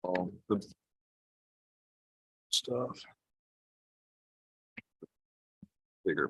All the stuff. Bigger.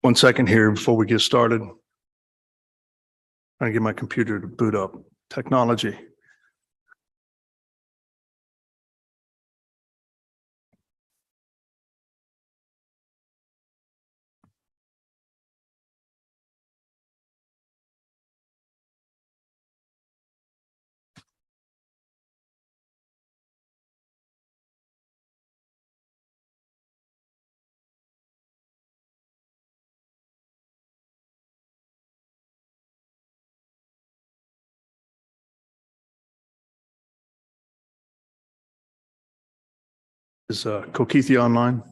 One second here before we get started. I get my computer to boot up. Technology. Is Kokithia online?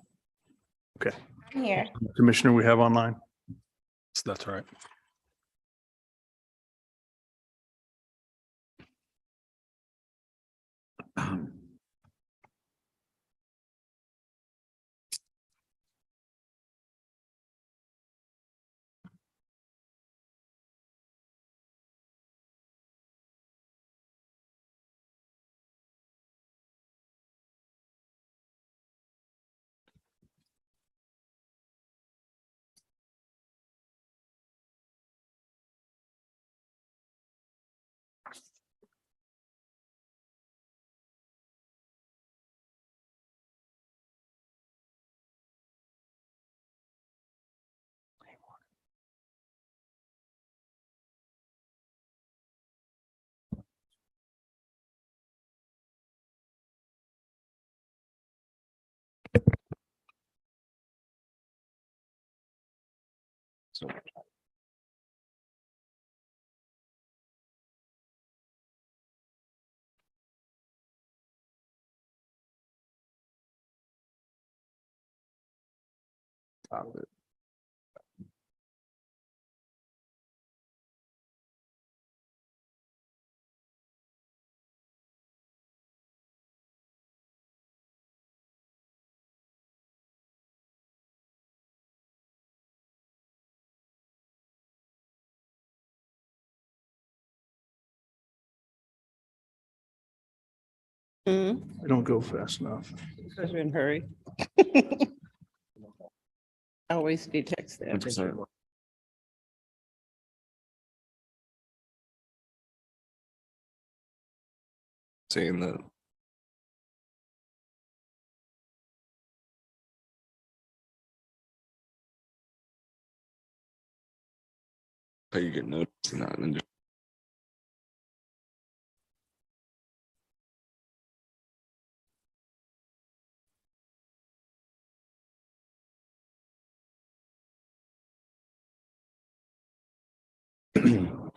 Okay. I'm here. Commissioner, we have online. So that's right. So top of it. I don't go fast enough. Because you're in a hurry. Always be text after. Saying that. How you get noticed and not and just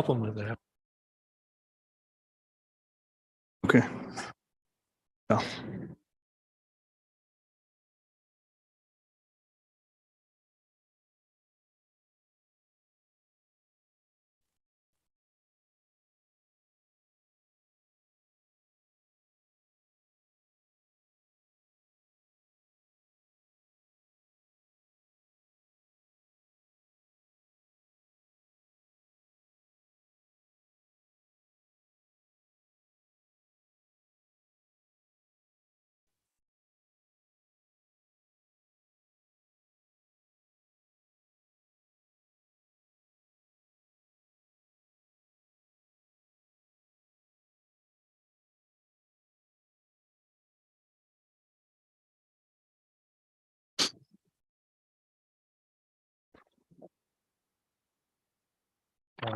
problem with that. Okay. Yeah. They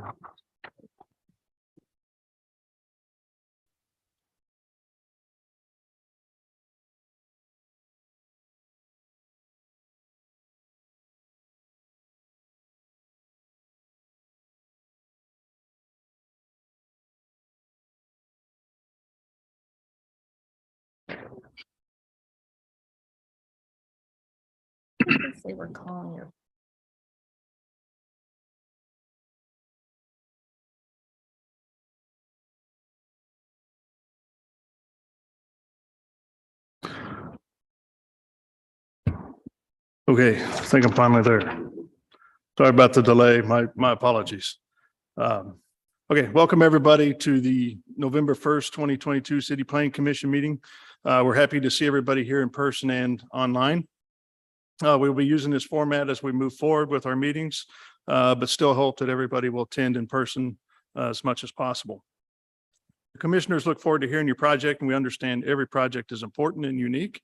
were calling you. Okay, I think I'm finally there. Sorry about the delay. My apologies. Okay, welcome everybody to the November 1st, 2022 City Planning Commission meeting. We're happy to see everybody here in person and online. We'll be using this format as we move forward with our meetings, but still hope that everybody will attend in person as much as possible. The commissioners look forward to hearing your project, and we understand every project is important and unique.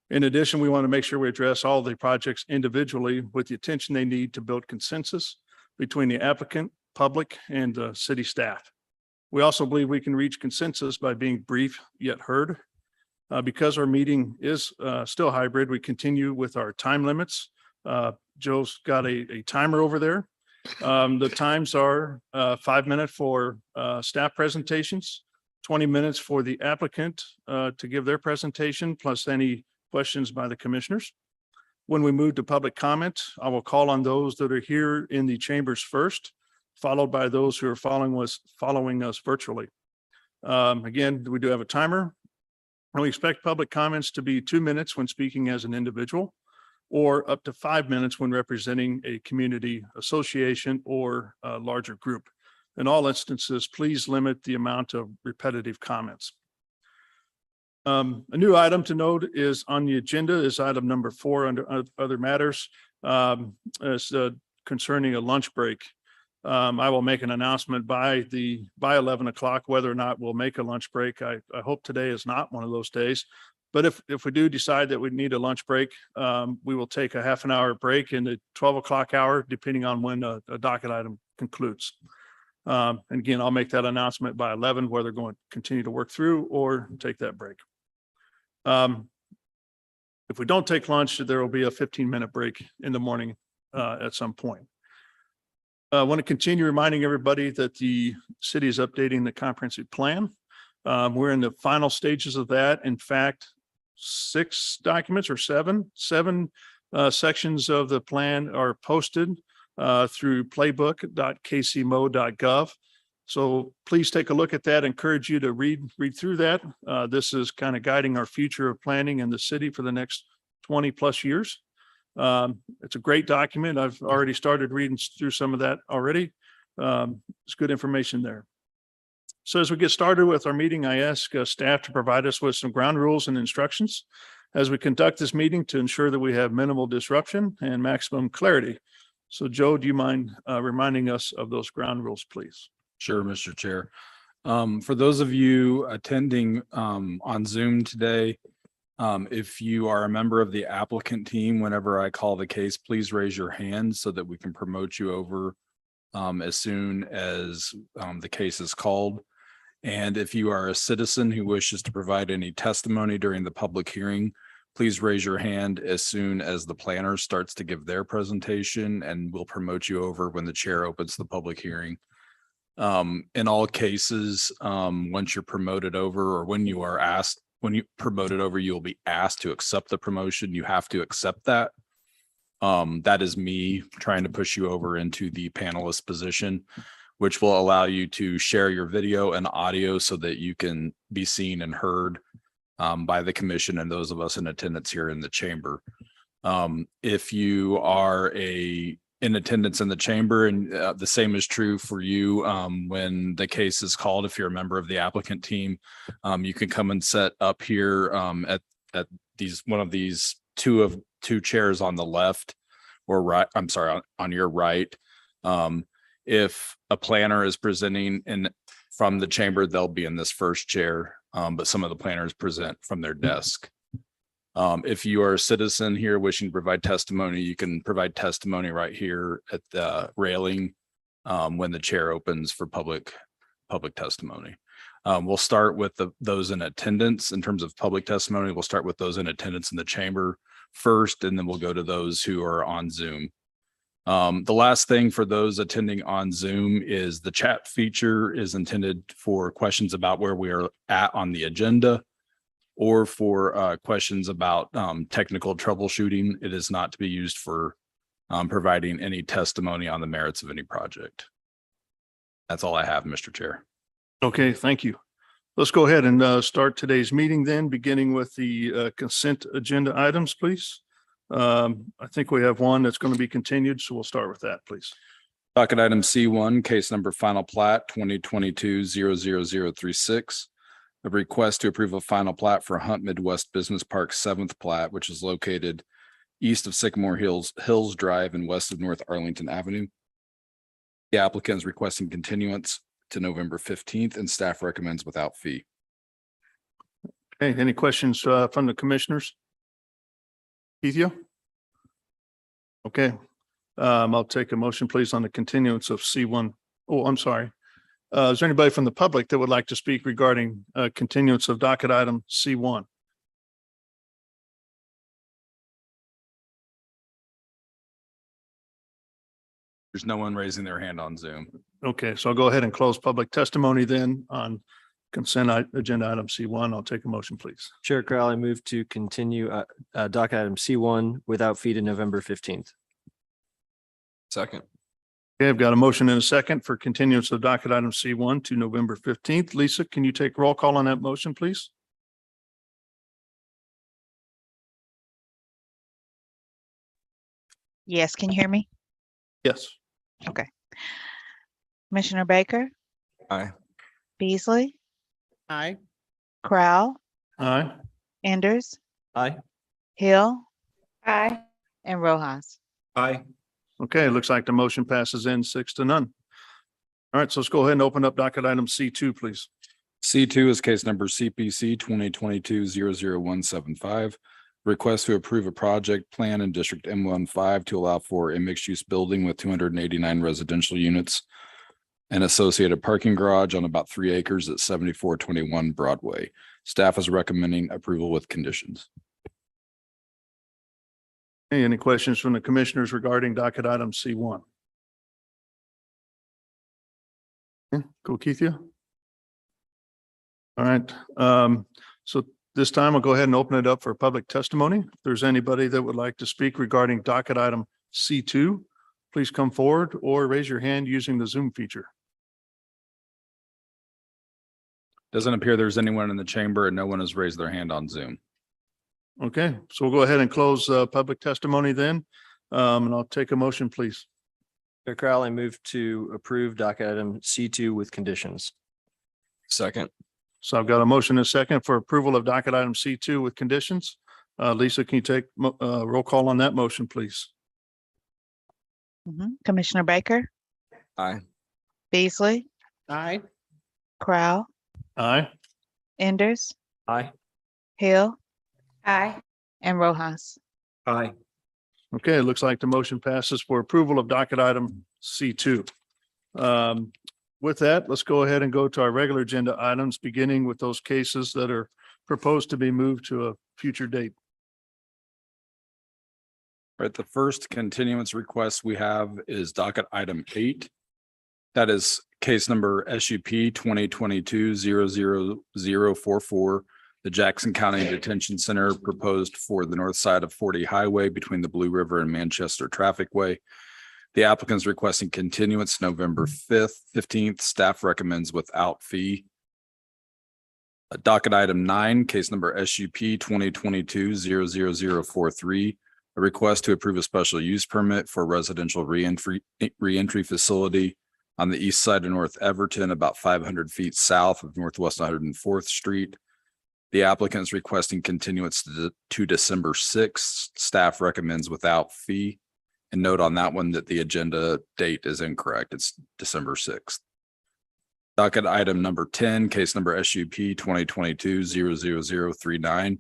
In addition, we want to make sure we address all the projects individually with the attention they need to build consensus between the applicant, public, and the city staff. We also believe we can reach consensus by being brief yet heard. Because our meeting is still hybrid, we continue with our time limits. Joe's got a timer over there. The times are 5 minutes for staff presentations, 20 minutes for the applicant to give their presentation, plus any questions by the commissioners. When we move to public comment, I will call on those that are here in the chambers first, followed by those who are following us virtually. Again, we do have a timer, and we expect public comments to be 2 minutes when speaking as an individual, or up to 5 minutes when representing a community association or a larger group. In all instances, please limit the amount of repetitive comments. A new item to note is on the agenda is item number 4 under other matters, concerning a lunch break. I will make an announcement by 11 o'clock whether or not we'll make a lunch break. I hope today is not one of those days, but if we do decide that we need a lunch break, we will take a half an hour break in the 12 o'clock hour, depending on when a docket item concludes. And again, I'll make that announcement by 11, whether going to continue to work through or take that break. If we don't take lunch, there will be a 15-minute break in the morning at some point. I want to continue reminding everybody that the city is updating the comprehensive plan. We're in the final stages of that. In fact, 6 documents or seven sections of the plan are posted through playbook.kcmo.gov. So please take a look at that. I encourage you to read through that. This is kind of guiding our future of planning in the city for the next 20 plus years. It's a great document. I've already started reading through some of that already. It's good information there. So as we get started with our meeting, I ask staff to provide us with some ground rules and instructions as we conduct this meeting to ensure that we have minimal disruption and maximum clarity. So Joe, do you mind reminding us of those ground rules, please? Sure, Mr. Chair. For those of you attending on Zoom today, if you are a member of the applicant team, whenever I call the case, please raise your hand so that we can promote you over as soon as the case is called. And if you are a citizen who wishes to provide any testimony during the public hearing, please raise your hand as soon as the planner starts to give their presentation, and we'll promote you over when the chair opens the public hearing. In all cases, once you're promoted over, or when you promoted over, you'll be asked to accept the promotion. You have to accept that. That is me trying to push you over into the panelist position, which will allow you to share your video and audio so that you can be seen and heard by the commission and those of us in attendance here in the chamber. If you are in attendance in the chamber, and the same is true for you when the case is called, if you're a member of the applicant team, you can come and set up here at one of these two chairs on the left or right. I'm sorry, on your right. If a planner is presenting from the chamber, they'll be in this first chair, but some of the planners present from their desk. If you are a citizen here wishing to provide testimony, you can provide testimony right here at the railing when the chair opens for public testimony. We'll start with those in attendance. In terms of public testimony, we'll start with those in attendance in the chamber first, and then we'll go to those who are on Zoom. The last thing for those attending on Zoom is the chat feature is intended for questions about where we are at on the agenda or for questions about technical troubleshooting. It is not to be used for providing any testimony on the merits of any project. That's all I have, Mr. Chair. Okay, thank you. Let's go ahead and start today's meeting then, beginning with the consent agenda items, please. I think we have one that's going to be continued, so we'll start with that, please. Docket item C1, case number final plat 2022-00036. A request to approve a final plat for Hunt Midwest Business Park 7th plat, which is located east of Sycamore Hills Drive and west of North Arlington Avenue. The applicant is requesting continuance to November 15th and staff recommends without fee. Okay, any questions from the commissioners? Keithia? Okay, I'll take a motion, please, on the continuance of C1. Oh, I'm sorry. Is there anybody from the public that would like to speak regarding continuance of docket item C1? There's no one raising their hand on Zoom. Okay, so I'll go ahead and close public testimony then on consent agenda item C1. I'll take a motion, please. Chair Crowley, move to continue docket item C1 without fee to November 15th. Second. Okay, I've got a motion and a second for continuance of docket item C1 to November 15th. Lisa, can you take roll call on that motion, please? Yes, can you hear me? Yes. Commissioner Baker, Aye. Beasley, Aye. Crowell, Aye. Enders, Aye. Hill, Aye. and Rojas. Aye. Okay, it looks like the motion passes in 6-0. All right, so let's go ahead and open up docket item C2, please. C2 is case number CPC 2022-00175. Request to approve a project plan in District M15 to allow for a mixed-use building with 289 residential units and associated parking garage on about 3 acres at 7421 Broadway. Staff is recommending approval with conditions. Hey, any questions from the commissioners regarding docket item C1? Okay, go Keithia. All right, so this time I'll go ahead and open it up for public testimony. If there's anybody that would like to speak regarding docket item C2, please come forward or raise your hand using the Zoom feature. Doesn't appear there's anyone in the chamber and no one has raised their hand on Zoom. Okay, so we'll go ahead and close public testimony then. And I'll take a motion, please. Chair Crowley, move to approve docket item C2 with conditions. Second. So I've got a motion and a second for approval of docket item C2 with conditions. Lisa, can you take roll call on that motion, please? Commissioner Baker, Aye. Beasley, Aye. Crowell, Aye. Enders, Aye. Hill, Aye. and Rojas. Aye. Okay, it looks like the motion passes for approval of docket item C2. With that, let's go ahead and go to our regular agenda items, beginning with those cases that are proposed to be moved to a future date. Right, the first continuance request we have is docket item 8. That is case number SUP 2022-00044. The Jackson County Detention Center proposed for the north side of 40 Highway between the Blue River and Manchester Traffic Way. The applicant is requesting continuance November 15th. Staff recommends without fee. Docket item 9, case number SUP 2022-00043. A request to approve a special use permit for residential reentry facility on the east side of North Everton, about 500 feet south of Northwest 104th Street. The applicant is requesting continuance to December 6th. Staff recommends without fee. And note on that one that the agenda date is incorrect. It's December 6th. Docket item number 10, case number SUP 2022-00039.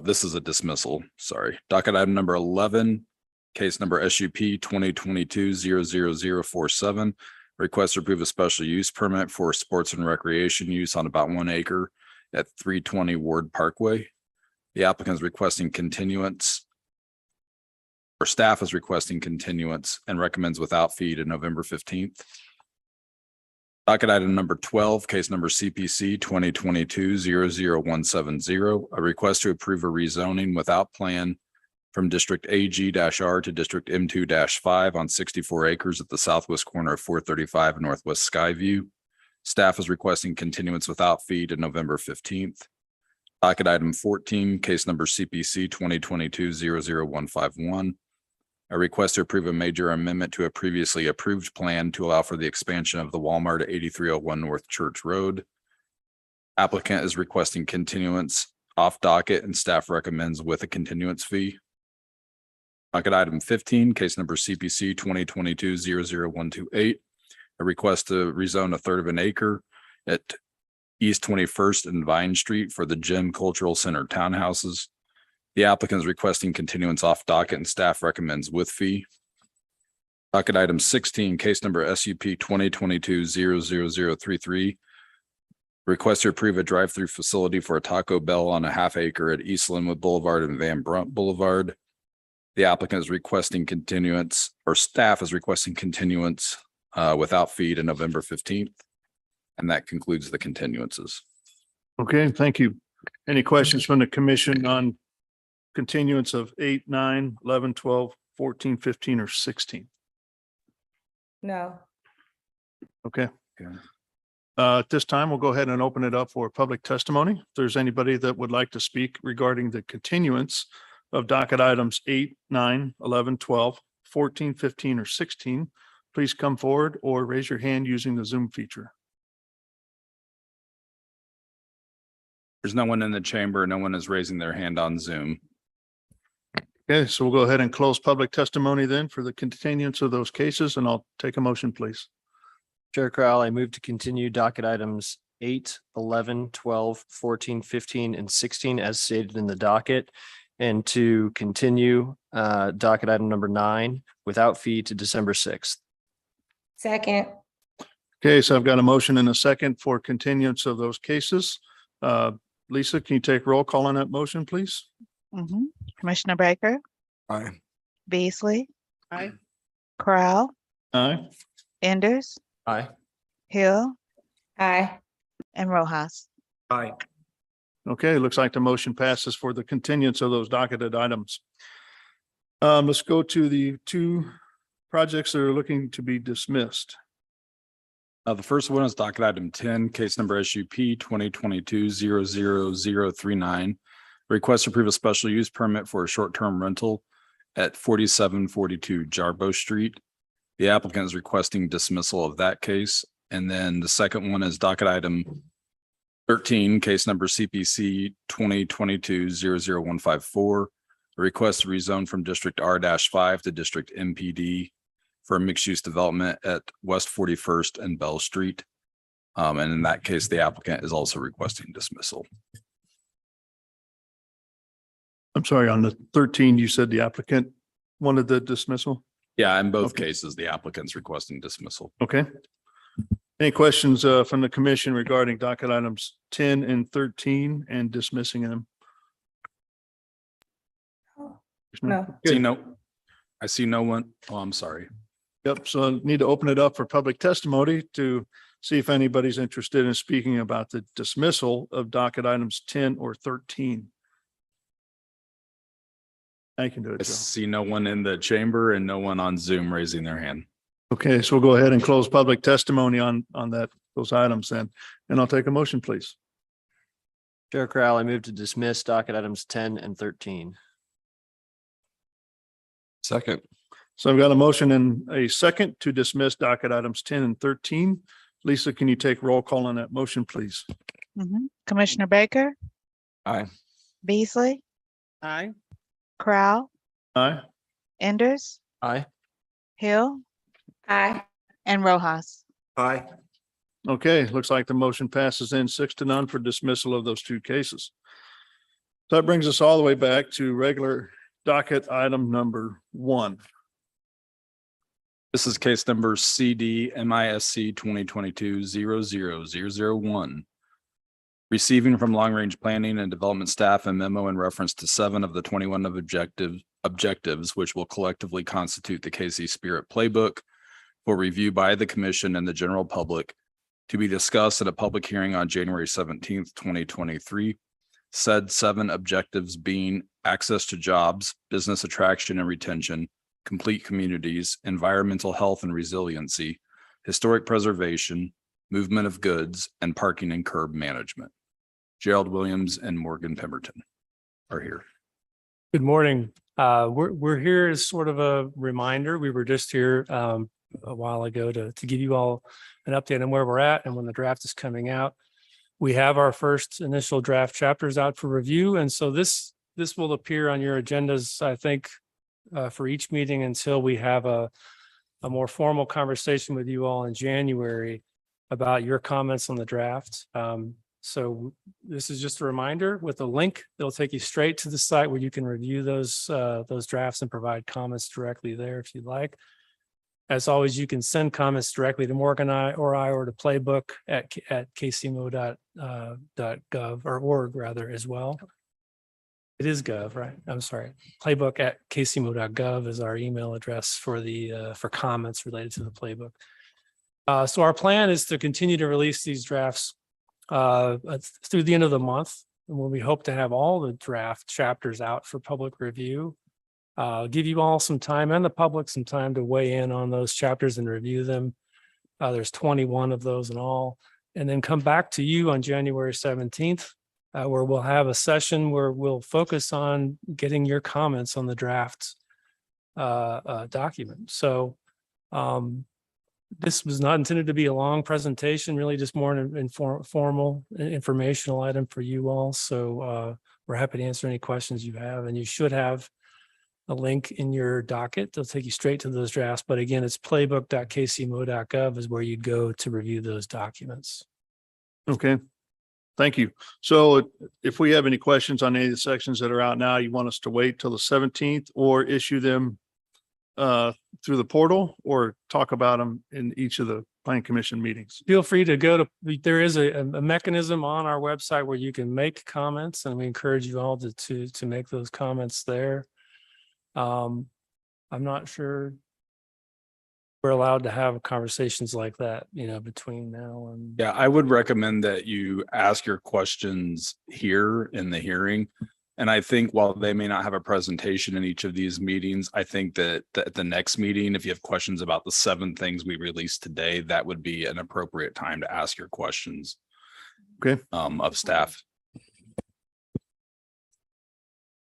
This is a dismissal, sorry. Docket item number 11, Case number SUP 2022-00047. Request to approve a special use permit for sports and recreation use on about 1 acre at 320 Ward Parkway. The applicant is requesting continuance, or staff is requesting continuance and recommends without fee to November 15th. Docket item number 12, case number CPC 2022-00170, a request to approve a rezoning without plan from District AG-R to District M2-5 on 64 acres at the southwest corner of 435 and Northwest Skyview. Staff is requesting continuance without fee to November 15th. Docket item 14, case number CPC 2022-00151. A request to approve a major amendment to a previously approved plan to allow for the expansion of the Walmart at 8301 North Church Road. Applicant is requesting continuance off docket and staff recommends with a continuance fee. Docket item 15, case number CPC 2022-00128. A request to rezone a third of an acre at East 21st and Vine Street for the Gym Cultural Center townhouses. The applicant is requesting continuance off docket and staff recommends with fee. Docket item 16, case number SUP 2022-00033. Request to approve a drive-through facility for a Taco Bell on a half acre at East Linwood Boulevard and Van Brunt Boulevard. The applicant is requesting continuance, or staff is requesting continuance without fee to November 15th. And that concludes the continuances. Okay, thank you. Any questions from the commission on continuance of 8, 9, 11, 12, 14, 15, or 16? No. Okay. Okay. At this time, we'll go ahead and open it up for public testimony. If there's anybody that would like to speak regarding the continuance of docket items 8, 9, 11, 12, 14, 15, or 16, please come forward or raise your hand using the Zoom feature. There's no one in the chamber. No one is raising their hand on Zoom. Okay, so we'll go ahead and close public testimony then for the continuance of those cases, and I'll take a motion, please. Chair Crowell, I move to continue docket items 8, 11, 12, 14, 15, and 16 as stated in the docket, and to continue docket item number 9 without fee to December 6th. Second. Okay, so I've got a motion and a second for continuance of those cases. Lisa, can you take roll call on that motion, please? Mhm. Commissioner Baker, Aye. Beasley, Aye. Crowell, Aye. Enders, Aye. Hill, Aye. and Rojas. Aye. Okay, looks like the motion passes for the continuance of those docketed items. Let's go to the two projects that are looking to be dismissed. The first one is docket item 10, case number SUP 2022-00039. Request to approve a special use permit for a short-term rental at 4742 Jarbo Street. The applicant is requesting dismissal of that case. And then the second one is docket item 13, case number CPC 2022-00154. A request to rezone from District R-5 to District MPD for a mixed-use development at West 41st and Bell Street. And in that case, the applicant is also requesting dismissal. I'm sorry, on the 13, you said the applicant wanted the dismissal? Yeah, in both Okay. cases, the applicant's requesting dismissal. Okay. Any questions from the commission regarding docket items 10 and 13 and dismissing them? No. Good. I see no one. Oh, I'm sorry. Yep, so I need to open it up for public testimony to see if anybody's interested in speaking about the dismissal of docket items 10 or 13. I can do I it, Joe. see no one in the chamber and no one on Zoom raising their hand. Okay, so we'll go ahead and close public testimony on those items then, and I'll take a motion, please. Chair Crowell, I move to dismiss docket items 10 and 13. Second. So I've got a motion and a second to dismiss docket items 10 and 13. Lisa, can you take roll call on that motion, please? Mhm. Commissioner Baker, Aye. Beasley, Aye. Crowell, Aye. Enders, Aye. Hill, Aye. and Rojas. Aye. Okay, looks like the motion passes in 6-0 for dismissal of those two cases. So that brings us all the way back to regular docket item number 1. This is case number CD MISC 2022-00001. Receiving from Long Range Planning and Development staff a memo in reference to 7 of the 21 of objectives, which will collectively constitute the KC Spirit Playbook for review by the commission and the general public to be discussed at a public hearing on January 17th, 2023. Said 7 objectives being access to jobs, business attraction and retention, complete communities, environmental health and resiliency, historic preservation, movement of goods, and parking and curb management. Gerald Williams and Morgan Pemberton are here. Good morning. We're here as sort of a reminder. We were just here a while ago to give you all an update on where we're at and when the draft is coming out. We have our first initial draft chapters out for review, and so this will appear on your agendas, I think, for each meeting until we have a more formal conversation with you all in January about your comments on the draft. So this is just a reminder with a link. It'll take you straight to the site where you can review those drafts and provide comments directly there if you'd like. As always, you can send comments directly to Morgan or to Playbook at kcmo.gov or org rather as well. It is gov, right? I'm sorry. Playbook at kcmo.gov is our email address for for comments related to the playbook. So our plan is to continue to release these drafts through the end of the month, when we hope to have all the draft chapters out for public review. Give you all some time and the public some time to weigh in on those chapters and review them. There's 21 of those in all, and then come back to you on January 17th, where we'll have a session where we'll focus on getting your comments on the draft document. So this was not intended to be a long presentation, really just more an informal informational item for you all. So we're happy to answer any questions you have, and you should have a link in your docket. They'll take you straight to those drafts. But again, it's playbook.kcmo.gov is where you go to review those documents. Okay. Thank you. So if we have any questions on any of the sections that are out now, you want us to wait till the 17th or issue them through the portal or talk about them in each of the planning commission meetings? Feel free to go to, there is a mechanism on our website where you can make comments, and we encourage you all to make those comments there. I'm not sure we're allowed to have conversations like that, between now and. Yeah, I would recommend that you ask your questions here in the hearing. And I think while they may not have a presentation in each of these meetings, I think that at the next meeting, if you have questions about the 7 things we released today, that would be an appropriate time to ask your questions. Okay. Of staff.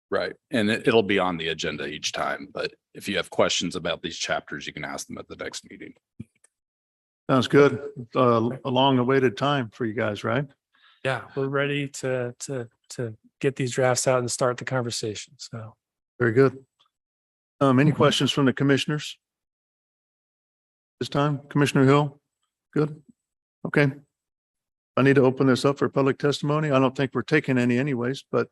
Right. And it'll be on the agenda each time, but if you have questions about these chapters, you can ask them at the next meeting. Sounds good. A long awaited time for you guys, right? Yeah, we're ready to get these drafts out and start the conversation. So. Very good. Any questions from the commissioners? This time, Commissioner Hill? Good. Okay. I need to open this up for public testimony. I don't think we're taking any anyways, but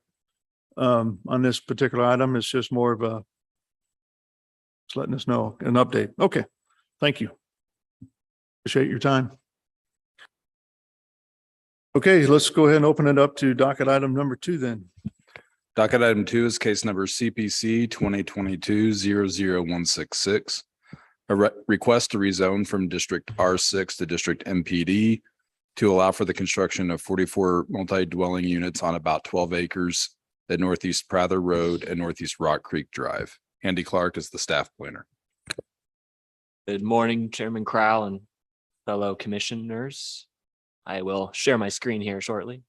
on this particular item, it's just more of a just letting us know an update. Okay. Thank you. Appreciate your time. Okay, let's go ahead and open it up to docket item number 2 then. Docket item 2 is case number CPC 2022-00166. A request to rezone from District R6 to District MPD to allow for the construction of 44 multi-dwelling units on about 12 acres at Northeast Prather Road and Northeast Rock Creek Drive. Andy Clark is the staff planner. Good morning, Chairman Crowell and fellow commissioners. I will share my screen here shortly.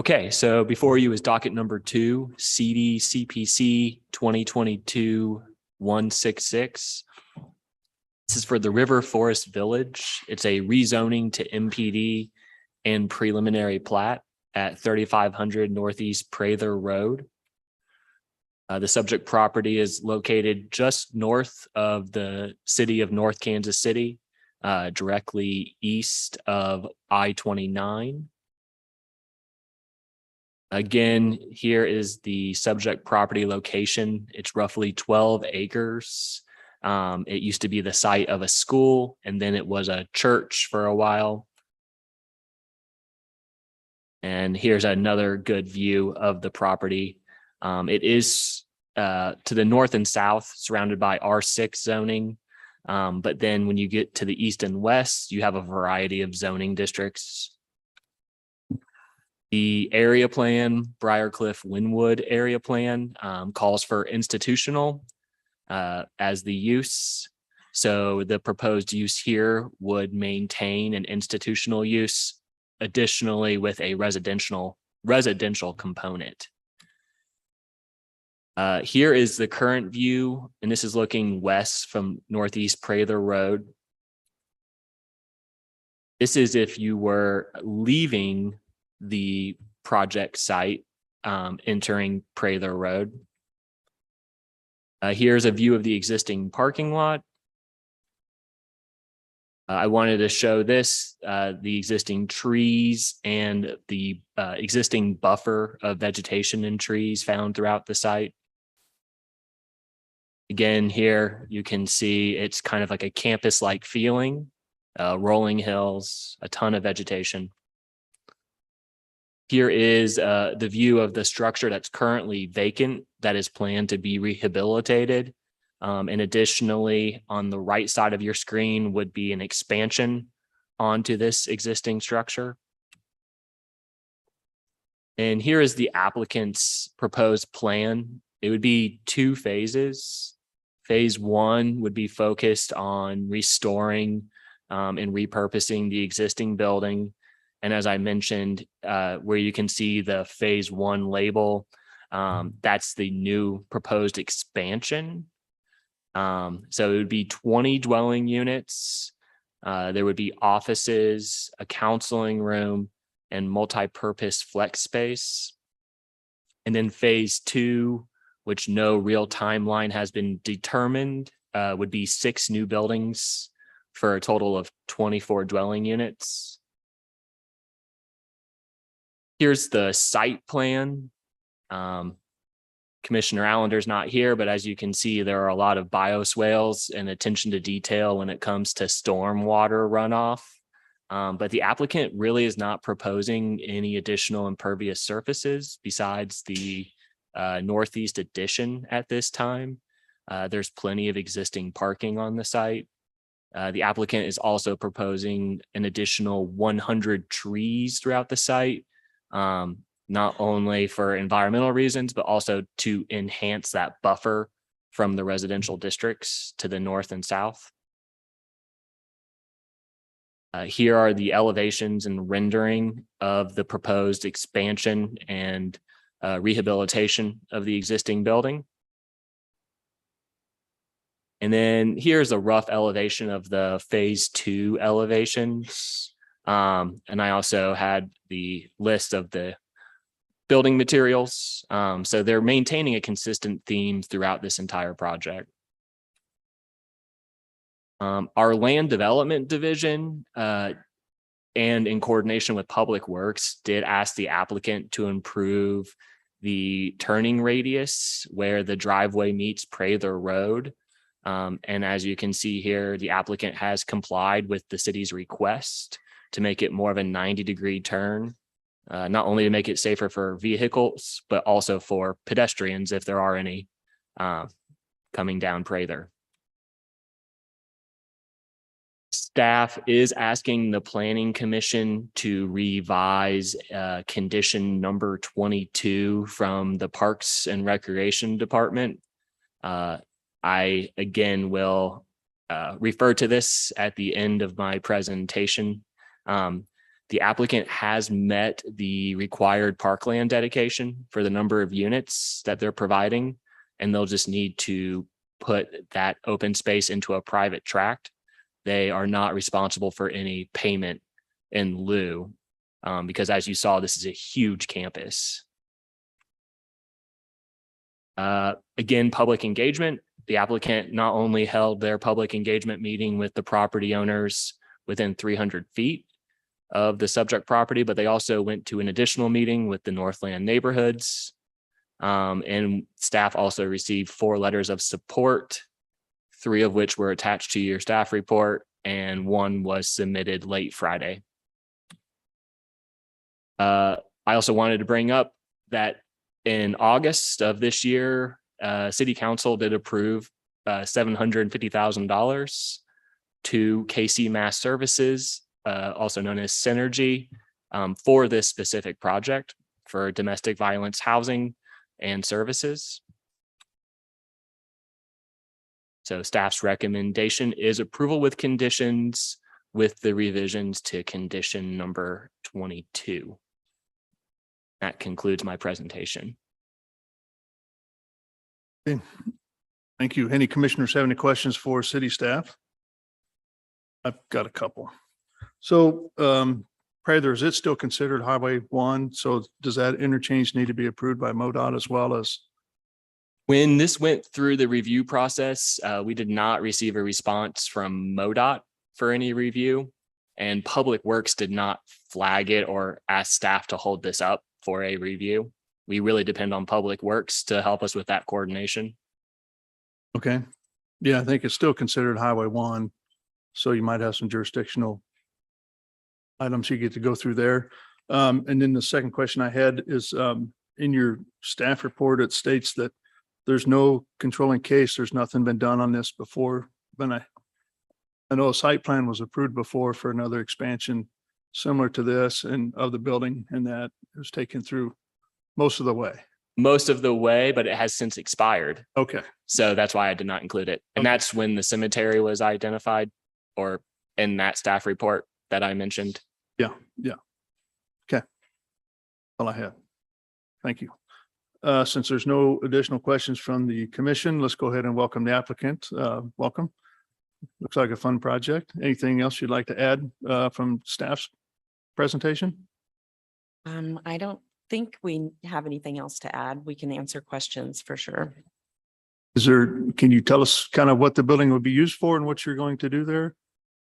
Okay, so before you is docket number 2, CD CPC 2022-166. This is for the River Forest Village. It's a rezoning to MPD and preliminary plat at 3500 Northeast Prather Road. The subject property is located just north of the city of North Kansas City, directly east of I-29. Again, here is the subject property location. It's roughly 12 acres. It used to be the site of a school, and then it was a church for a while. And here's another good view of the property. It is to the north and south, surrounded by R6 zoning. But then when you get to the east and west, you have a variety of zoning districts. The area plan, Briarcliff Wynwood area plan, calls for institutional as the use. So the proposed use here would maintain an institutional use, additionally with a residential component. Here is the current view, and this is looking west from Northeast Prather Road. This is if you were leaving the project site, entering Prather Road. Here's a view of the existing parking lot. I wanted to show this, the existing trees and the existing buffer of vegetation and trees found throughout the site. Again, here you can see it's kind of like a campus-like feeling, rolling hills, a ton of vegetation. Here is the view of the structure that's currently vacant that is planned to be rehabilitated. And additionally, on the right side of your screen would be an expansion onto this existing structure. And here is the applicant's proposed plan. It would be 2 phases. Phase 1 would be focused on restoring and repurposing the existing building. And as I mentioned, where you can see the phase 1 label, that's the new proposed expansion. So it would be 20 dwelling units. There would be offices, a counseling room, and multi-purpose flex space. And then phase 2, which no real timeline has been determined, would be 6 new buildings for a total of 24 dwelling units. Here's the site plan. Commissioner Allender's not here, but as you can see, there are a lot of bioswales and attention to detail when it comes to stormwater runoff. But the applicant really is not proposing any additional impervious surfaces besides the northeast addition at this time. There's plenty of existing parking on the site. The applicant is also proposing an additional 100 trees throughout the site, not only for environmental reasons, but also to enhance that buffer from the residential districts to the north and south. Here are the elevations and rendering of the proposed expansion and rehabilitation of the existing building. And then here's a rough elevation of the phase 2 elevations. And I also had the list of the building materials. So they're maintaining a consistent theme throughout this entire project. Our land development division, and in coordination with Public Works, did ask the applicant to improve the turning radius where the driveway meets Prather Road. And as you can see here, the applicant has complied with the city's request to make it more of a 90-degree turn, not only to make it safer for vehicles, but also for pedestrians if there are any coming down Prather. Staff is asking the Planning Commission to revise condition number 22 from the Parks and Recreation Department. I again will refer to this at the end of my presentation. The The applicant has met the required parkland dedication for the number of units that they're providing, and they'll just need to put that open space into a private tract. They are not responsible for any payment in lieu, because as you saw, this is a huge campus. Again, public engagement. The applicant not only held their public engagement meeting with the property owners within 300 feet of the subject property, but they also went to an additional meeting with the Northland neighborhoods. And staff also received 4 letters of support, 3 of which were attached to your staff report, and 1 was submitted late Friday. I also wanted to bring up that in August of this year, City Council did approve $750,000 to KC Mass Services, also known as Synergy, for this specific project for domestic violence housing and services. So staff's recommendation is approval with conditions with the revisions to condition number 22. That concludes my presentation. Okay. Thank you. Any commissioners have any questions for city staff? I've got a couple. So Prather, is it still considered Highway 1? So does that interchange need to be approved by MoDOT as well as? When this went through the review process, we did not receive a response from MoDOT for any review, and Public Works did not flag it or ask staff to hold this up for a review. We really depend on Public Works to help us with that coordination. Okay. Yeah, I think it's still considered Highway 1. So you might have some jurisdictional items you get to go through there. And then the second question I had is in your staff report, it states that there's no controlling case. There's nothing been done on this before. But I know a site plan was approved before for another expansion similar to this and of the building, and that it was taken through most of the way. Most of the way, but it has since expired. Okay. So that's why I did not include it. And Okay. that's when the cemetery was identified, or in that staff report that I mentioned. Yeah. Okay. All I had. Thank you. Since there's no additional questions from the commission, let's go ahead and welcome the applicant. Welcome. Looks like a fun project. Anything else you'd like to add from staff's presentation? I don't think we have anything else to add. We can answer questions for sure. Can you tell us kind of what the building would be used for and what you're going to do there,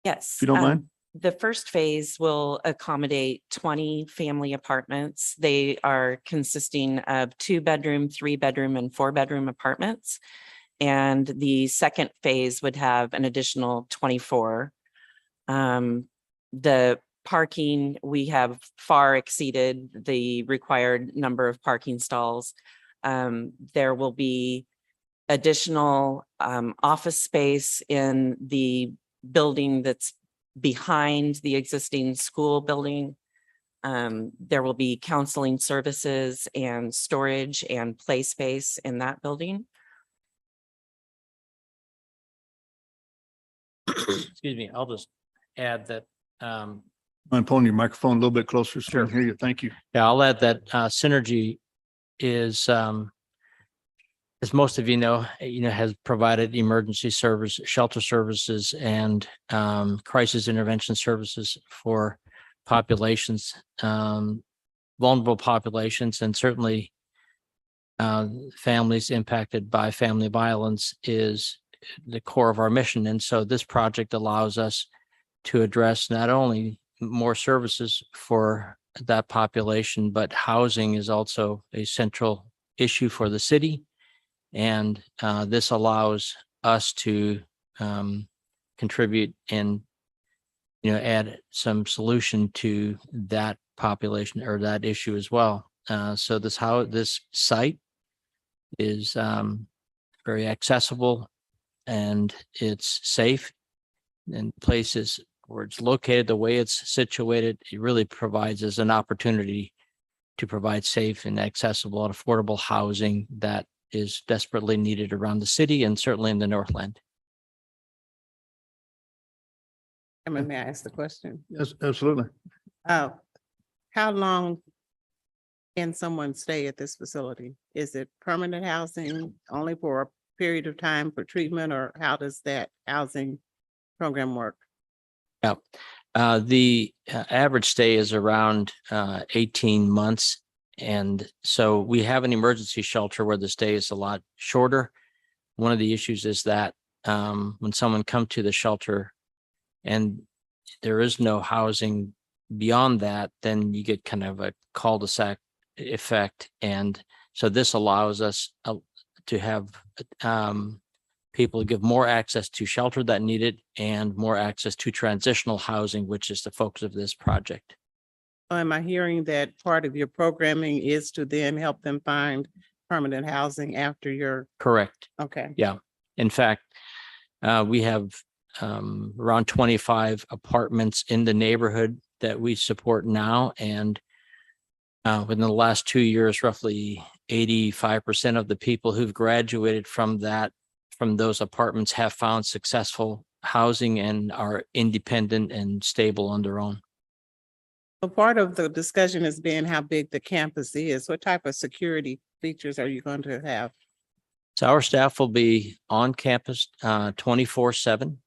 Yes. if you don't mind? The first phase will accommodate 20 family apartments. They are consisting of 2-bedroom, 3-bedroom, and 4-bedroom apartments. And the second phase would have an additional 24. The parking, we have far exceeded the required number of parking stalls. There will be additional office space in the building that's behind the existing school building. There will be counseling services and storage and play space in that building. Excuse me, I'll just add that, I'm pulling your microphone a little bit closer so I can hear you. Thank you. yeah, I'll add that Synergy is, as most of you know, has provided emergency service, shelter services, and crisis intervention services for populations, vulnerable populations, and certainly families impacted by family violence is the core of our mission. And so this project allows us to address not only more services for that population, but housing is also a central issue for the city. And this allows us to contribute and, add some solution to that population or that issue as well. So this site is very accessible, and it's safe, and places where it's located, the way it's situated, it really provides us an opportunity to provide safe and accessible and affordable housing that is desperately needed around the city and certainly in the Northland. May I ask the question? Yes, absolutely. How long can someone stay at this facility? Is it permanent housing only for a period of time for treatment, or how does that housing program work? Yeah. The average stay is around 18 months. And so we have an emergency shelter where the stay is a lot shorter. One of the issues is that when someone comes to the shelter and there is no housing beyond that, then you get kind of a cul-de-sac effect. And so this allows us to have people give more access to shelter that need it and more access to transitional housing, which is the focus of this project. Am I hearing that part of your programming is to then help them find permanent housing after your, Correct. okay, Yeah. In fact, we have around 25 apartments in the neighborhood that we support now. And within the last 2 years, roughly 85% of the people who've graduated from those apartments have found successful housing and are independent and stable on their own. so part of the discussion has been how big the campus is. What type of security features are you going to have? So our staff will be on campus 24/7.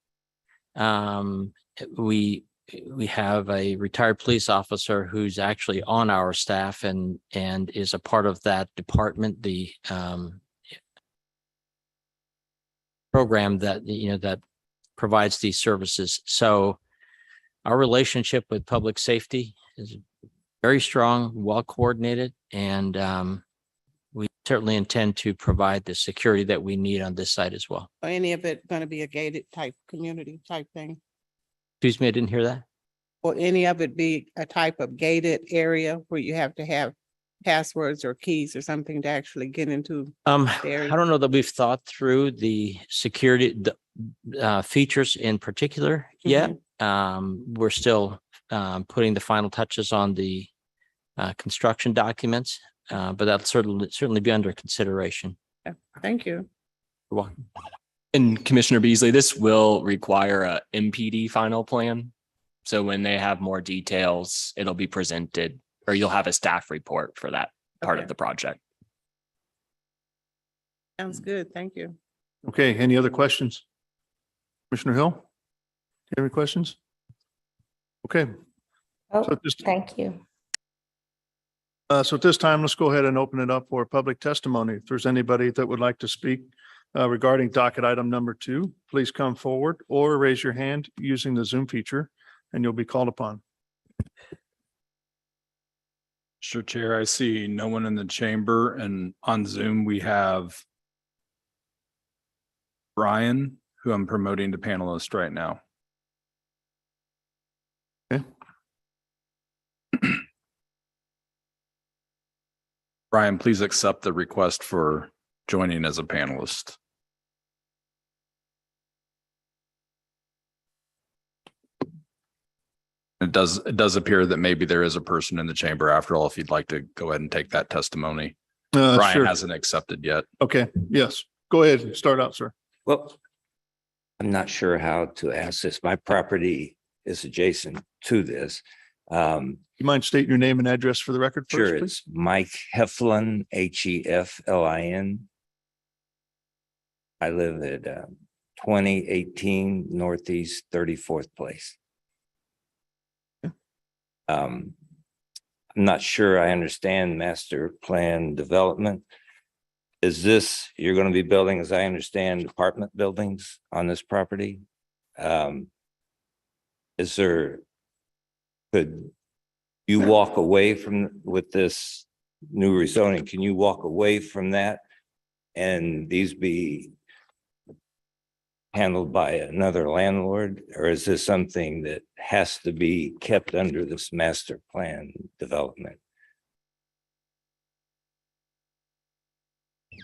We have a retired police officer who's actually on our staff and is a part of that department, the program that that provides these services. So our relationship with public safety is very strong, well coordinated, and we certainly intend to provide the security that we need on this site as well. Or any of it going to be a gated type community type thing? Excuse me, I didn't hear that. Will any of it be a type of gated area where you have to have passwords or keys or something to actually get into? I area? don't know that we've thought through the security features in particular yet. We're still putting the final touches on the construction documents, but that'll certainly be under consideration. Thank you. You're welcome. And Commissioner Beasley, this will require a MPD final plan. So when they have more details, it'll be presented, or you'll have a staff report for that part Okay. of the project. Sounds good. Thank you. Okay, any other questions? Commissioner Hill? Do you have any questions? Okay. Oh, So at this, thank you. so at this time, let's go ahead and open it up for public testimony. If there's anybody that would like to speak regarding docket item number 2, please come forward or raise your hand using the Zoom feature and you'll be called upon. Sure, Chair, I see no one in the chamber, and on Zoom, we have Brian, who I'm promoting to panelist right now. Okay. Brian, please accept the request for joining as a panelist. It does appear that maybe there is a person in the chamber after all, if you'd like to go ahead and take that testimony. Brian Sure. hasn't accepted yet. Okay, yes, go ahead and start out, sir. Well, I'm not sure how to ask this. My property is adjacent to this. You mind stating your name and address for the record Sure, first, please? it's Mike Heflin, Heflin. I live at 2018 Northeast 34th Place. I'm not sure I understand master plan development. Is this, you're going to be building, as I understand, apartment buildings on this property? Is there, could you walk away from, with this new rezoning, can you walk away from that? And these be handled by another landlord, or is this something that has to be kept under this master plan development?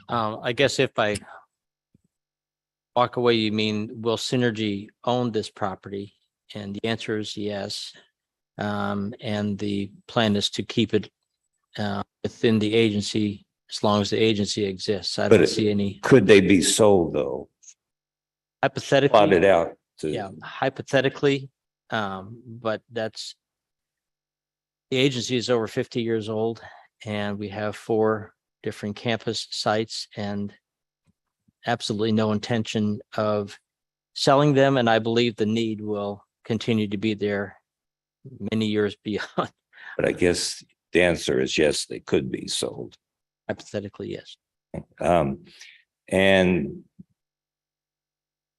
I guess if I walk away, you mean will Synergy own this property? And the answer is yes. And the plan is to keep it within the agency as long as the agency exists. I don't see any. Could they be sold though? Hypothetically. Plotted out to. Yeah, hypothetically, but that's The agency is over 50 years old, and we have 4 different campus sites and absolutely no intention of selling them. And I believe the need will continue to be there many years beyond. But I guess the answer is yes, they could be sold. Hypothetically, yes. And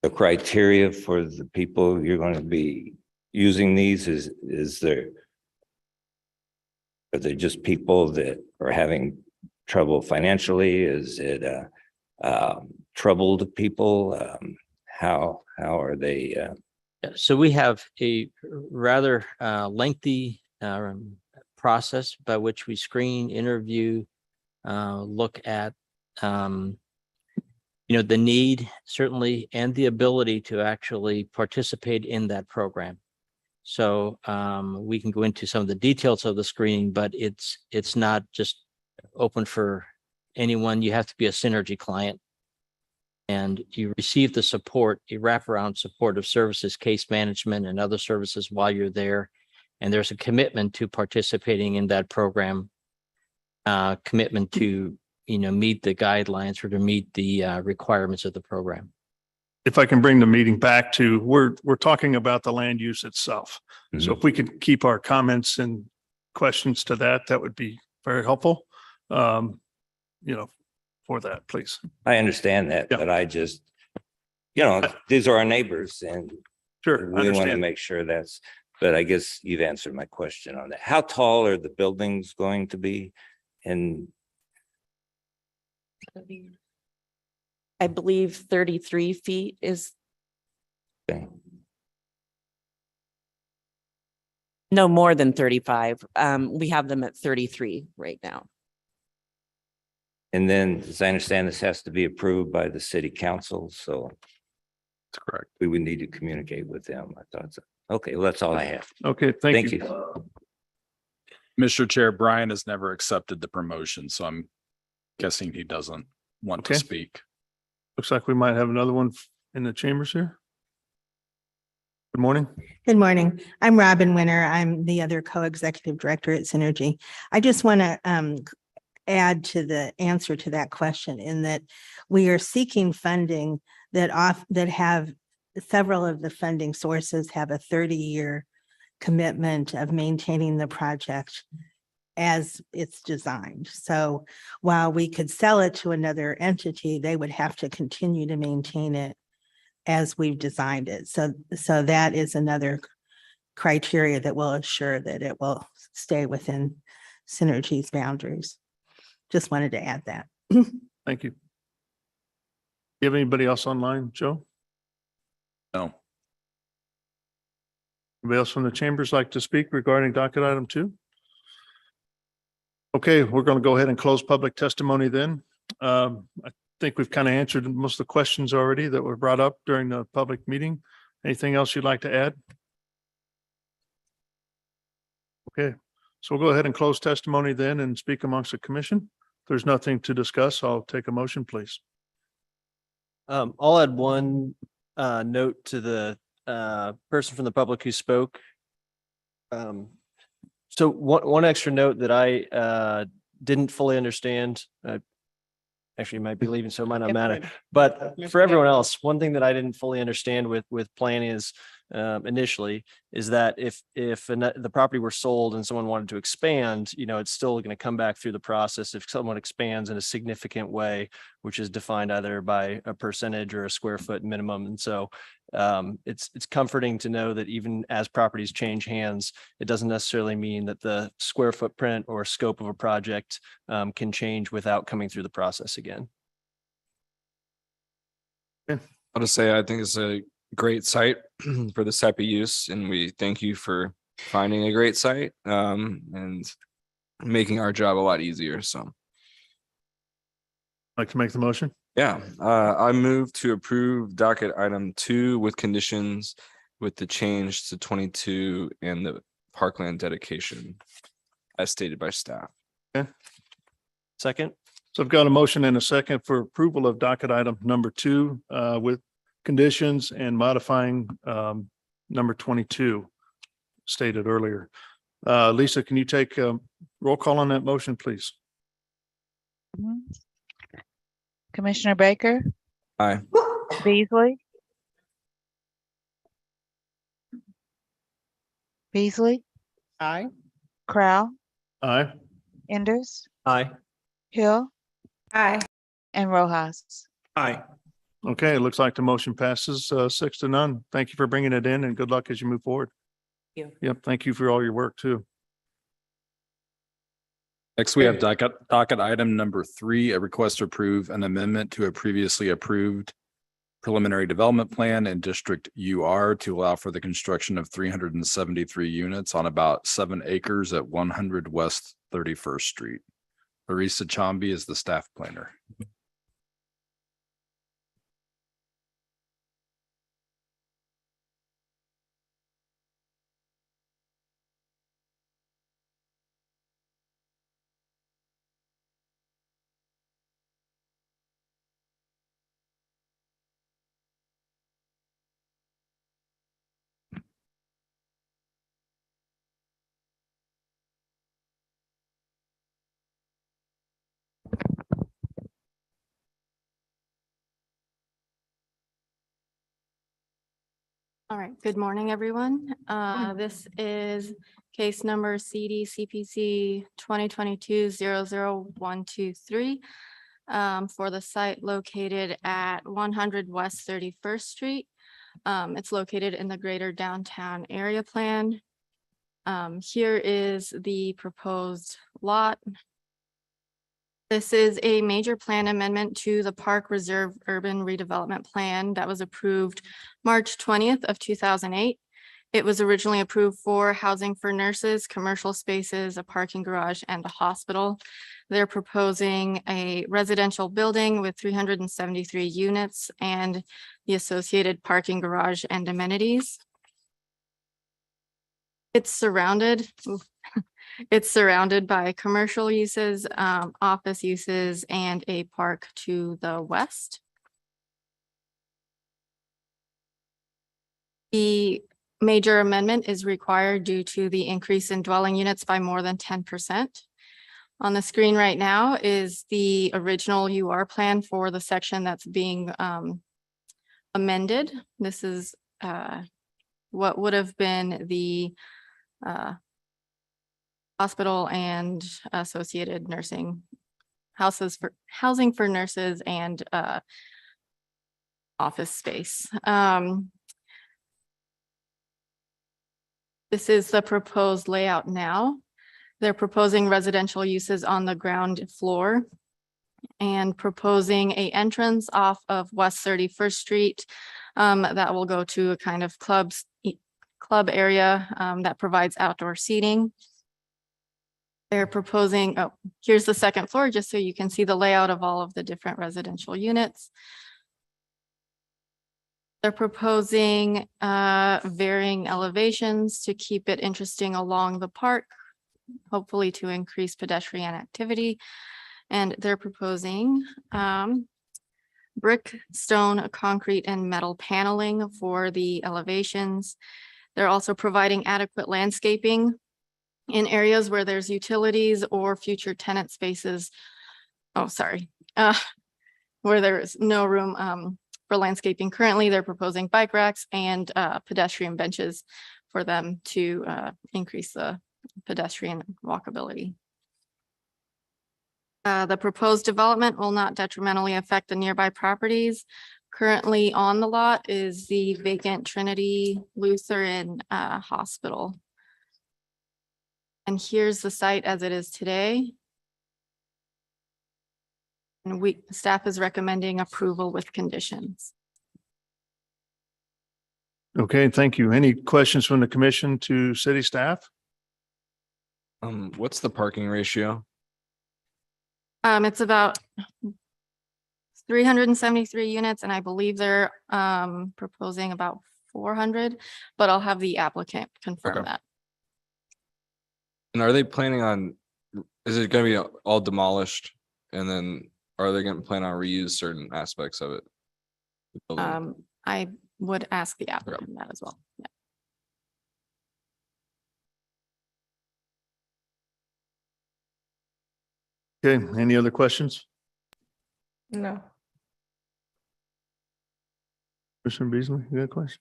the criteria for the people you're going to be using these are they just people that are having trouble financially? Is it troubled people? How are they? Yeah, so we have a rather lengthy process by which we screen, interview, look at the need certainly and the ability to actually participate in that program. So we can go into some of the details of the screening, but it's not just open for anyone. You have to be a Synergy client. And you receive the support, a wraparound support of services, case management and other services while you're there. And there's a commitment to participating in that program, commitment to, meet the guidelines or to meet the requirements of the program. If I can bring the meeting back to, we're talking about the land use itself. So if we could keep our comments and questions to that, that would be very helpful. For that, please. I understand that, Yeah. but I just, these are our neighbors and Sure. I we want to understand. make sure but I guess you've answered my question on that. How tall are the buildings going to be? And I believe 33 feet is no more than 35. We have them at 33 right now. And then, as I understand, this has to be approved by the city council, so That's correct. we would need to communicate with them. I thought so. Okay, well, that's all I have. Okay, Thank you. you. Mr. Chair, Brian has never accepted the promotion, so I'm guessing he doesn't want to Okay. speak. Looks like we might have another one in the chambers here. Good morning. Good morning. I'm Robin Winter. I'm the other co-executive director at Synergy. I just want to add to the answer to that question in that we are seeking funding that have several of the funding sources have a 30-year commitment of maintaining the project as it's designed. So while we could sell it to another entity, they would have to continue to maintain it as we've designed it. So that is another criteria that will assure that it will stay within Synergy's boundaries. Just wanted to add that. Thank you. You have anybody else online, Joe? No. Anybody else from the chambers like to speak regarding docket item 2? Okay, we're going to go ahead and close public testimony then. I think we've kind of answered most of the questions already that were brought up during the public meeting. Anything else you'd like to add? Okay, so we'll go ahead and close testimony then and speak amongst the commission. If there's nothing to discuss, I'll take a motion, please. I'll add one note to the person from the public who spoke. So one extra note that I didn't fully understand. Actually, you might be leaving, so it might not matter. But for everyone else, one thing that I didn't fully understand with plan is initially is that if the property were sold and someone wanted to expand, it's still going to come back through the process if someone expands in a significant way, which is defined either by a percentage or a square foot minimum. And so it's comforting to know that even as properties change hands, it doesn't necessarily mean that the square footprint or scope of a project can change without coming through the process again. I'll just say, I think it's a great site for this type of use, and we thank you for finding a great site and making our job a lot easier. So, Like to make the motion? yeah, I move to approve docket item 2 with conditions with the change to 22 and the parkland dedication as stated by staff. Second. So I've got a motion and a second for approval of docket item number 2 with conditions and modifying number 22 stated earlier. Lisa, can you take roll call on that motion, please? Mhm. Commissioner Baker, Aye. Beasley. Beasley, Aye. Crow, Aye. Enders, Aye. Hill, Aye. and Rojas. Aye. Okay, it looks like the motion passes 6-0. Thank you for bringing it in and good luck as you move forward. Thank Yep, thank you for all your work too. Next, we have docket item number 3, a request to approve an amendment to a previously approved preliminary development plan in District UR to allow for the construction of 373 units on about 7 acres at 100 West 31st Street. Larissa Chambi is the staff planner. All right, good morning, everyone. This is case number CD CPC 2022-00123 for the site located at 100 West 31st Street. It's located in the greater downtown area plan. Here is the proposed lot. This is a major plan amendment to the Park Reserve Urban Redevelopment Plan that was approved March 20th of 2008. It was originally approved for housing for nurses, commercial spaces, a parking garage, and a hospital. They're proposing a residential building with 373 units and the associated parking garage and amenities. It's surrounded by commercial uses, office uses, and a park to the west. The major amendment is required due to the increase in dwelling units by more than 10%. On the screen right now is the original UR plan for the section that's being amended. This is what would have been the hospital and associated nursing housing for nurses and office space. This is the proposed layout now. They're proposing residential uses on the ground floor and proposing a entrance off of West 31st Street that will go to a kind of club area that provides outdoor seating. They're proposing, oh, here's the second floor, just so you can see the layout of all of the different residential units. They're proposing varying elevations to keep it interesting along the park, hopefully to increase pedestrian activity. And they're proposing brick, stone, concrete, and metal paneling for the elevations. They're also providing adequate landscaping in areas where there's utilities or future tenant spaces. Oh, sorry. Where there is no room for landscaping. Currently, they're proposing bike racks and pedestrian benches for them to increase the pedestrian walkability. The proposed development will not detrimentally affect the nearby properties. Currently on the lot is the vacant Trinity Lutheran Hospital. And here's the site as it is today. And staff is recommending approval with conditions. Okay, thank you. Any questions from the commission to city staff? What's the parking ratio? It's about 373 units, and I believe they're proposing about 400, but I'll have the applicant confirm Okay. that. And are they planning on, is it gonna be all demolished? And then are they gonna plan on reuse certain aspects of it? The building? I would ask the applicant that as well. Yeah. Okay, any other questions? No. Commissioner Beasley, you got a question?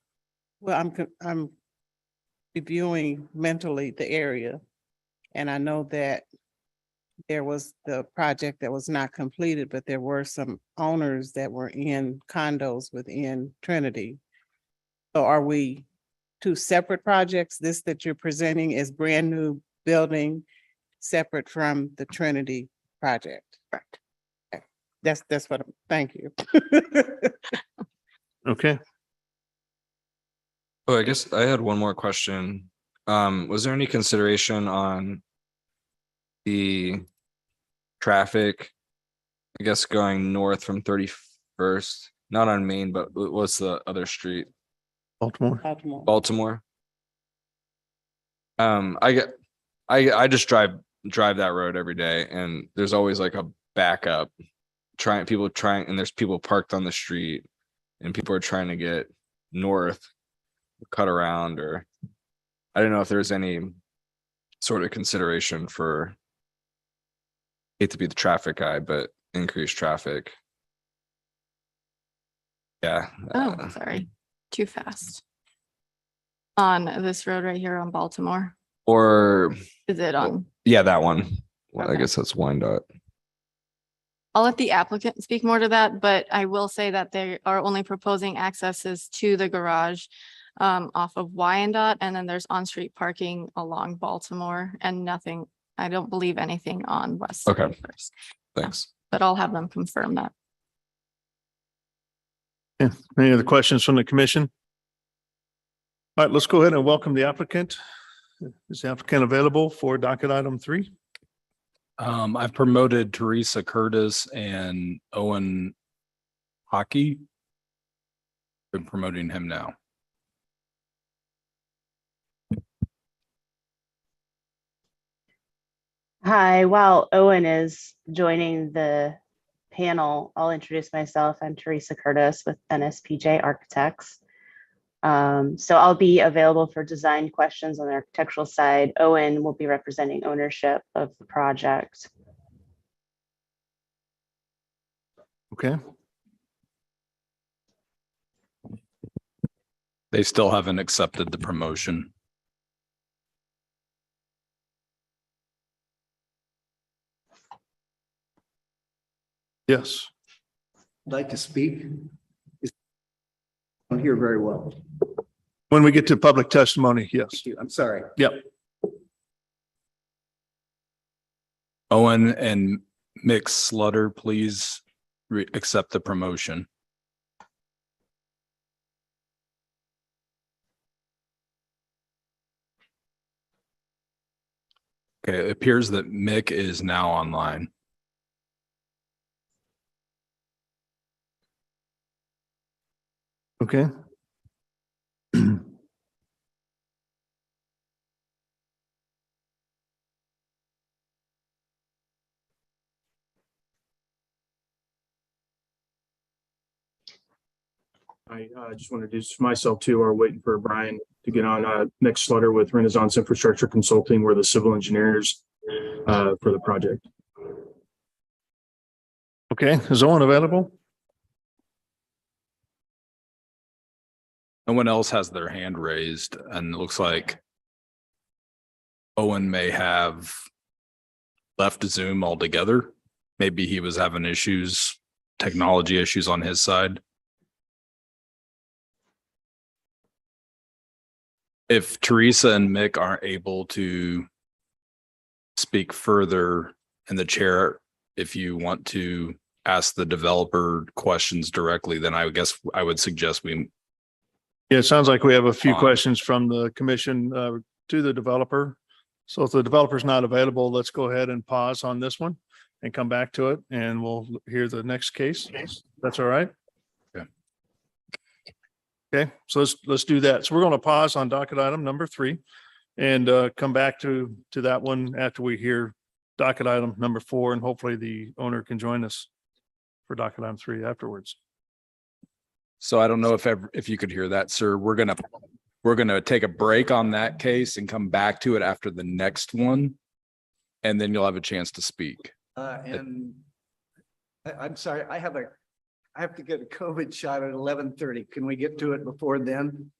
Well, I'm reviewing mentally the area. And I know that there was the project that was not completed, but there were some owners that were in condos within Trinity. So are we two separate projects? This that you're presenting is brand new building separate from the Trinity project? Correct. Okay. That's what, thank you. Okay, Oh, I guess I had one more question. Was there any consideration on the traffic, I guess, going north from 31st, not on Main, but what's the other street? Baltimore. Baltimore. I just drive that road every day, and there's always like a backup. And there's people parked on the street, and people are trying to get north, cut around, or I don't know if there's any sort of consideration for, hate to be the traffic guy, but increased traffic. Yeah. Oh, sorry, too fast. On this road right here on Baltimore, Or is it on? yeah, that one. Well, I Okay. guess that's Wyandotte. I'll let the applicant speak more to that, but I will say that they are only proposing accesses to the garage off of Wyandotte, and then there's on-street parking along Baltimore and nothing, I don't believe anything on West. Okay. 31st. Thanks. But I'll have them confirm that. Yeah, any other questions from the commission? All right, let's go ahead and welcome the applicant. Is the applicant available for docket item 3? I've promoted Teresa Curtis and Owen Hockey. Been promoting him now. Hi, while Owen is joining the panel, I'll introduce myself. I'm Teresa Curtis with NSPJ Architects. So I'll be available for design questions on the architectural side. Owen will be representing ownership of the project. Okay, They still haven't accepted the promotion. yes. I'd like to speak. I'm here very well. When we get to public testimony, yes. I'm sorry. Yep. Owen and Mick Slutter, please accept the promotion. Okay, it appears that Mick is now online. Okay. I just want to introduce myself too, or waiting for Brian to get on. Mick Slutter with Renaissance Infrastructure Consulting. We're the civil engineers for the project. Okay, is Owen available? No one else has their hand raised, and it looks like Owen may have left Zoom altogether. Maybe he was having issues, technology issues on his side. If Teresa and Mick aren't able to speak further in the chair, if you want to ask the developer questions directly, then I guess I would suggest we. Yeah, it sounds like we have a few On. questions from the commission to the developer. So if the developer's not available, let's go ahead and pause on this one and come back to it, and we'll hear the next case. That's all right? Okay. Okay, so let's do that. So we're going to pause on docket item number 3 and come back to that one after we hear docket item number 4, and hopefully the owner can join us for docket item 3 afterwards. So I don't know if you could hear that, sir. We're gonna take a break on that case and come back to it after the next one. And then you'll have a chance to speak. And I'm sorry, I have to get a COVID shot at 11:30. Can we get to it before then?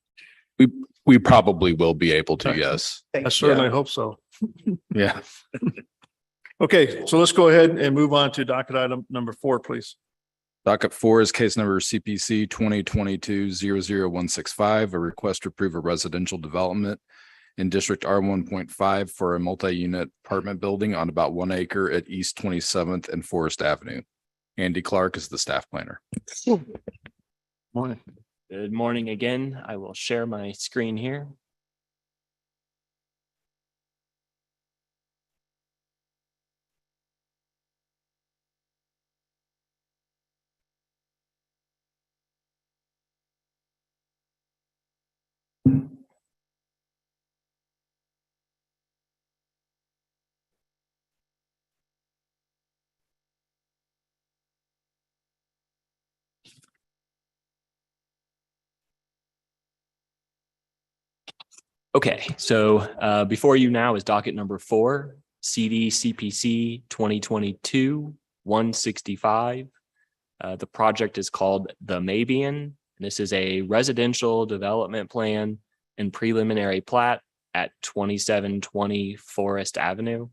We probably will be able to, yes. I certainly hope so. Yeah. Okay, so let's go ahead and move on to docket item number 4, please. Docket 4 is case number CPC 2022-00165, a request to approve a residential development in District R1.5 for a multi-unit apartment building on about 1 acre at East 27th and Forest Avenue. Andy Clark is the staff planner. Morning. Good morning again. I will share my screen here. Okay, so before you now is docket number 4, CD CPC 2022-165. The project is called The Mabian. This is a residential development plan and preliminary plat at 2720 Forest Avenue.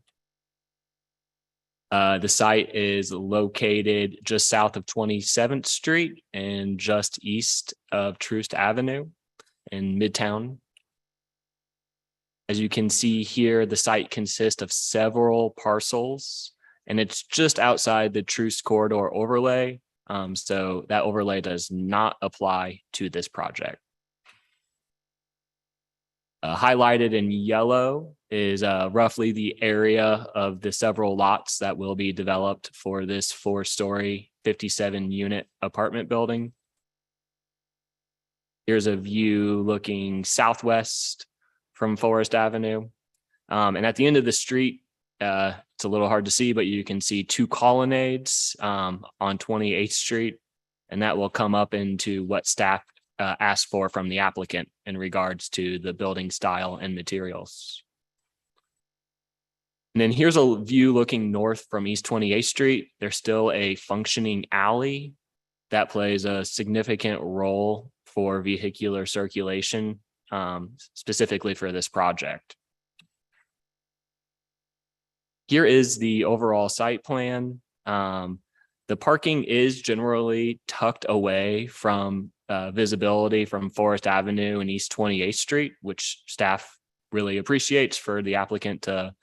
The site is located just south of 27th Street and just east of Troost Avenue in Midtown. As you can see here, the site consists of several parcels, and it's just outside the Troost Corridor overlay. So that overlay does not apply to this project. Highlighted in yellow is roughly the area of the several lots that will be developed for this 4-story 57-unit apartment building. Here's a view looking southwest from Forest Avenue. And at the end of the street, it's a little hard to see, but you can see 2 colonnades on 28th Street, and that will come up into what staff asked for from the applicant in regards to the building style and materials. And then here's a view looking north from East 28th Street. There's still a functioning alley that plays a significant role for vehicular circulation, specifically for this project. Here is the overall site plan. The parking is generally tucked away from visibility from Forest Avenue and East 28th Street, which staff really appreciates for the applicant to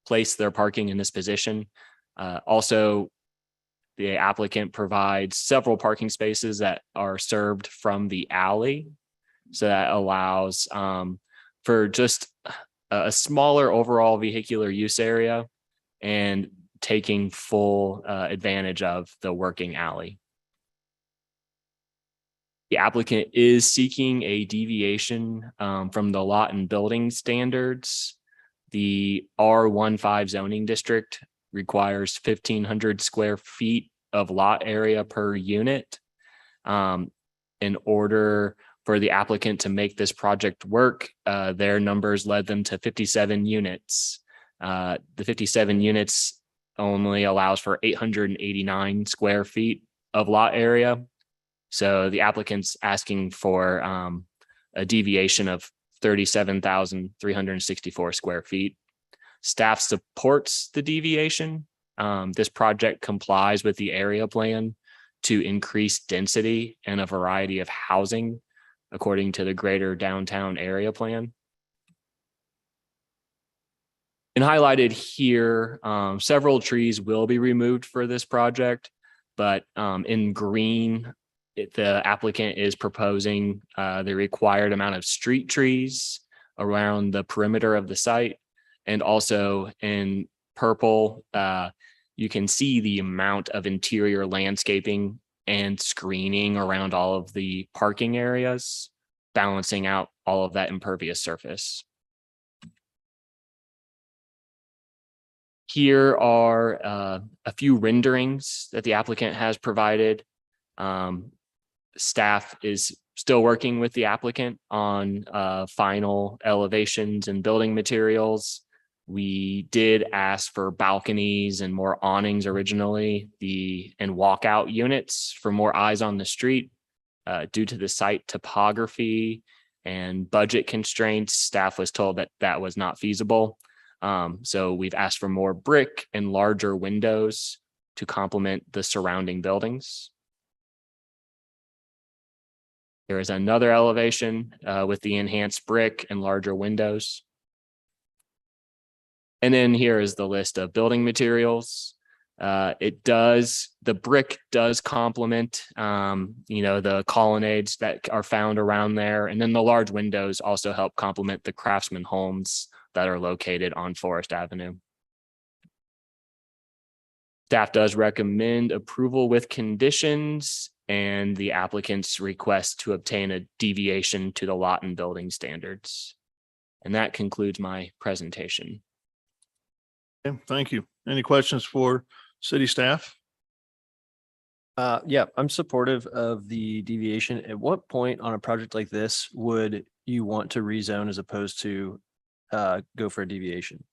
place their parking in this position. Also, the applicant provides several parking spaces that are served from the alley. So that allows for just a smaller overall vehicular use area and taking full advantage of the working alley. The applicant is seeking a deviation from the lot and building standards. The R15 zoning district requires 1,500 square feet of lot area per unit. In order for the applicant to make this project work, their numbers led them to 57 units. The 57 units only allows for 889 square feet of lot area. So the applicant's asking for a deviation of 37,364 square feet. Staff supports the deviation. This project complies with the area plan to increase density and a variety of housing according to the greater downtown area plan. And highlighted here, several trees will be removed for this project, but in green, the applicant is proposing the required amount of street trees around the perimeter of the site. And also in purple, you can see the amount of interior landscaping and screening around all of the parking areas, balancing out all of that impervious surface. Here are a few renderings that the applicant has provided. Staff is still working with the applicant on final elevations and building materials. We did ask for balconies and more awnings originally, and walkout units for more eyes on the street. Due to the site topography and budget constraints, staff was told that that was not feasible. So we've asked for more brick and larger windows to complement the surrounding buildings. There is another elevation with the enhanced brick and larger windows. And then here is the list of building materials. The brick does complement, the colonnades that are found around there. And then the large windows also help complement the craftsman homes that are located on Forest Avenue. Staff does recommend approval with conditions and the applicant's request to obtain a deviation to the lot and building standards. And that concludes my presentation. Okay, thank you. Any questions for city staff? Yeah, I'm supportive of the deviation. At what point on a project like this would you want to rezone as opposed to go for a deviation?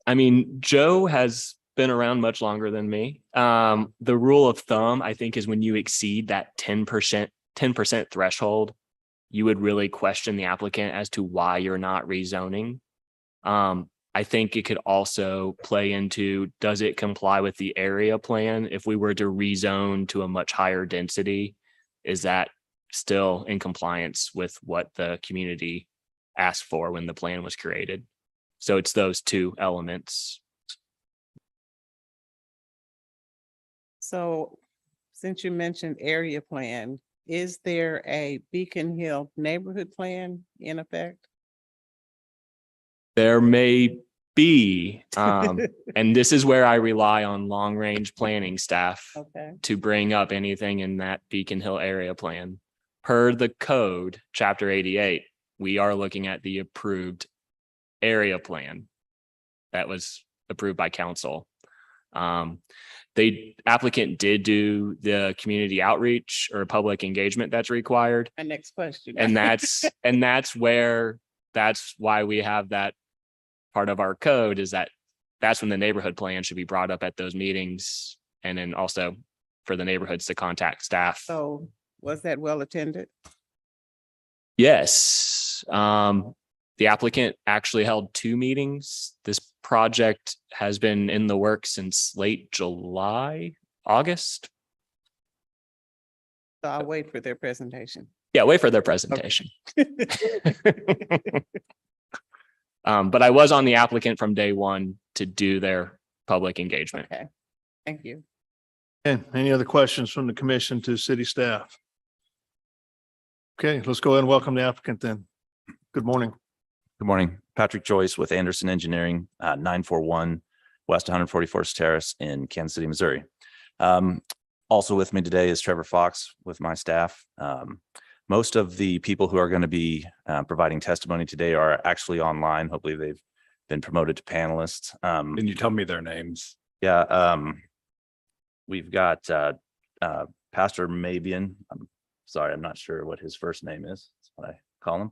I mean, Joe has been around much longer than me. The rule of thumb, I think, is when you exceed that 10% threshold, you would really question the applicant as to why you're not rezoning. I think it could also play into, does it comply with the area plan? If we were to rezone to a much higher density, is that still in compliance with what the community asked for when the plan was created? So it's those two elements. So since you mentioned area plan, is there a Beacon Hill neighborhood plan in effect? There may be, and this is where I rely on long range planning staff to bring up anything in that Beacon Hill area plan. Per the code, chapter 88, we are looking at the approved area plan that was approved by council. The applicant did do the community outreach or public engagement that's required. My next question. And that's why we have that part of our code, is that's when the neighborhood plan should be brought up at those meetings. And then also for the neighborhoods to contact staff. So was that well attended? Yes. The applicant actually held 2 meetings. This project has been in the works since late August. So I'll wait for their presentation. Yeah, wait for their presentation. But I was on the applicant from day one to do their public engagement. Okay, thank you. Okay, any other questions from the commission to city staff? Okay, let's go ahead and welcome the applicant then. Good morning. Good morning, Patrick Joyce with Anderson Engineering, 941 West 144th Terrace in Kansas City, Missouri. Also with me today is Trevor Fox with my staff. Most of the people who are going to be providing testimony today are actually online. Hopefully they've been promoted to panelists. Can you tell me their names? Yeah, we've got Pastor Mabian. I'm sorry, I'm not sure what his first name is. That's what I call him.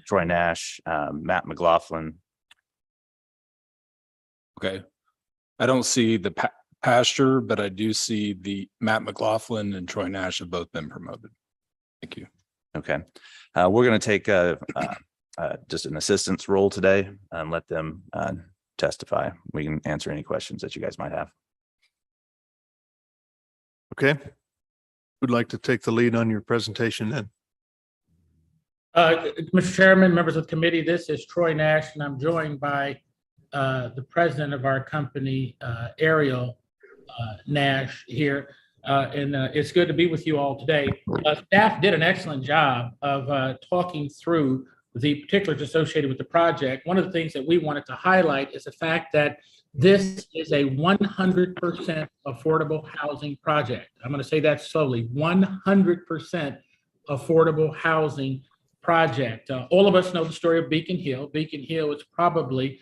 Troy Nash, Matt McLaughlin. Okay. I don't see the pastor, but I do see the Matt McLaughlin and Troy Nash have both been promoted. Thank you. Okay. We're going to take just an assistance role today and let them testify. We can answer any questions that you guys might have. Okay. Who'd like to take the lead on your presentation then? Mr. Chairman, members of the committee, this is Troy Nash, and I'm joined by the president of our company, Ariel Nash here. And it's good to be with you all today. Staff did an excellent job of talking through the particulars associated with the project. One of the things that we wanted to highlight is the fact that this is a 100% affordable housing project. I'm going to say that slowly, 100% affordable housing project. All of us know the story of Beacon Hill. Beacon Hill is probably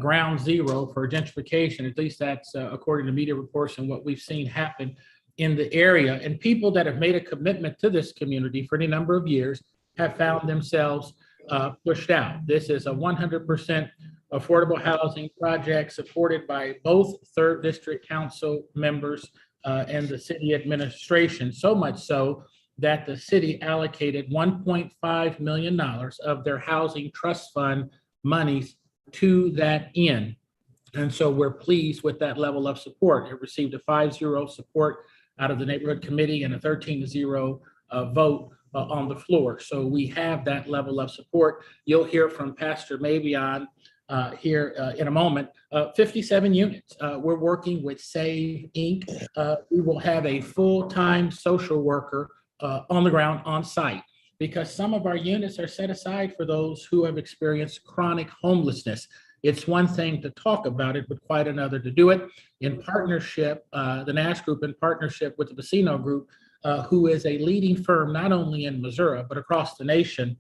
ground zero for gentrification. At least that's according to media reports and what we've seen happen in the area. And people that have made a commitment to this community for any number of years have found themselves pushed out. This is a 100% affordable housing project supported by both third district council members and the city administration, so much so that the city allocated $1.5 million of their housing trust fund monies to that end. And so we're pleased with that level of support. It received a 5-0 support out of the neighborhood committee and a 13-0 vote on the floor. So we have that level of support. You'll hear from Pastor Mabion here in a moment. 57 units. We're working with Save Inc. We will have a full-time social worker on the ground, on site, because some of our units are set aside for those who have experienced chronic homelessness. It's one thing to talk about it, but quite another to do it. In partnership, the Nash Group in partnership with the Vecino Group, who is a leading firm not only in Missouri, but across the nation,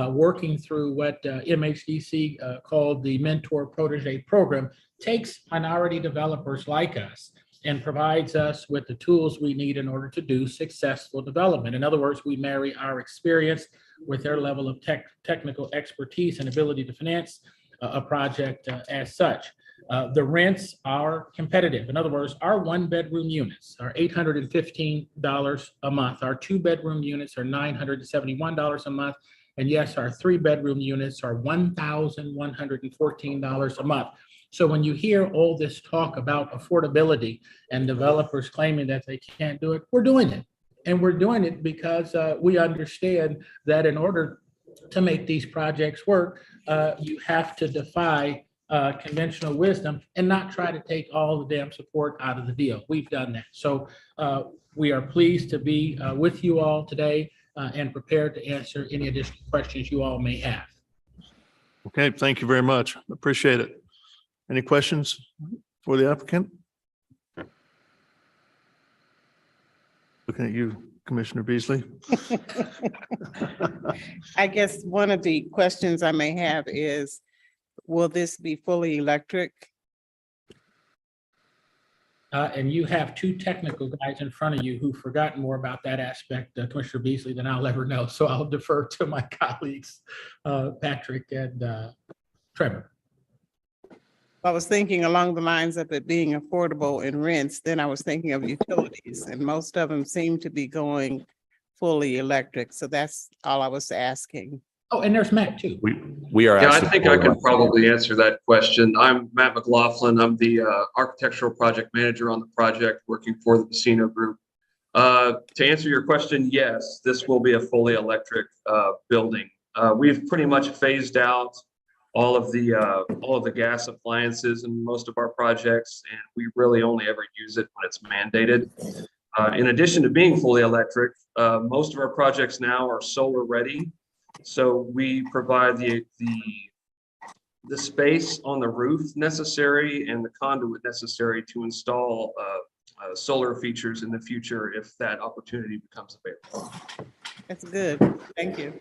working through what MHDC called the Mentor Protege Program, takes minority developers like us and provides us with the tools we need in order to do successful development. In other words, we marry our experience with their level of technical expertise and ability to finance a project as such. The rents are competitive. In other words, our 1-bedroom units are $815 a month. Our 2-bedroom units are $971 a month. And yes, our 3-bedroom units are $1,114 a month. So when you hear all this talk about affordability and developers claiming that they can't do it, we're doing it. And we're doing it because we understand that in order to make these projects work, you have to defy conventional wisdom and not try to take all the damn support out of the deal. We've done that. So we are pleased to be with you all today and prepared to answer any additional questions you all may have. Okay, thank you very much. Appreciate it. Any questions for the applicant? Looking at you, Commissioner Beasley. I guess one of the questions I may have is, will this be fully electric? And you have two technical guys in front of you who've forgotten more about that aspect, Commissioner Beasley, than I'll ever know. So I'll defer to my colleagues, Patrick and Trevor. I was thinking along the lines of it being affordable in rents, then I was thinking of utilities, and most of them seem to be going fully electric. So that's all I was asking. Oh, and there's Matt too. We are. Yeah, I actually think I pulling could probably answer that question. I'm Matt McLaughlin. I'm the architectural project manager on the project working for the Vecino Group. To answer your question, yes, this will be a fully electric building. We've pretty much phased out all of the gas appliances in most of our projects, and we really only ever use it when it's mandated. In addition to being fully electric, most of our projects now are solar ready. So we provide the space on the roof necessary and the conduit necessary to install solar features in the future if that opportunity becomes available. That's good. Thank you.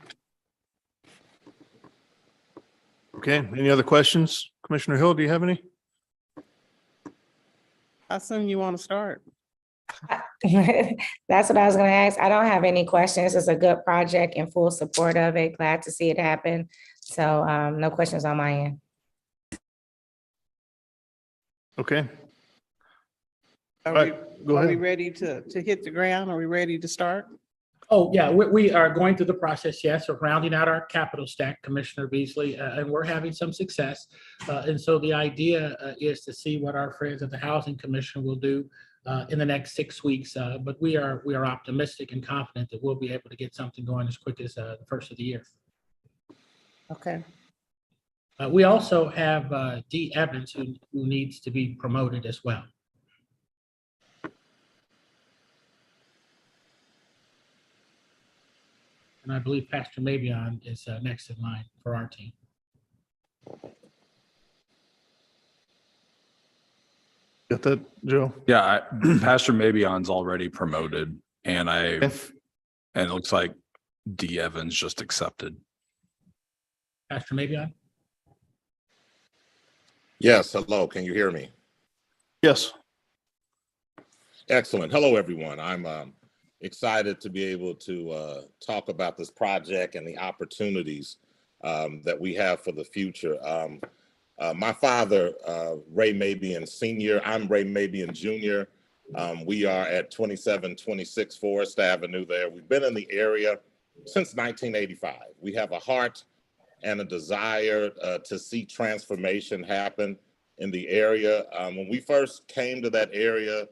Okay, any other questions? Commissioner Hill, do you have any? How soon you want to start? That's what I was going to ask. I don't have any questions. It's a good project in full support of it. Glad to see it happen. So no questions on my end. Okay. Are All right, go we ahead. ready to hit the ground? Are we ready to start? Oh, yeah, we are going through the process, yes, of rounding out our capital stack, Commissioner Beasley, and we're having some success. And so the idea is to see what our friends at the Housing Commission will do in the next 6 weeks. But we are optimistic and confident that we'll be able to get something going as quick as the first of the year. Okay. We also have Dee Evans who needs to be promoted as well. And I believe Pastor Mabion is next in line for our team. Got that, Joe? Yeah, Pastor Mabion's already promoted, and and it looks like D. Evans just accepted. Pastor Mabion? Yes, hello, can you hear me? Yes. Excellent. Hello, everyone. I'm excited to be able to talk about this project and the opportunities that we have for the future. My father, Ray Mabian Sr., I'm Ray Mabian Jr. We are at 2726 Forest Avenue there. We've been in the area since 1985. We have a heart and a desire to see transformation happen in the area. When we first came to that area,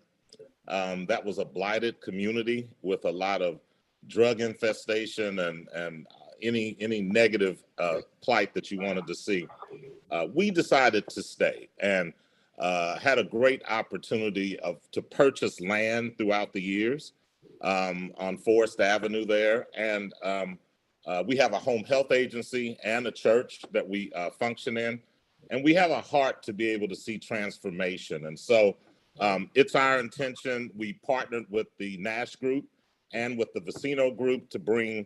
that was a blighted community with a lot of drug infestation and any negative plight that you wanted to see. We decided to stay and had a great opportunity to purchase land throughout the years on Forest Avenue there. And we have a home health agency and a church that we function in. And we have a heart to be able to see transformation. And so it's our intention. We partnered with the Nash Group and with the Vecino Group to bring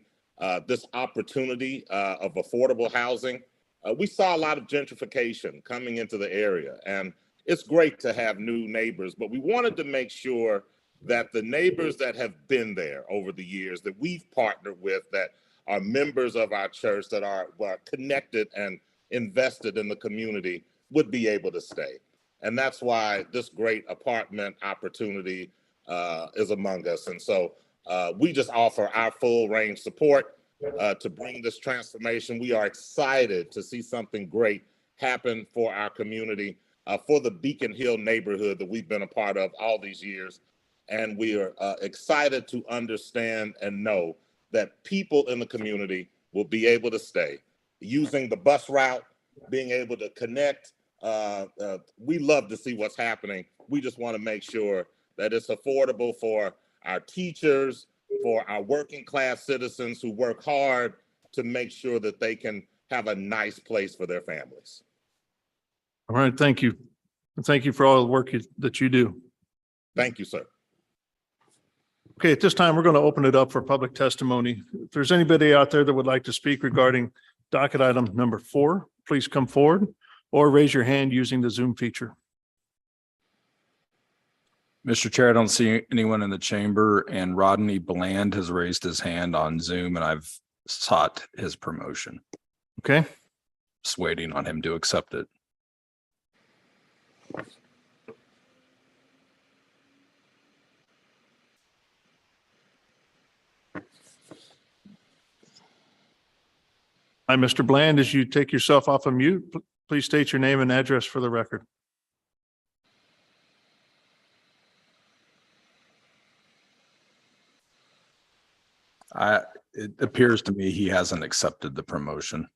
this opportunity of affordable housing. We saw a lot of gentrification coming into the area, and it's great to have new neighbors, but we wanted to make sure that the neighbors that have been there over the years that we've partnered with, that are members of our church, that are connected and invested in the community, would be able to stay. And that's why this great apartment opportunity is among us. And so we just offer our full range support to bring this transformation. We are excited to see something great happen for our community, for the Beacon Hill neighborhood that we've been a part of all these years. And we are excited to understand and know that people in the community will be able to stay using the bus route, being able to connect. We love to see what's happening. We just want to make sure that it's affordable for our teachers, for our working class citizens who work hard to make sure that they can have a nice place for their families. All right, thank you. And thank you for all the work that you do. Thank you, sir. Okay, at this time, we're going to open it up for public testimony. If there's anybody out there that would like to speak regarding docket item number 4, please come forward or raise your hand using the Zoom feature. Mr. Chair, I don't see anyone in the chamber, and Rodney Bland has raised his hand on Zoom, and I've sought his promotion. Okay. Just waiting on him to accept it. Hi, Mr. Bland, as you take yourself off of mute, please state your name and address for the record. It appears to me he hasn't accepted the promotion.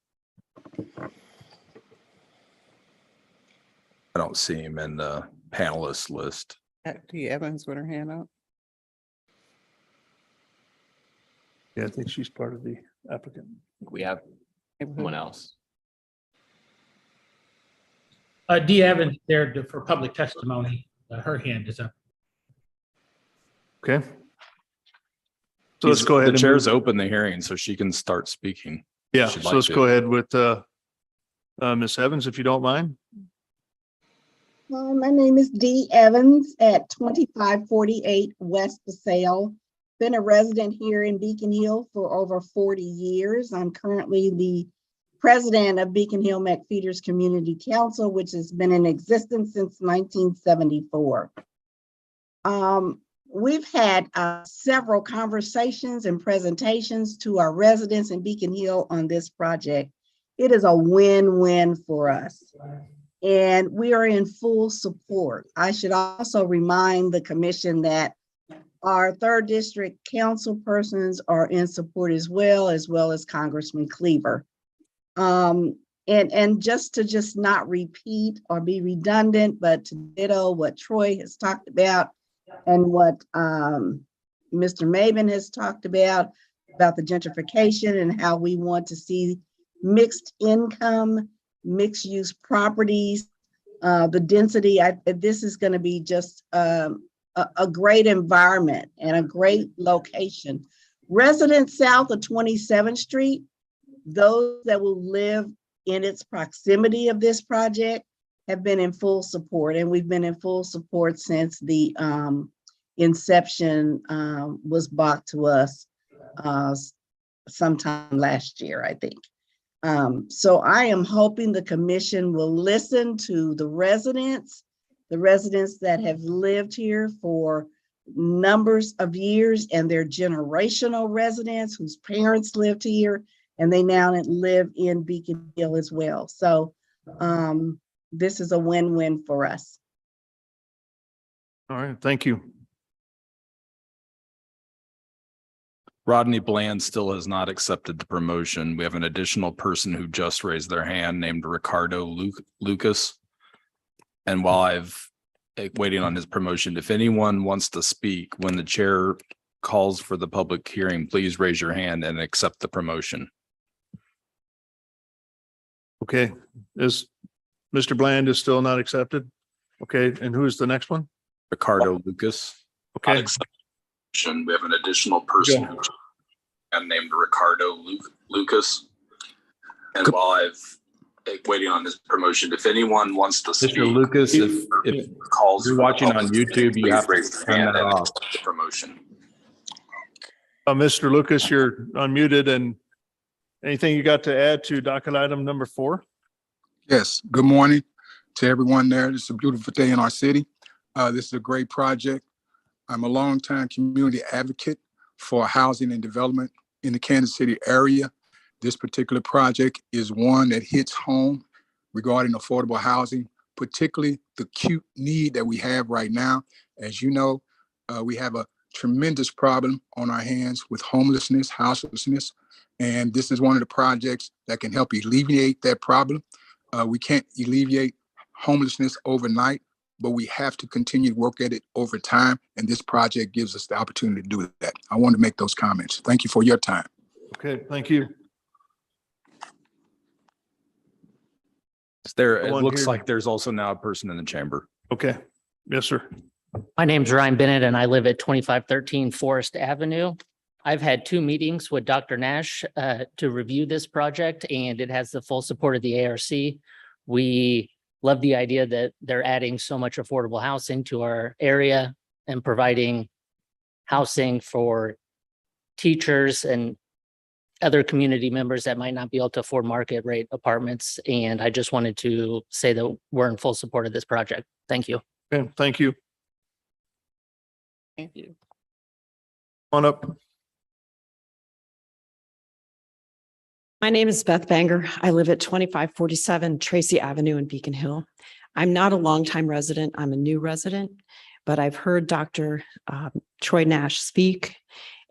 I don't see him in the panelist list. T. Evans with her hand up. Yeah, I think she's part of the applicant. We have someone else. Dee Evans there for public testimony. Her hand is up. Okay. So let's go ahead. The and chair's move- open the hearing, so she can start speaking. Yeah, if she'd so like let's to. go ahead with Ms. Evans, if you don't mind. My name is Dee Evans at 2548 West Paseo. Been a resident here in Beacon Hill for over 40 years. I'm currently the president of Beacon Hill McFeeters Community Council, which has been in existence since 1974. We've had several conversations and presentations to our residents in Beacon Hill on this project. It is a win-win for us, and we are in full support. I should also remind the commission that our 3rd District council persons are in support as well as Congressman Cleaver. And just to not repeat or be redundant, but to ditto what Troy has talked about and what Mr. Maven has talked about the gentrification and how we want to see mixed income, mixed use properties, the density. This is going to be just a great environment and a great location. Residents south of 27th Street, those that will live in its proximity of this project, have been in full support, and we've been in full support since the inception was brought to us sometime last year, I think. So I am hoping the commission will listen to the residents that have lived here for numbers of years, and their generational residents whose parents lived here and they now live in Beacon Hill as well. So this is a win-win for us. All right, thank you. Rodney Bland still has not accepted the promotion. We have an additional person who just raised their hand named Ricardo Lucas. And while I've waiting on his promotion, if anyone wants to speak when the chair calls for the public hearing, please raise your hand and accept the promotion. Okay, is Mr. Bland is still not accepted? Okay, and who is the next one? Ricardo Lucas. Okay. We have an additional person named Ricardo Lucas. And while I've waiting on this promotion, if anyone wants to speak, Mr. Lucas, if calls you're watching on YouTube, you have to raise your turn hand that and off. accept the promotion. Mr. Lucas, you're unmuted, and anything you got to add to docket item number 4? Yes, good morning to everyone there. It's a beautiful day in our city. This is a great project. I'm a longtime community advocate for housing and development in the Kansas City area. This particular project is one that hits home regarding affordable housing, particularly the acute need that we have right now. As you know, we have a tremendous problem on our hands with homelessness, houselessness, and this is one of the projects that can help alleviate that problem. We can't alleviate homelessness overnight, but we have to continue to work at it over time, and this project gives us the opportunity to do that. I want to make those comments. Thank you for your time. Okay, thank you. It looks like there's also now a person in the chamber. Okay, yes, sir. My name's Ryan Bennett and I live at 2513 Forest Avenue. I've had 2 meetings with Dr. Nash to review this project, and it has the full support of the ARC. We love the idea that they're adding so much affordable housing to our area and providing housing for teachers and other community members that might not be able to afford market rate apartments. And I just wanted to say that we're in full support of this project. Thank you. Okay, thank you. Thank you. On up. My name is Beth Banger. I live at 2547 Tracy Avenue in Beacon Hill. I'm not a longtime resident. I'm a new resident, but I've heard Dr. Troy Nash speak,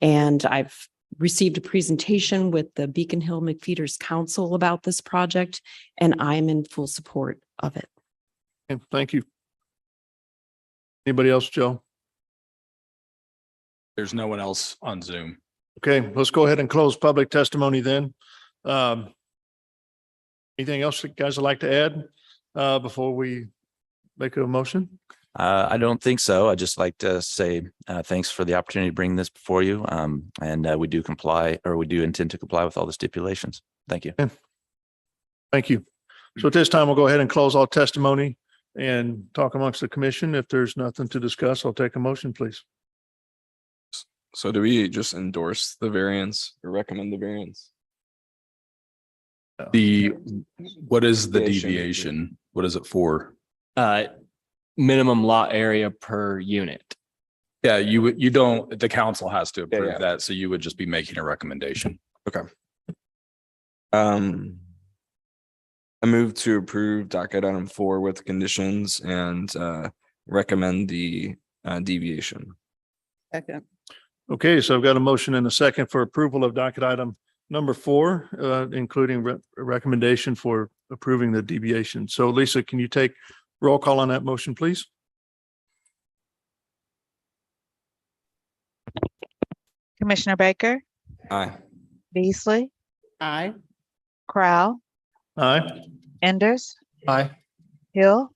and I've received a presentation with the Beacon Hill McFeeders Council about this project, and I'm in full support of it. Okay, thank you. Anybody else, Joe? There's no one else on Zoom. Okay, let's go ahead and close public testimony then. Anything else you guys would like to add before we make a motion? I don't think so. I'd just like to say thanks for the opportunity to bring this before you. And we do intend to comply with all the stipulations. Thank you. Okay. Thank you. So at this time, we'll go ahead and close all testimony and talk amongst the commission. If there's nothing to discuss, I'll take a motion, please. So do we just endorse the variance or recommend the variance? What is the deviation? What is it for? Minimum lot area per unit. Yeah, the council has to approve that. So you would just be making a recommendation. Okay. I move to approve docket item 4 with conditions and recommend the deviation. Second. Okay, so I've got a motion and a second for approval of docket item number 4, including recommendation for approving the deviation. So Lisa, can you take roll call on that motion, please? Commissioner Baker, Aye. Beasley, Aye. Crowell, Aye. Enders, Aye. Hill,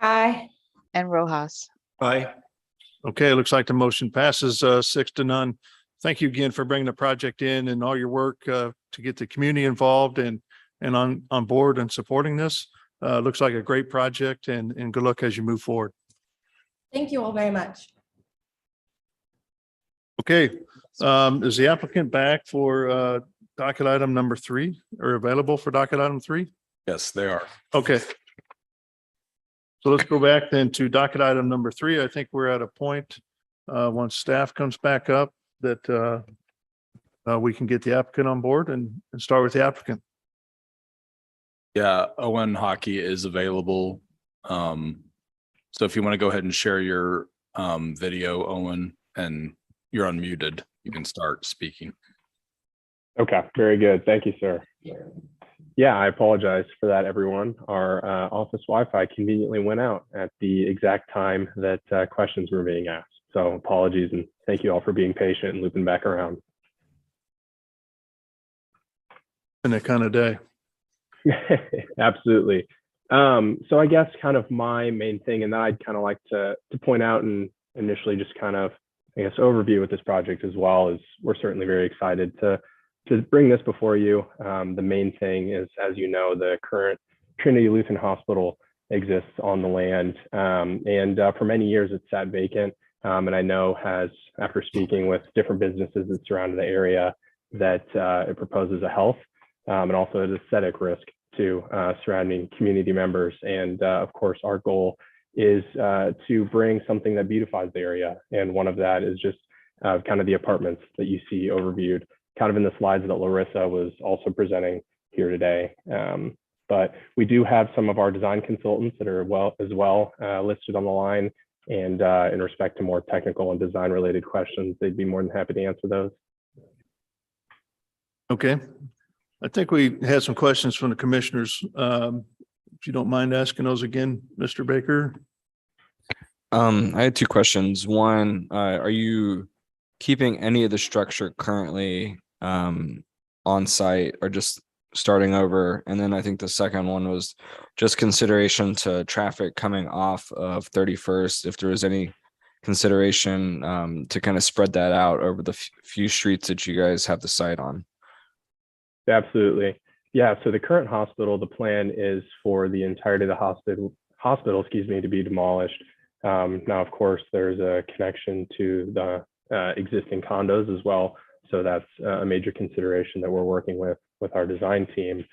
Aye. and Rojas. Aye. Okay, it looks like the motion passes 6-0. Thank you again for bringing the project in and all your work to get the community involved and on board and supporting this. Looks like a great project, and good luck as you move forward. Thank you all very much. Okay, is the applicant back for docket item number 3 are available for docket item 3? Yes, they are. Okay. So let's go back then to docket item number 3. I think we're at a point, once staff comes back up, that we can get the applicant on board and start with the applicant. Yeah, Owen Hockey is available. So if you want to go ahead and share your video, Owen, and you're unmuted, you can start speaking. Okay, very good. Thank you, sir. Yeah, I apologize for that, everyone. Our office Wi-Fi conveniently went out at the exact time that questions were being asked. So apologies, and thank you all for being patient and looping back around. In that kind of day. Absolutely. So I guess kind of my main thing, and that I'd kind of like to point out and initially just kind of, I guess, overview with this project as well, is we're certainly very excited to bring this before you. The main thing is, as you know, the current Trinity Lutheran Hospital exists on the land, and for many years it's sat vacant. And I know after speaking with different businesses that surround the area, that it proposes a health and also an aesthetic risk to surrounding community members. And of course, our goal is to bring something that beautifies the area. And one of that is just kind of the apartments that you see overviewed, kind of in the slides that Larissa was also presenting here today. But we do have some of our design consultants that are listed on the line. And in respect to more technical and design related questions, they'd be more than happy to answer those. Okay. I think we had some questions from the commissioners. If you don't mind asking those again, Mr. Baker. I had 2 questions. One, are you keeping any of the structure currently on site or just starting over? And then I think the second one was just consideration to traffic coming off of 31st, if there was any consideration to kind of spread that out over the few streets that you guys have the site on. Absolutely. Yeah, so the current hospital, the plan is for the entirety of the hospital, to be demolished. Now, of course, there's a connection to the existing condos as well. So that's a major consideration that we're working with our design team.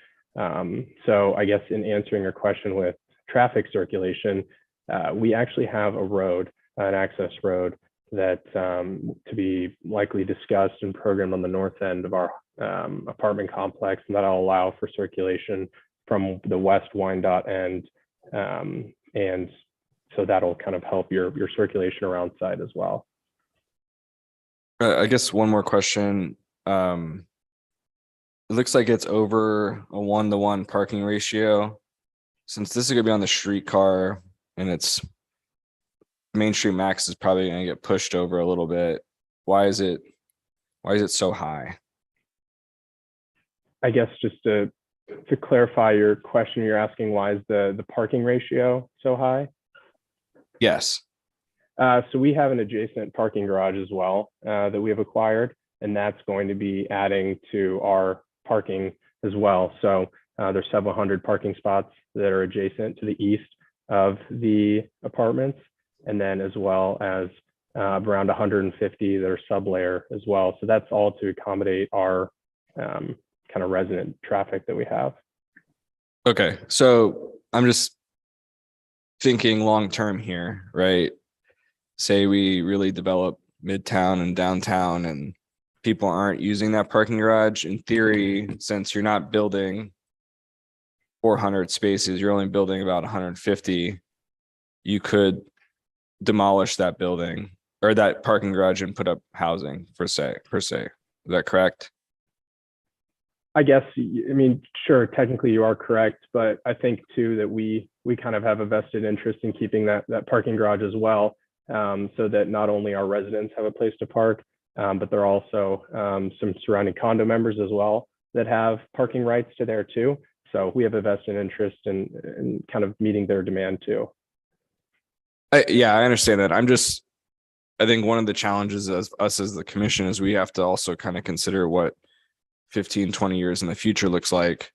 So I guess in answering your question with traffic circulation, we actually have a road, an access road that to be likely discussed and programmed on the north end of our apartment complex, and that'll allow for circulation from the west Wyandotte end. And so that'll kind of help your circulation around site as well. I guess one more question. It looks like it's over a 1-to-1 parking ratio. Since this is gonna be on the streetcar and it's Main Street Max is probably gonna get pushed over a little bit. Why is it so high? I guess just to clarify your question, you're asking why is the parking ratio so high? Yes. So we have an adjacent parking garage as well that we have acquired, and that's going to be adding to our parking as well. So there's several hundred parking spots that are adjacent to the east of the apartments, and then as well as around 150 that are sublayer as well. So that's all to accommodate our kind of resident traffic that we have. Okay, so I'm just thinking long term here, right? Say we really develop Midtown and downtown and people aren't using that parking garage. In theory, since you're not building 400 spaces, you're only building about 150, you could demolish that building or that parking garage and put up housing per se. Is that correct? I guess, I mean, sure, technically you are correct, but I think too that we kind of have a vested interest in keeping that parking garage as well, so that not only our residents have a place to park, but there are also some surrounding condo members as well that have parking rights to there too. So we have a vested interest in kind of meeting their demand too. Yeah, I understand that. I think one of the challenges as us as the commission is we have to also kind of consider what 15, 20 years in the future looks like.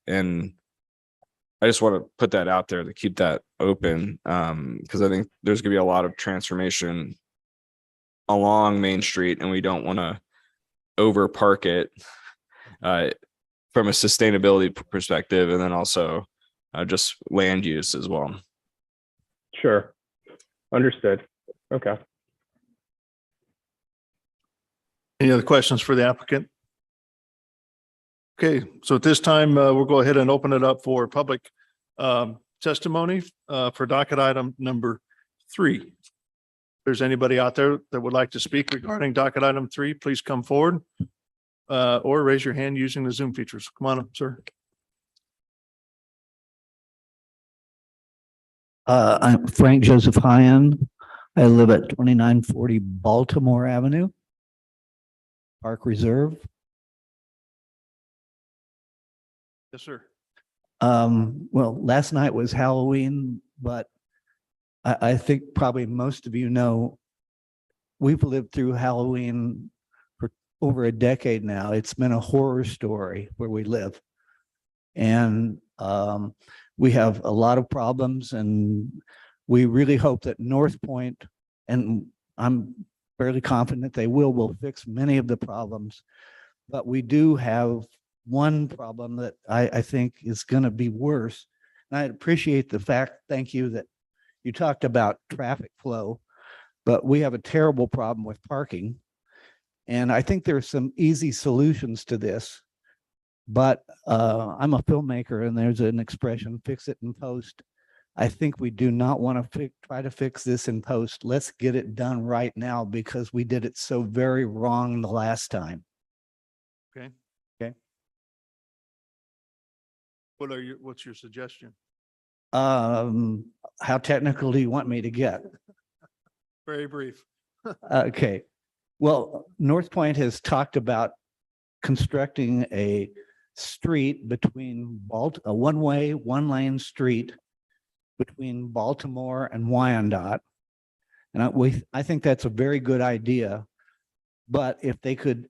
And I just want to put that out there to keep that open, because I think there's going to be a lot of transformation along Main Street and we don't want to over park it from a sustainability perspective, and then also just land use as well. Sure. Understood. Okay. Any other questions for the applicant? Okay, so at this time, we'll go ahead and open it up for public testimony for docket item number 3. If there's anybody out there that would like to speak regarding docket item 3, please come forward or raise your hand using the Zoom features. Come on up, sir. I'm Frank Joseph Hyan. I live at 2940 Baltimore Avenue, Park Reserve. Yes, sir. Well, last night was Halloween, but I think probably most of you know, we've lived through Halloween for over a decade now. It's been a horror story where we live. And we have a lot of problems, and we really hope that North Point, and I'm fairly confident they will fix many of the problems. But we do have one problem that I think is going to be worse. And I appreciate the fact, thank you, that you talked about traffic flow, but we have a terrible problem with parking. And I think there's some easy solutions to this, but I'm a filmmaker and there's an expression, fix it in post. I think we do not want to try to fix this in post. Let's get it done right now because we did it so very wrong the last time. Okay. Okay. What's your suggestion? How technical do you want me to get? Very brief. Okay. Well, North Point has talked about constructing a street between a one-way, one-lane street between Baltimore and Wyandotte. And I think that's a very good idea. But if they could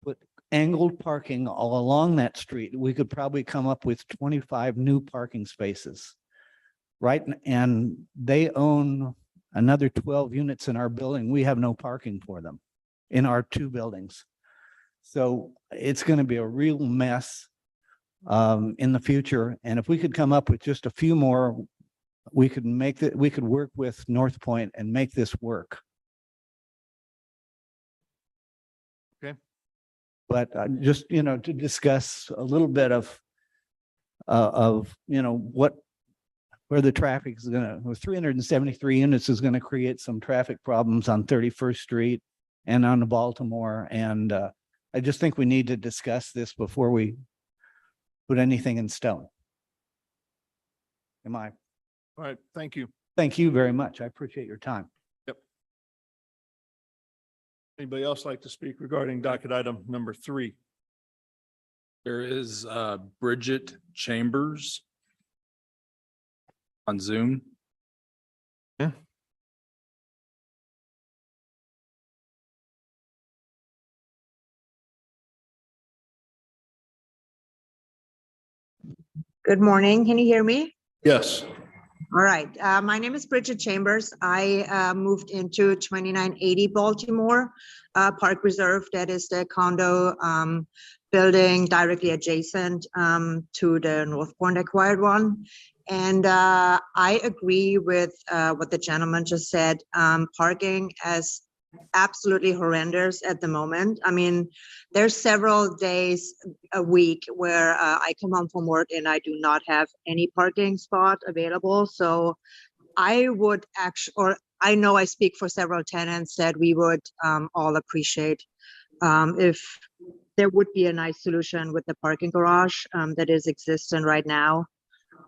put angled parking all along that street, we could probably come up with 25 new parking spaces. Right. And they own another 12 units in our building. We have no parking for them in our 2 buildings. So it's going to be a real mess in the future. And if we could come up with just a few more, we could work with North Point and make this work. Okay. But just, to discuss a little bit of where the traffic is going to, 373 units is going to create some traffic problems on 31st Street and on Baltimore. And I just think we need to discuss this before we put anything in stone. Am I? All right. Thank you. Thank you very much. I appreciate your time. Yep. Anybody else like to speak regarding docket item number 3? There is Bridget Chambers on Zoom. Yeah. Good morning. Can you hear me? Yes. All right. My name is Bridget Chambers. I moved into 2980 Baltimore Park Reserve. That is the condo building directly adjacent to the North Point acquired one. And I agree with what the gentleman just said. Parking is absolutely horrendous at the moment. I mean, there's several days a week where I come home from work and I do not have any parking spot available. So I would actually, or I know I speak for several tenants that we would all appreciate if there would be a nice solution with the parking garage that is existent right now.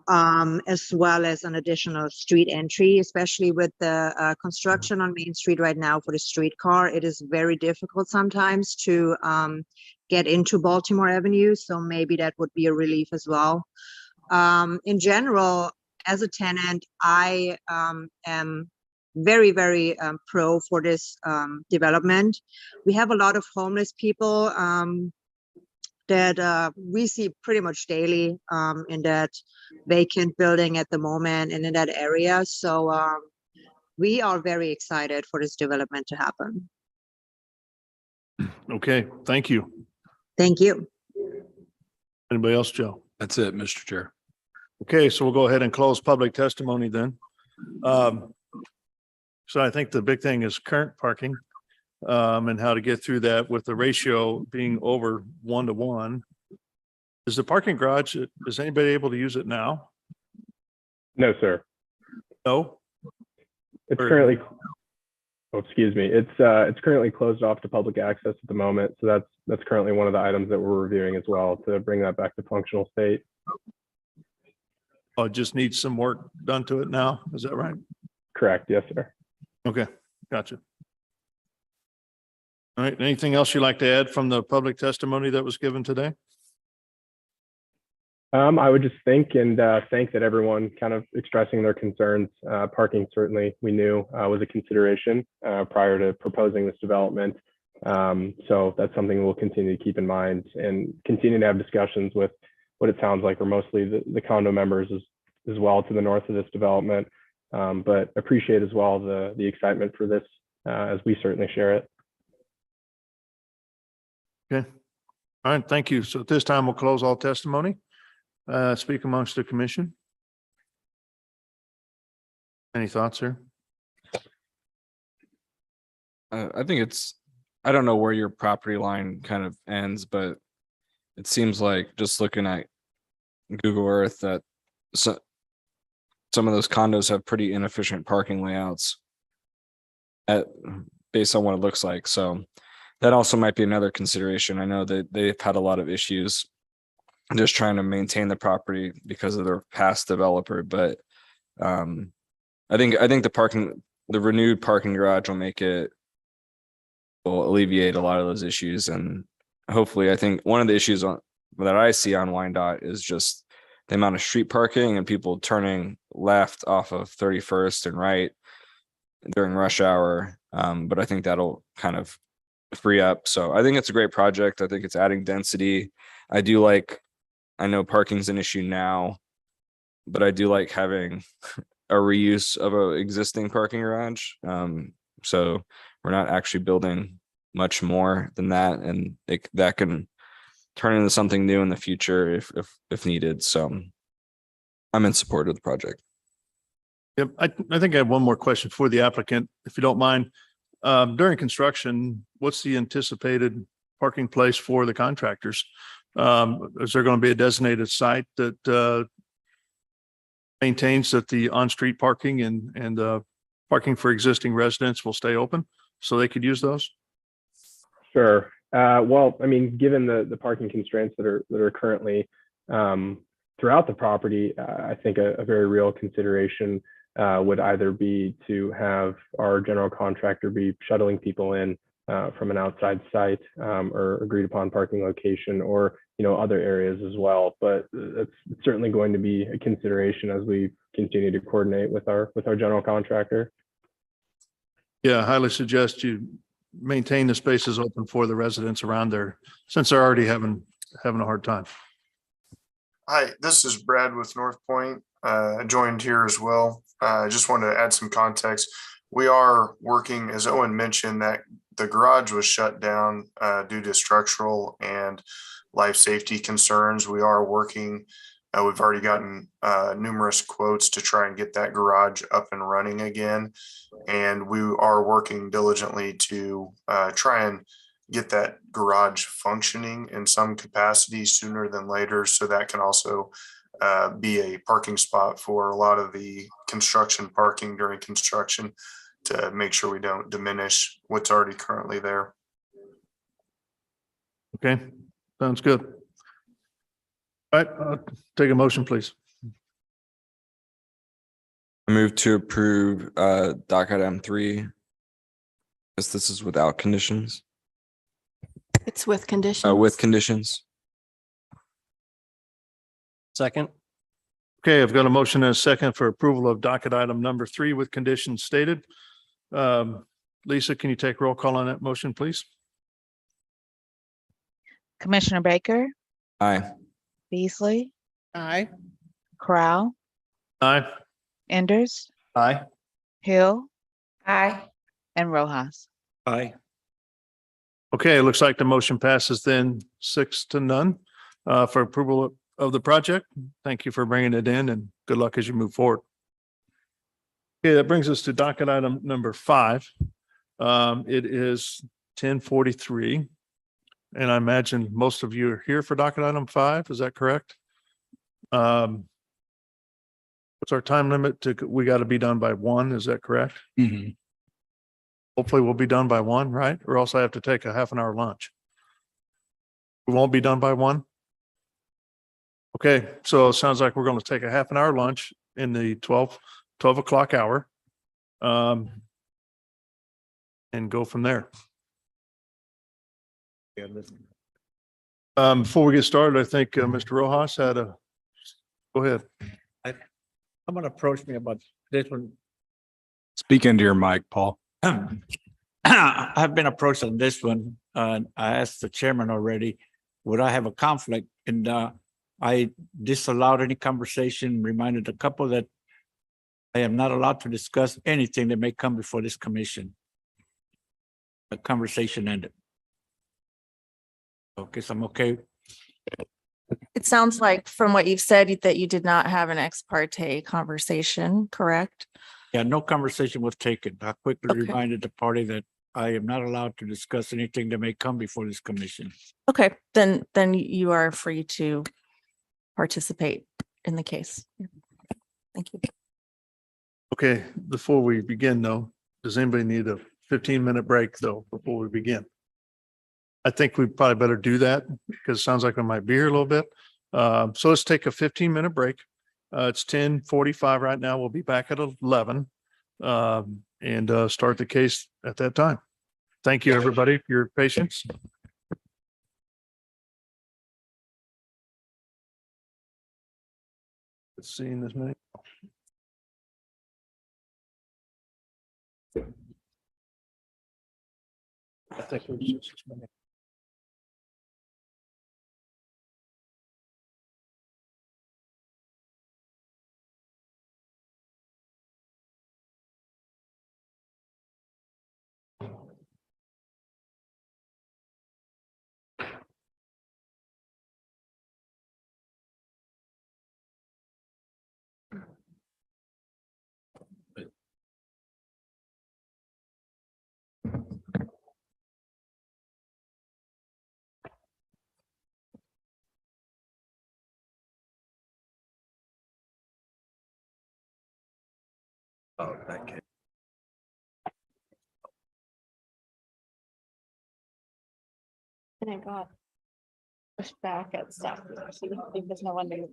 As well as an additional street entry, especially with the construction on Main Street right now for the streetcar. It is very difficult sometimes to get into Baltimore Avenue, so maybe that would be a relief as well. In general, as a tenant, I am very, very pro for this development. We have a lot of homeless people that we see pretty much daily in that vacant building at the moment and in that area. So we are very excited for this development to happen. Okay, thank you. Thank you. Anybody else, Joe? That's it, Mr. Chair. Okay, so we'll go ahead and close public testimony then. So I think the big thing is current parking, and how to get through that with the ratio being over 1 to 1. Is the parking garage, is anybody able to use it now? No, sir. No? It's currently, oh, excuse me. It's currently closed off to public access at the moment. So that's currently one of the items that we're reviewing as well to bring that back to functional state. Oh, it just needs some work done to it now. Is that right? Correct. Yes, sir. Okay, gotcha. All right, anything else you'd like to add from the public testimony that was given today? I would just thank that everyone kind of expressing their concerns. Parking certainly we knew was a consideration prior to proposing this development. So that's something we'll continue to keep in mind and continue to have discussions with what it sounds like are mostly the condo members as well to the north of this development. But appreciate as well the excitement for this as we certainly share it. Okay. All right, thank you. So at this time, we'll close all testimony. Speak amongst the commission. Any thoughts here? I think I don't know where your property line kind of ends, but it seems like just looking at Google Earth that some of those condos have pretty inefficient parking layouts based on what it looks like. So that also might be another consideration. I know that they've had a lot of issues just trying to maintain the property because of their past developer. But I think the renewed parking garage will alleviate a lot of those issues. And hopefully, I think one of the issues that I see on Wyandotte is just the amount of street parking and people turning left off of 31st and right during rush hour. But I think that'll kind of free up. So I think it's a great project. I think it's adding density. I know parking's an issue now, but I do like having a reuse of an existing parking garage. So we're not actually building much more than that, and that can turn into something new in the future if needed. So I'm in support of the project. Yep, I think I have one more question for the applicant, if you don't mind. During construction, what's the anticipated parking place for the contractors? Is there going to be a designated site that maintains that the on-street parking and parking for existing residents will stay open so they could use those? Sure. Well, I mean, given the parking constraints that are currently throughout the property, I think a very real consideration would either be to have our general contractor be shuttling people in from an outside site or agreed upon parking location, or other areas as well. But it's certainly going to be a consideration as we continue to coordinate with our general contractor. Yeah, I highly suggest you maintain the spaces open for the residents around there, since they're already having a hard time. Hi, this is Brad with North Point. I joined here as well. I just wanted to add some context. We are working, as Owen mentioned, that the garage was shut down due to structural and life safety concerns. We are working. We've already gotten numerous quotes to try and get that garage up and running again. And we are working diligently to try and get that garage functioning in some capacity sooner than later. So that can also be a parking spot for a lot of the construction parking during construction, to make sure we don't diminish what's already currently there. Okay, sounds good. All right, take a motion, please. I move to approve docket M3. As this is without conditions. It's with conditions. With conditions. Second. Okay, I've got a motion and a second for approval of docket item number 3 with conditions stated. Lisa, can you take roll call on that motion, please? Commissioner Baker, Aye. Beasley, Aye. Corral, Aye. Enders, Aye. Hill, Aye. and Rojas. Aye. Okay, it looks like the motion passes then 6-0. for approval of the project. Thank you for bringing it in and good luck as you move forward. Okay, that brings us to docket item number 5. It is 10:43. And I imagine most of you are here for docket item 5. Is that correct? What's our time limit we got to be done by 1? Is that correct? Mhm. Hopefully we'll be done by 1, right? Or else I have to take a half an hour lunch. We won't be done by 1? Okay, so it sounds like we're going to take a half an hour lunch in the 12 o'clock hour. And go from there. Before we get started, I think Mr. Rojas had go ahead. Someone approached me about this one. Speak into your mic, Paul. I've been approached on this one. I asked the chairman already, would I have a conflict? And I disallowed any conversation, reminded a couple that I am not allowed to discuss anything that may come before this commission. The conversation ended. Okay, so I'm okay. It sounds like from what you've said that you did not have an ex parte conversation, correct? Yeah, no conversation was taken. I quickly Okay. reminded the party that I am not allowed to discuss anything that may come before this commission. Okay, then you are free to participate in the case. Thank you. Okay, before we begin though, does anybody need a 15-minute break though before we begin? I think we probably better do that because it sounds like we might be here a little bit. So let's take a 15-minute break. It's 10:45 right now. We'll be back at 11 and start the case at that time. Thank you, everybody, for your patience. Let's see in this minute. I think it was just this minute. Oh, thank you. And I got pushed back at stuff. There's no one to.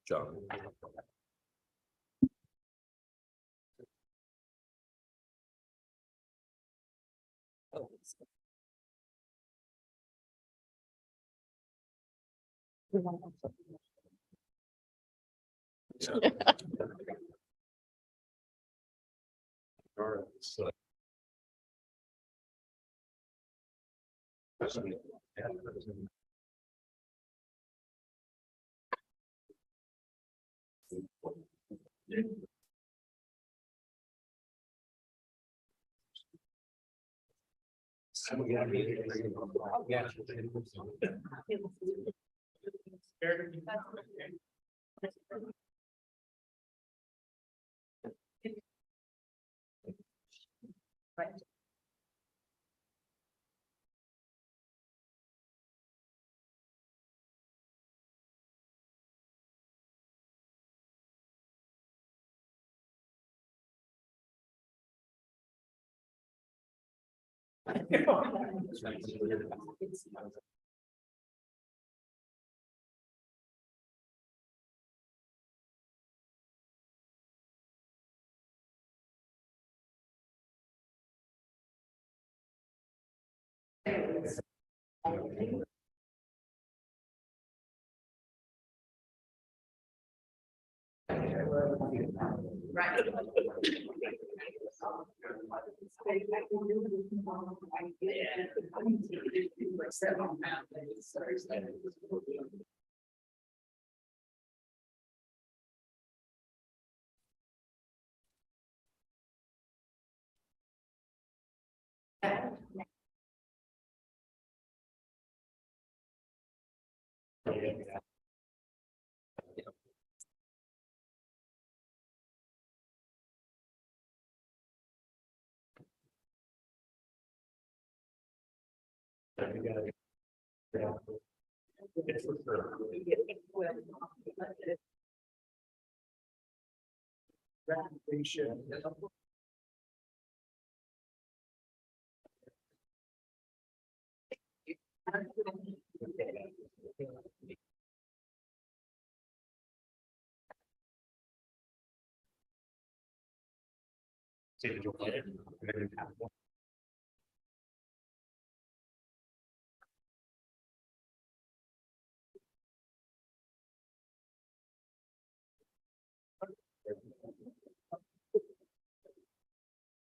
John.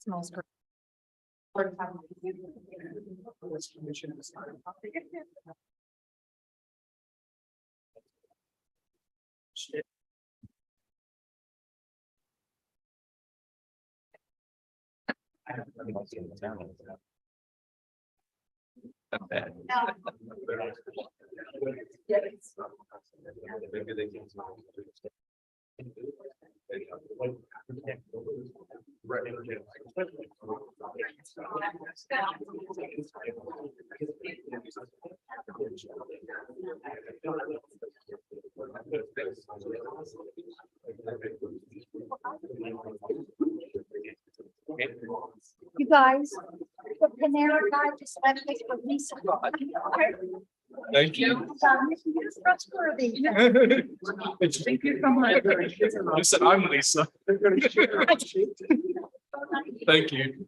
Smells great. You guys, the Panera guy just left me for Lisa. Thank you. He's trustworthy. Thank you so much. You said I'm Lisa. Thank you.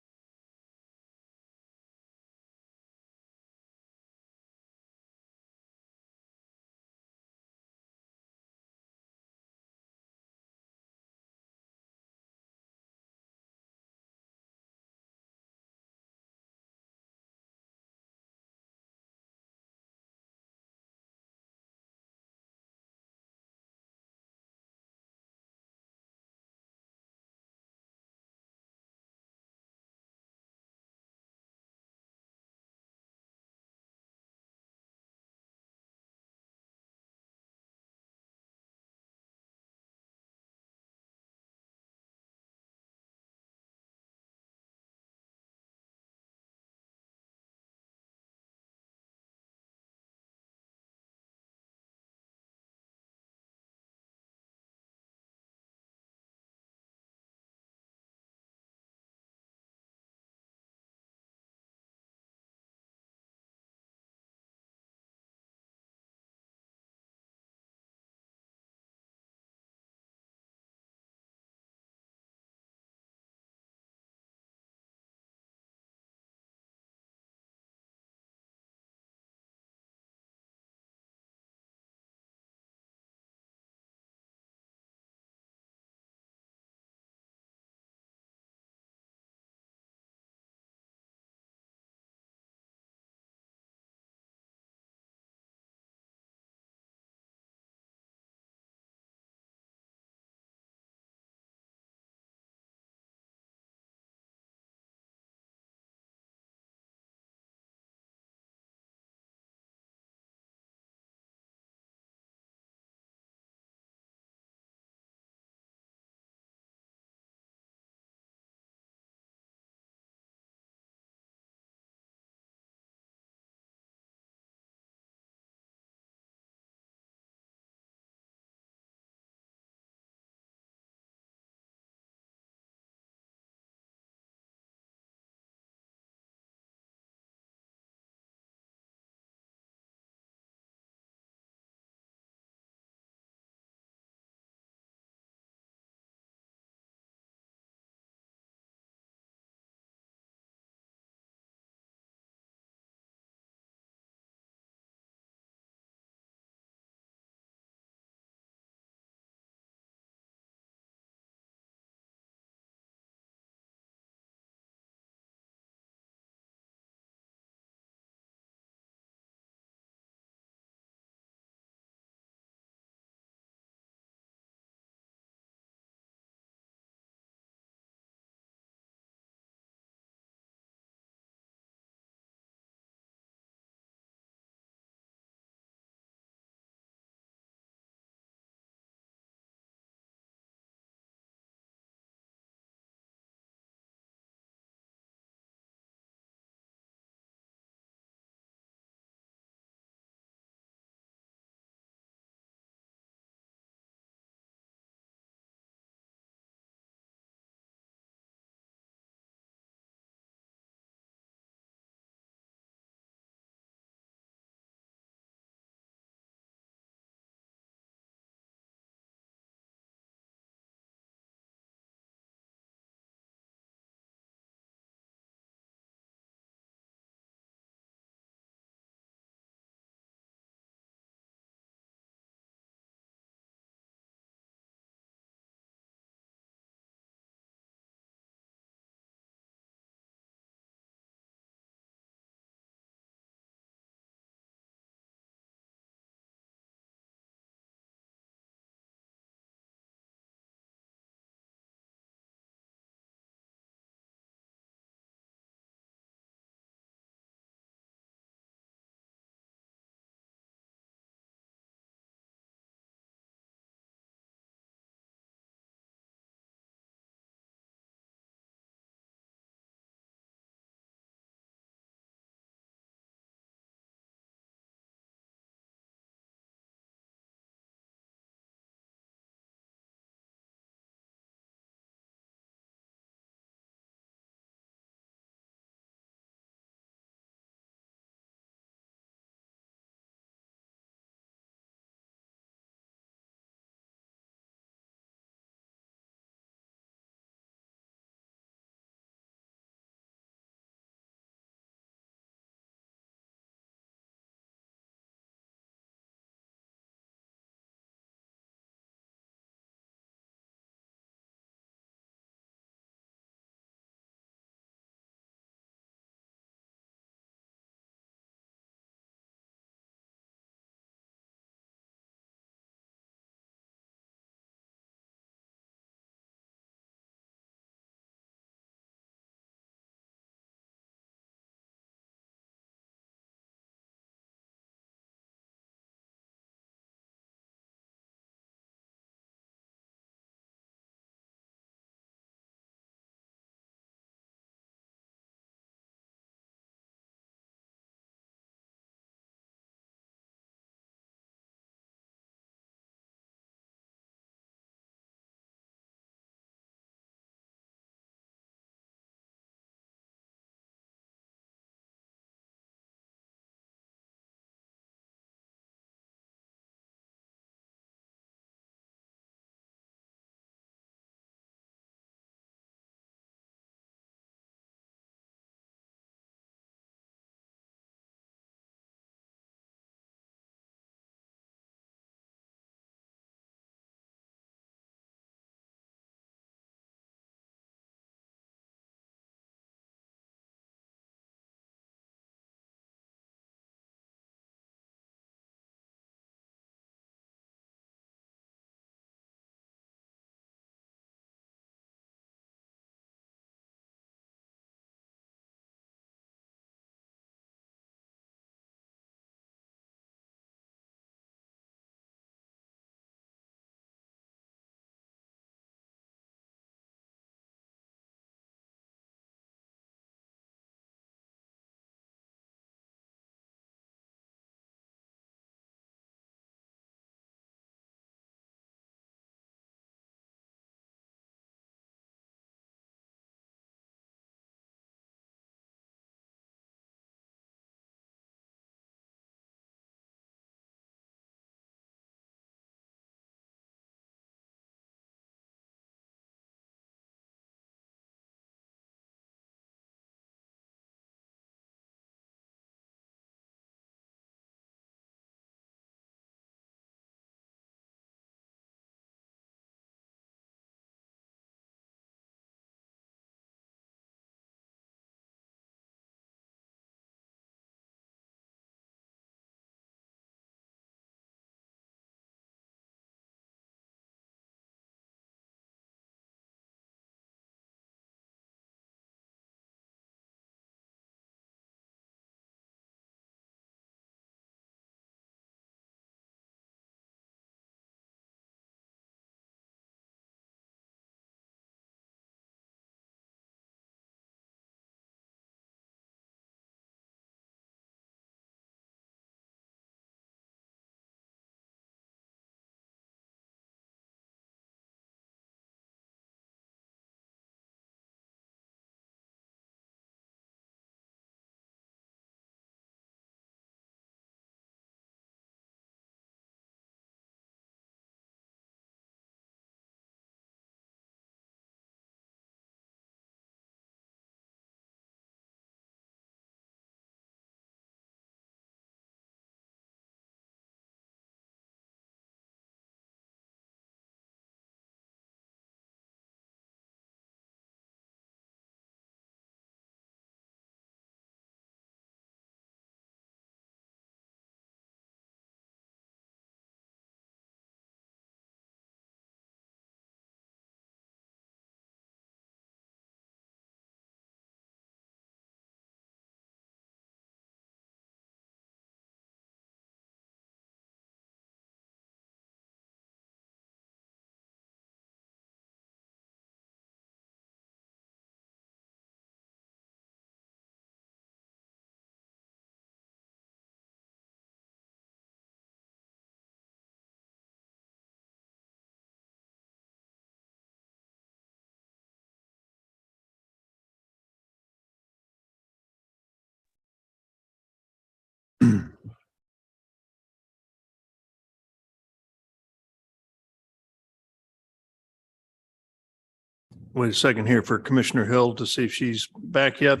Wait a second here for Commissioner Hill to see if she's back yet.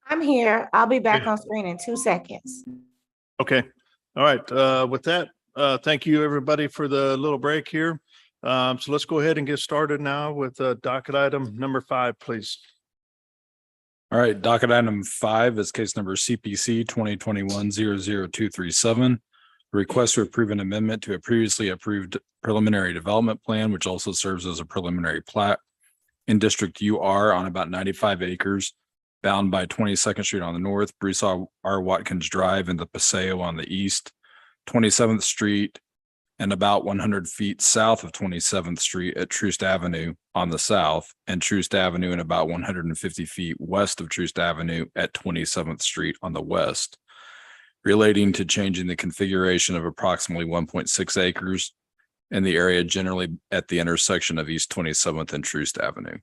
I'm here. I'll be back on screen in 2 seconds. Okay. All right. With that, thank you, everybody, for the little break here. So let's go ahead and get started now with docket item number 5, please. All right, docket item 5 is case number CPC 2021-00237. Request to approve an amendment to a previously approved preliminary development plan, which also serves as a preliminary plat in District UR on about 95 acres, bound by 22nd Street on the north, Bruce R. Watkins Drive, and the Paseo on the east, 27th Street, and about 100 feet south of 27th Street at Troost Avenue on the south, and Troost Avenue and about 150 feet west of Troost Avenue at 27th Street on the west, relating to changing the configuration of approximately 1.6 acres in the area generally at the intersection of East 27th and Troost Avenue.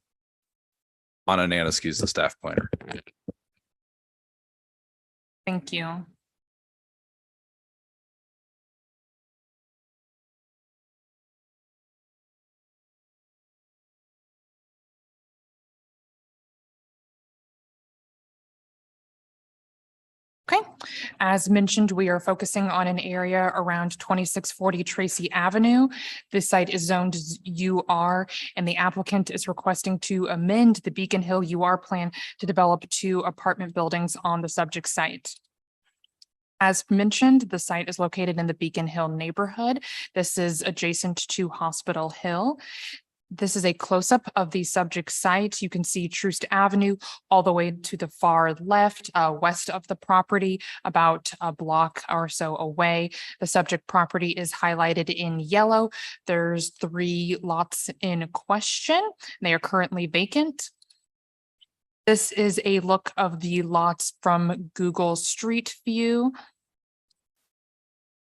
Anna Naniski is the staff planner. Thank you. Okay, as mentioned, we are focusing on an area around 2640 Tracy Avenue. This site is zoned UR, and the applicant is requesting to amend the Beacon Hill UR plan to develop 2 apartment buildings on the subject site. As mentioned, the site is located in the Beacon Hill neighborhood. This is adjacent to Hospital Hill. This is a close-up of the subject site. You can see Troost Avenue all the way to the far left, west of the property, about a block or so away. The subject property is highlighted in yellow. There's 3 lots in question. They are currently vacant. This is a look of the lots from Google Street View.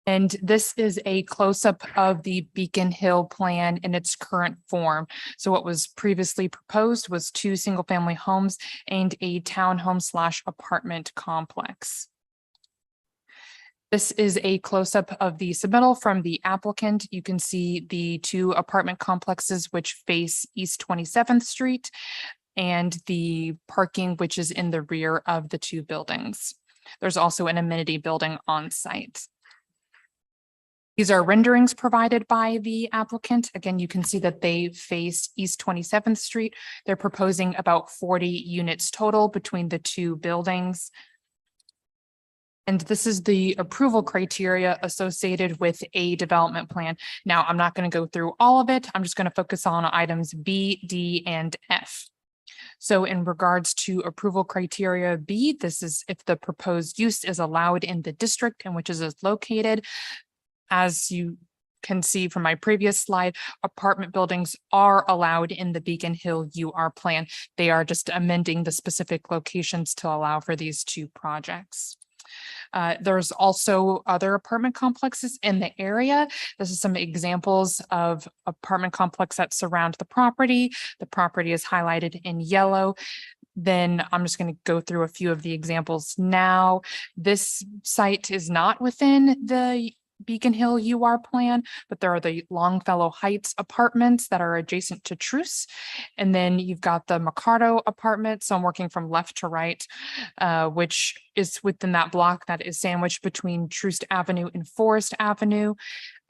And this is a close-up of the Beacon Hill plan in its current form. So what was previously proposed was 2 single-family homes and a townhome / apartment complex. This is a close-up of the submittal from the applicant. You can see the 2 apartment complexes which face East 27th Street and the parking which is in the rear of the 2 buildings. There's also an amenity building on site. These are renderings provided by the applicant. Again, you can see that they face East 27th Street. They're proposing about 40 units total between the 2 buildings. And this is the approval criteria associated with a development plan. Now, I'm not going to go through all of it. I'm just going to focus on items B, D, and F. So in regards to approval criteria B, this is if the proposed use is allowed in the district in which it is located. As you can see from my previous slide, apartment buildings are allowed in the Beacon Hill UR plan. They are just amending the specific locations to allow for these 2 projects. There's also other apartment complexes in the area. This is some examples of apartment complex that surround the property. The property is highlighted in yellow. Then I'm just going to go through a few of the examples now. This site is not within the Beacon Hill UR plan, but there are the Longfellow Heights apartments that are adjacent to Troost. And then you've got the Mercado apartments. So I'm working from left to right, which is within that block that is sandwiched between Troost Avenue and Forest Avenue.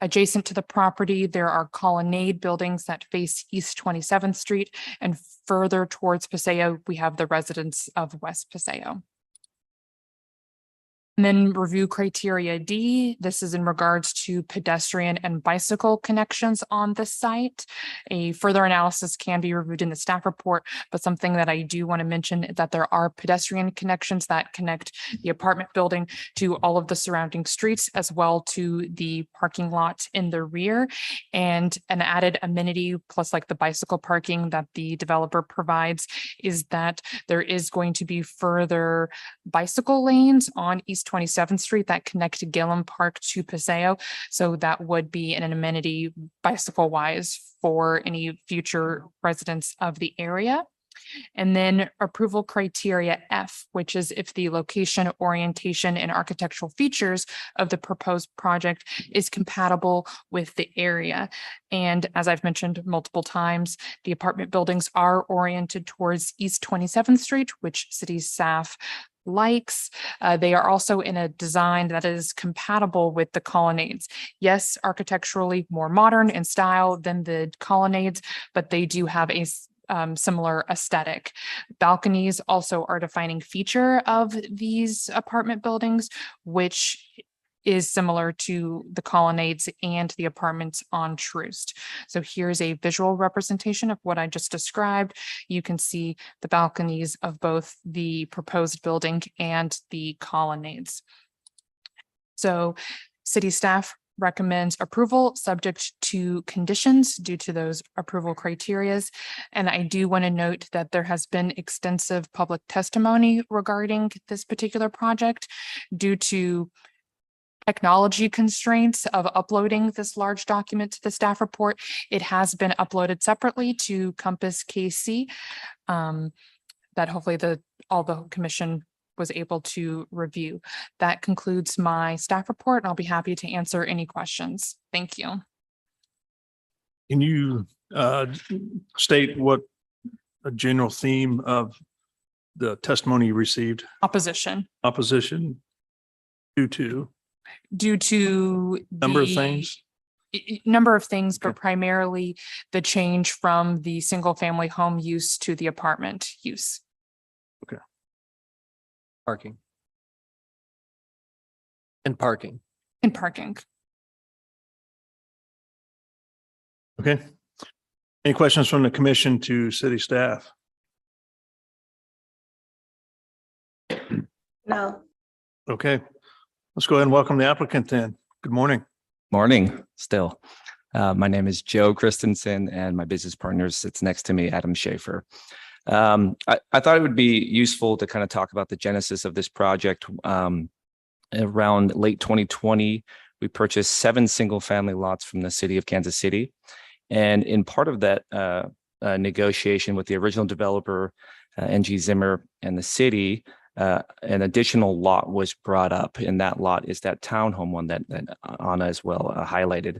Adjacent to the property, there are colonnade buildings that face East 27th Street, and further towards Paseo, we have the residents of West Paseo. And then review criteria D. This is in regards to pedestrian and bicycle connections on the site. A further analysis can be reviewed in the staff report, but something that I do want to mention is that there are pedestrian connections that connect the apartment building to all of the surrounding streets, as well to the parking lot in the rear. And an added amenity, plus like the bicycle parking that the developer provides, is that there is going to be further bicycle lanes on East 27th Street that connect Gillum Park to Paseo. So that would be an amenity bicycle wise for any future residents of the area. And then approval criteria F, which is if the location, orientation, and architectural features of the proposed project is compatible with the area. And as I've mentioned multiple times, the apartment buildings are oriented towards East 27th Street, which city staff likes. They are also in a design that is compatible with the colonnades. Yes, architecturally more modern in style than the colonnades, but they do have a similar aesthetic. Balconies also are a defining feature of these apartment buildings, which is similar to the colonnades and the apartments on Troost. So here's a visual representation of what I just described. You can see the balconies of both the proposed building and the colonnades. So city staff recommends approval subject to conditions due to those approval criterias. And I do want to note that there has been extensive public testimony regarding this particular project due to technology constraints of uploading this large document to the staff report. It has been uploaded separately to Compass KC that hopefully all the commission was able to review. That concludes my staff report, and I'll be happy to answer any questions. Thank you. Can you state what a general theme of the testimony you received? Opposition. Opposition due to? Due to Number of things? Number of things, but primarily the change from the single family home use to the apartment use. Okay. Parking. And parking. And parking. Okay. Any questions from the commission to city staff? No. Okay. Let's go ahead and welcome the applicant then. Good morning. Morning, still. My name is Joe Christensen and my business partner sits next to me, Adam Schaefer. I thought it would be useful to kind of talk about the genesis of this project. Around late 2020, we purchased 7 single-family lots from the city of Kansas City. And in part of that negotiation with the original developer, NG Zimmer, and the city, an additional lot was brought up, and that lot is that townhome one that Anna as well highlighted.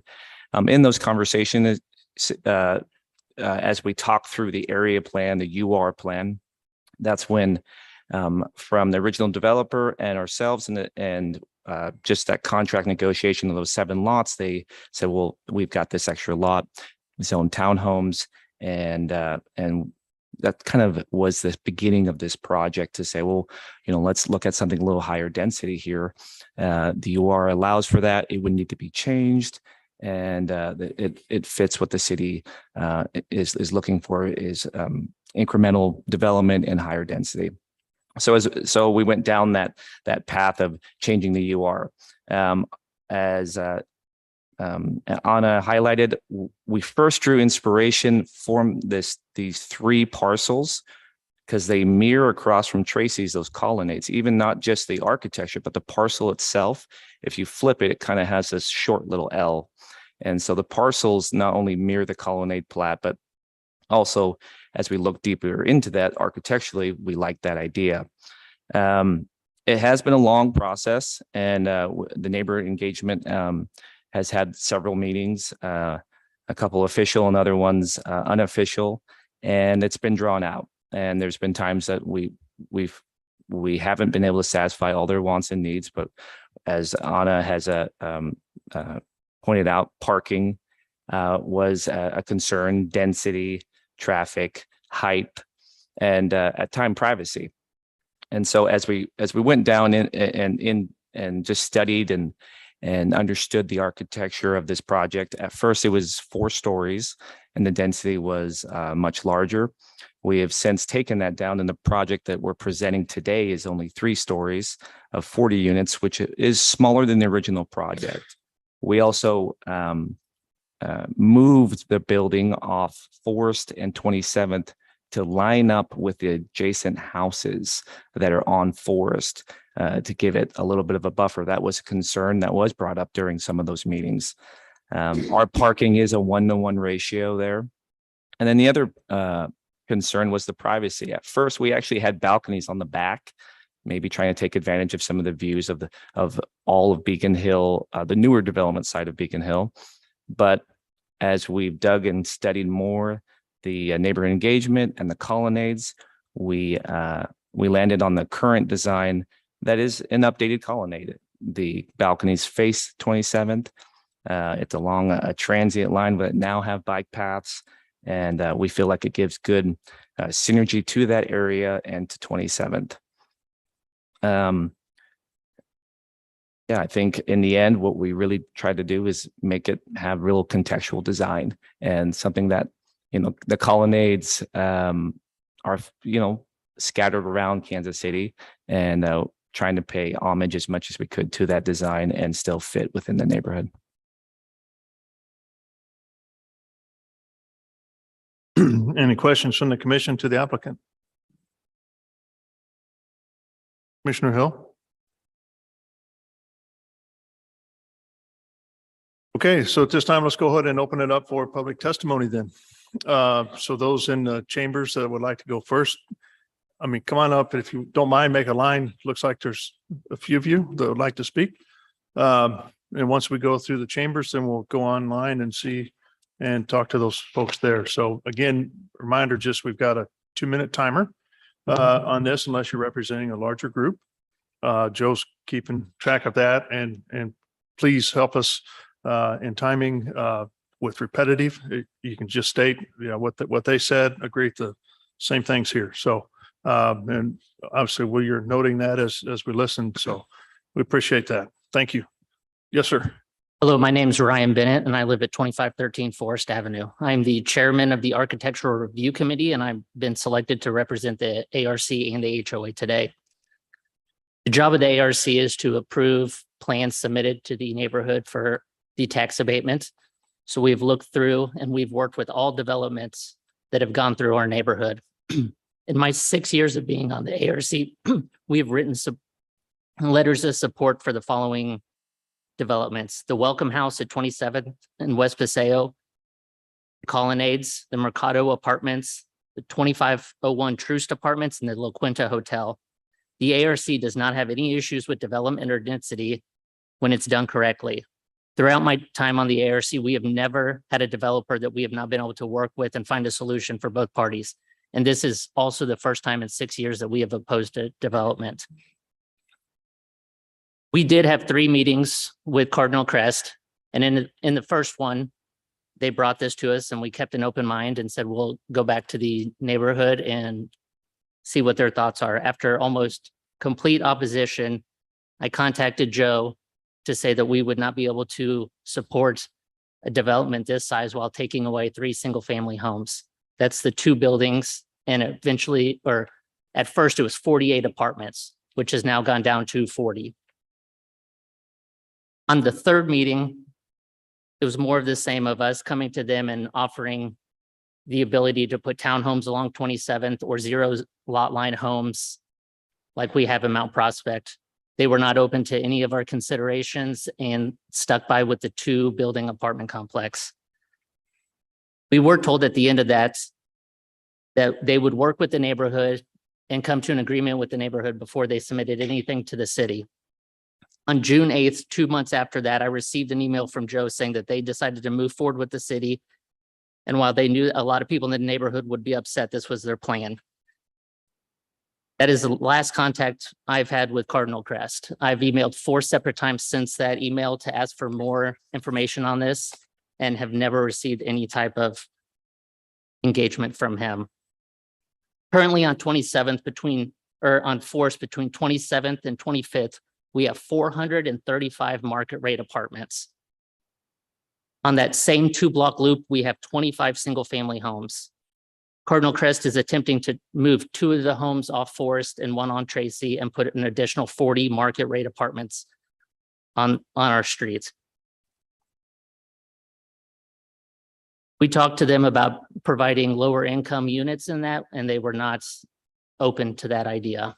In those conversations, as we talk through the area plan, the UR plan, that's when from the original developer and ourselves and just that contract negotiation of those 7 lots, they said, well, we've got this extra lot, zone townhomes, and that kind of was the beginning of this project to say, well, let's look at something a little higher density here. The UR allows for that. It would need to be changed. And it fits what the city is looking for is incremental development and higher density. So we went down that path of changing the UR. As Anna highlighted, we first drew inspiration from these 3 parcels because they mirror across from Tracy's, those colonnades, even not just the architecture, but the parcel itself. If you flip it, it kind of has this short little L. And so the parcels not only mirror the colonnade plat, but also as we look deeper into that architecturally, we like that idea. It has been a long process, and the neighbor engagement has had several meetings, a couple official and other ones unofficial, and it's been drawn out. And there's been times that we haven't been able to satisfy all their wants and needs, but as Anna has pointed out, parking was a concern, density, traffic, height, and at time privacy. And so as we went down and just studied and understood the architecture of this project, at first it was 4 stories and the density was much larger. We have since taken that down, and the project that we're presenting today is only 3 stories of 40 units, which is smaller than the original project. We also moved the building off Forest and 27th to line up with the adjacent houses that are on Forest to give it a little bit of a buffer. That was a concern that was brought up during some of those meetings. Our parking is a 1-to-1 ratio there. And then the other concern was the privacy. At first, we actually had balconies on the back, maybe trying to take advantage of some of the views of all of Beacon Hill, the newer development side of Beacon Hill. But as we've dug and studied more the neighborhood engagement and the colonnades, we landed on the current design that is an updated colonnade. The balconies face 27th. It's along a transient line, but now have bike paths, and we feel like it gives good synergy to that area and to 27th. Yeah, I think in the end, what we really try to do is make it have real contextual design and something that, you know, the colonnades are, you know, scattered around Kansas City, and trying to pay homage as much as we could to that design and still fit within the neighborhood. Any questions from the commission to the applicant? Commissioner Hill? Okay, so at this time, let's go ahead and open it up for public testimony then. So those in the chambers that would like to go first, I mean, come on up. If you don't mind, make a line. Looks like there's a few of you that would like to speak. And once we go through the chambers, then we'll go online and see and talk to those folks there. So again, reminder, just we've got a 2-minute timer on this, unless you're representing a larger group. Joe's keeping track of that, and please help us in timing with repetitive. You can just state, you know, what they said, agree to the same things here. So and obviously you're noting that as we listen. So we appreciate that. Thank you. Yes, sir. Hello, my name is Ryan Bennett, and I live at 2513 Forest Avenue. I'm the chairman of the Architectural Review Committee, and I've been selected to represent the ARC and the HOA today. The job of the ARC is to approve plans submitted to the neighborhood for the tax abatement. So we've looked through and we've worked with all developments that have gone through our neighborhood. In my 6 years of being on the ARC, we've written some letters of support for the following developments: the Welcome House at 27th and West Paseo, Colonnades, the Mercado Apartments, the 2501 Troost Apartments, and the La Quinta Hotel. The ARC does not have any issues with development or density when it's done correctly. Throughout my time on the ARC, we have never had a developer that we have not been able to work with and find a solution for both parties. And this is also the first time in 6 years that we have opposed a development. We did have 3 meetings with Cardinal Crest, and in the first one, they brought this to us and we kept an open mind and said, we'll go back to the neighborhood and see what their thoughts are. After almost complete opposition, I contacted Joe to say that we would not be able to support a development this size while taking away 3 single-family homes. That's the 2 buildings, and eventually, or at first it was 48 apartments, which has now gone down to 40. On the 3rd meeting, it was more of the same of us coming to them and offering the ability to put townhomes along 27th or 0 lot line homes like we have in Mount Prospect. They were not open to any of our considerations and stuck by with the 2 building apartment complex. We were told at the end of that they would work with the neighborhood and come to an agreement with the neighborhood before they submitted anything to the city. On June 8th, 2 months after that, I received an email from Joe saying that they decided to move forward with the city. And while they knew a lot of people in the neighborhood would be upset, this was their plan. That is the last contact I've had with Cardinal Crest. I've emailed 4 separate times since that email to ask for more information on this and have never received any type of engagement from him. Currently on 27th on Forest between 27th and 25th, we have 435 market rate apartments. On that same 2-block loop, we have 25 single-family homes. Cardinal Crest is attempting to move 2 of the homes off Forest and 1 on Tracy and put an additional 40 market rate apartments on our streets. We talked to them about providing lower income units in that, and they were not open to that idea.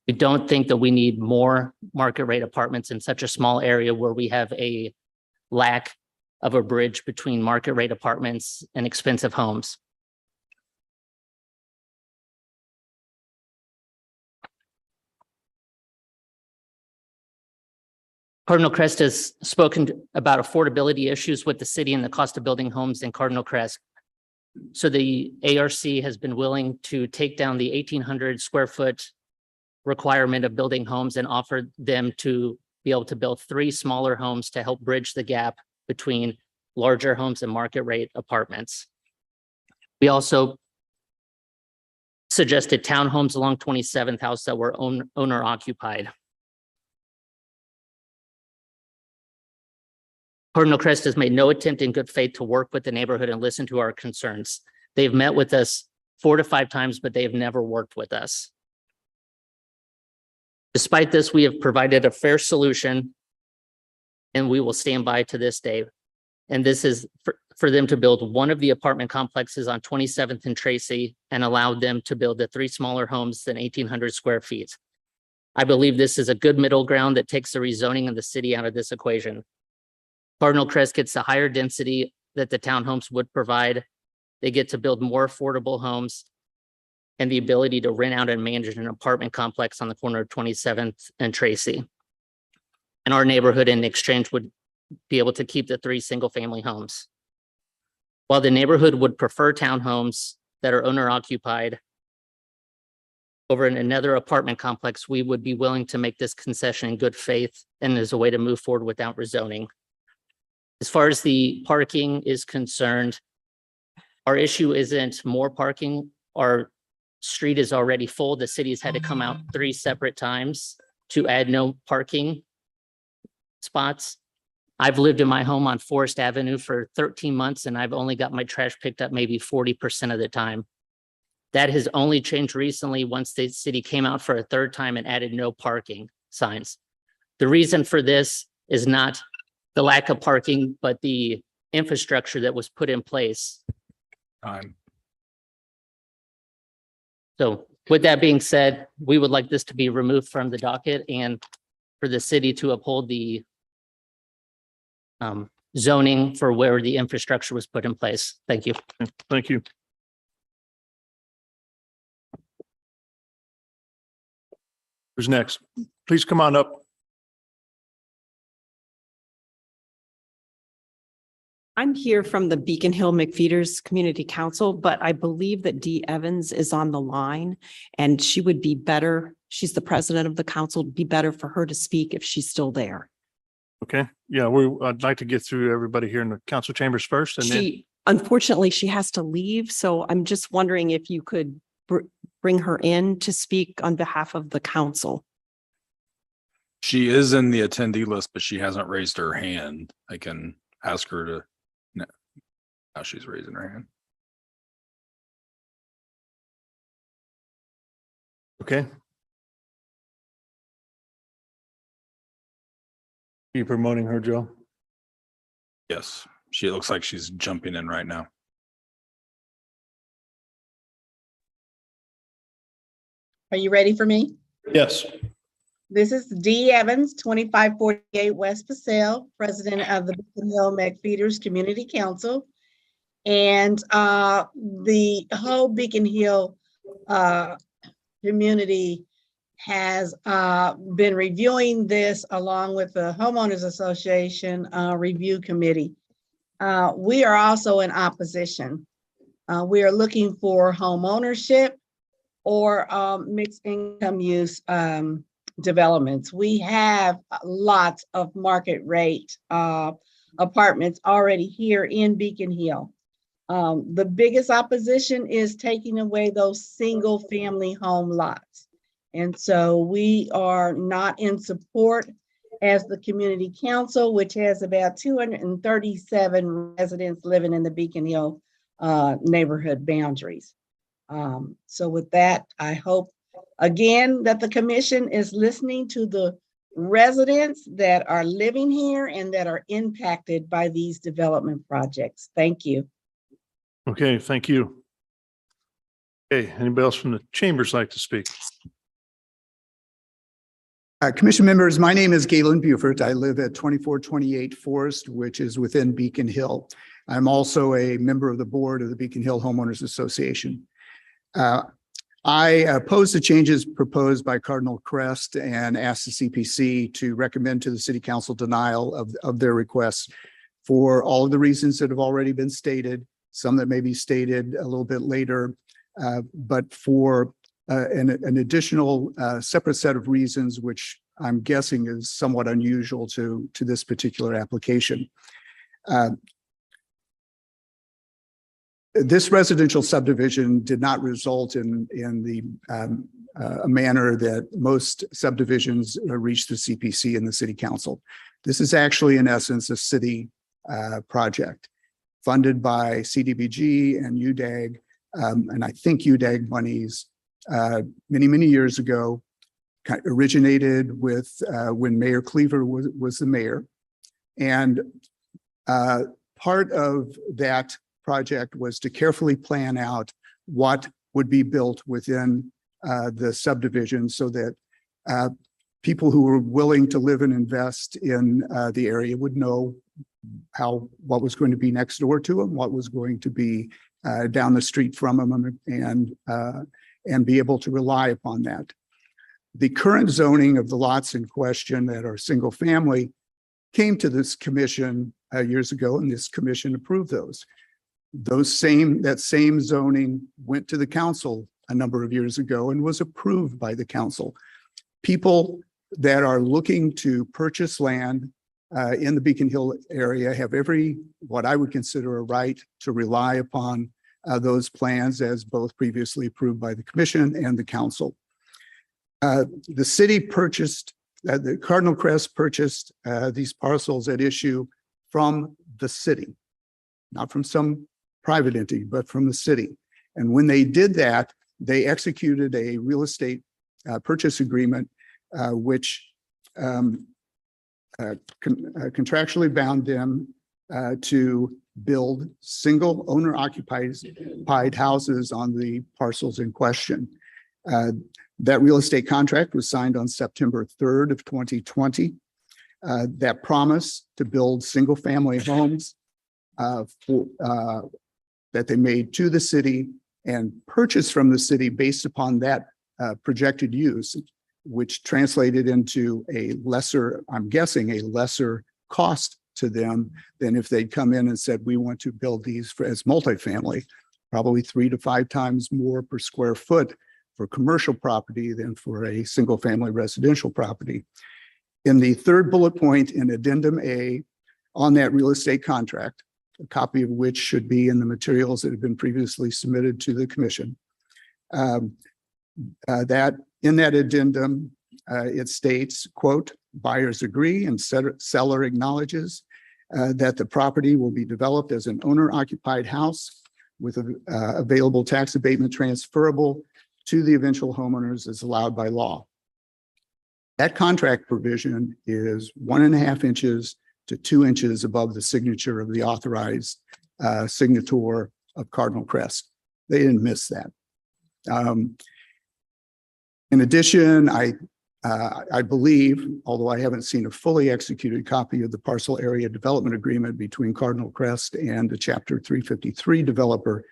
We don't think that we need more market rate apartments in such a small area where we have a lack of a bridge between market rate apartments and expensive homes. Cardinal Crest has spoken about affordability issues with the city and the cost of building homes in Cardinal Crest. So the ARC has been willing to take down the 1,800 square foot requirement of building homes and offer them to be able to build 3 smaller homes to help bridge the gap between larger homes and market rate apartments. We also suggested townhomes along 27th House that were owner occupied. Cardinal Crest has made no attempt in good faith to work with the neighborhood and listen to our concerns. They've met with us 4 to 5 times, but they have never worked with us. Despite this, we have provided a fair solution and we will stand by to this day. And this is for them to build one of the apartment complexes on 27th and Tracy and allow them to build the 3 smaller homes than 1,800 square feet. I believe this is a good middle ground that takes the rezoning of the city out of this equation. Cardinal Crest gets the higher density that the townhomes would provide. They get to build more affordable homes and the ability to rent out and manage an apartment complex on the corner of 27th and Tracy. And our neighborhood in exchange would be able to keep the 3 single-family homes. While the neighborhood would prefer townhomes that are owner occupied over in another apartment complex, we would be willing to make this concession in good faith and as a way to move forward without rezoning. As far as the parking is concerned, our issue isn't more parking. Our street is already full. The city has had to come out 3 separate times to add no parking spots. I've lived in my home on Forest Avenue for 13 months and I've only got my trash picked up maybe 40% of the time. That has only changed recently once the city came out for a 3rd time and added no parking signs. The reason for this is not the lack of parking, but the infrastructure that was put in place. So with that being said, we would like this to be removed from the docket and for the city to uphold the zoning for where the infrastructure was put in place. Thank you. Thank you. Who's next? Please come on up. I'm here from the Beacon Hill McFeeters Community Council, but I believe that Dee Evans is on the line and she would be better. She's the president of the council. It'd be better for her to speak if she's still there. Okay, yeah, I'd like to get through everybody here in the council chambers first and then. Unfortunately, she has to leave. So I'm just wondering if you could bring her in to speak on behalf of the council. She is in the attendee list, but she hasn't raised her hand. I can ask her to. No. Now she's raising her hand. Okay. Are you promoting her, Joe? Yes, she looks like she's jumping in right now. Are you ready for me? Yes. This is Dee Evans, 2548 West Paseo, president of the Beacon Hill McFeeters Community Council. And the whole Beacon Hill community has been reviewing this along with the Homeowners Association Review Committee. We are also in opposition. We are looking for home ownership or mixed income use developments. We have lots of market rate apartments already here in Beacon Hill. The biggest opposition is taking away those single family home lots. And so we are not in support as the community council, which has about 237 residents living in the Beacon Hill neighborhood boundaries. So with that, I hope again that the commission is listening to the residents that are living here and that are impacted by these development projects. Thank you. Okay, thank you. Okay, anybody else from the chambers like to speak? Commission members, my name is Galen Buford. I live at 2428 Forest, which is within Beacon Hill. I'm also a member of the board of the Beacon Hill Homeowners Association. I oppose the changes proposed by Cardinal Crest and ask the CPC to recommend to the city council denial of their requests for all of the reasons that have already been stated, some that may be stated a little bit later, but for an additional separate set of reasons, which I'm guessing is somewhat unusual to this particular application. This residential subdivision did not result in a manner that most subdivisions reach the CPC and the city council. This is actually, in essence, a city project funded by CDBG and UDAG, and I think UDAG monies many years ago, originated with when Mayor Cleaver was the mayor, and part of that project was to carefully plan out what would be built within the subdivision so that people who were willing to live and invest in the area would know what was going to be next door to them, what was going to be down the street from them, and be able to rely upon that. The current zoning of the lots in question that are single family came to this commission years ago, and this commission approved those. That same zoning went to the council a number of years ago and was approved by the council. People that are looking to purchase land in the Beacon Hill area have what I would consider a right to rely upon those plans as both previously approved by the commission and the council. The city purchased, the Cardinal Crest purchased these parcels at issue from the city, not from some private entity, but from the city. And when they did that, they executed a real estate purchase agreement, which contractually bound them to build single owner occupied houses on the parcels in question. That real estate contract was signed on September 3rd of 2020. That promise to build single family homes that they made to the city and purchased from the city based upon that projected use, which translated into a lesser, I'm guessing, a lesser cost to them than if they'd come in and said, we want to build these as multifamily, probably 3 to 5 times more per square foot for commercial property than for a single family residential property. In the third bullet point in addendum A on that real estate contract, a copy of which should be in the materials that have been previously submitted to the commission, that in that addendum, it states, quote, buyers agree and seller acknowledges that the property will be developed as an owner occupied house with available tax abatement transferable to the eventual homeowners as allowed by law. That contract provision is 1.5 inches to 2 inches above the signature of the authorized signator of Cardinal Crest. They didn't miss that. In addition, I believe, although I haven't seen a fully executed copy of the parcel area development agreement between Cardinal Crest and the Chapter 353 developer,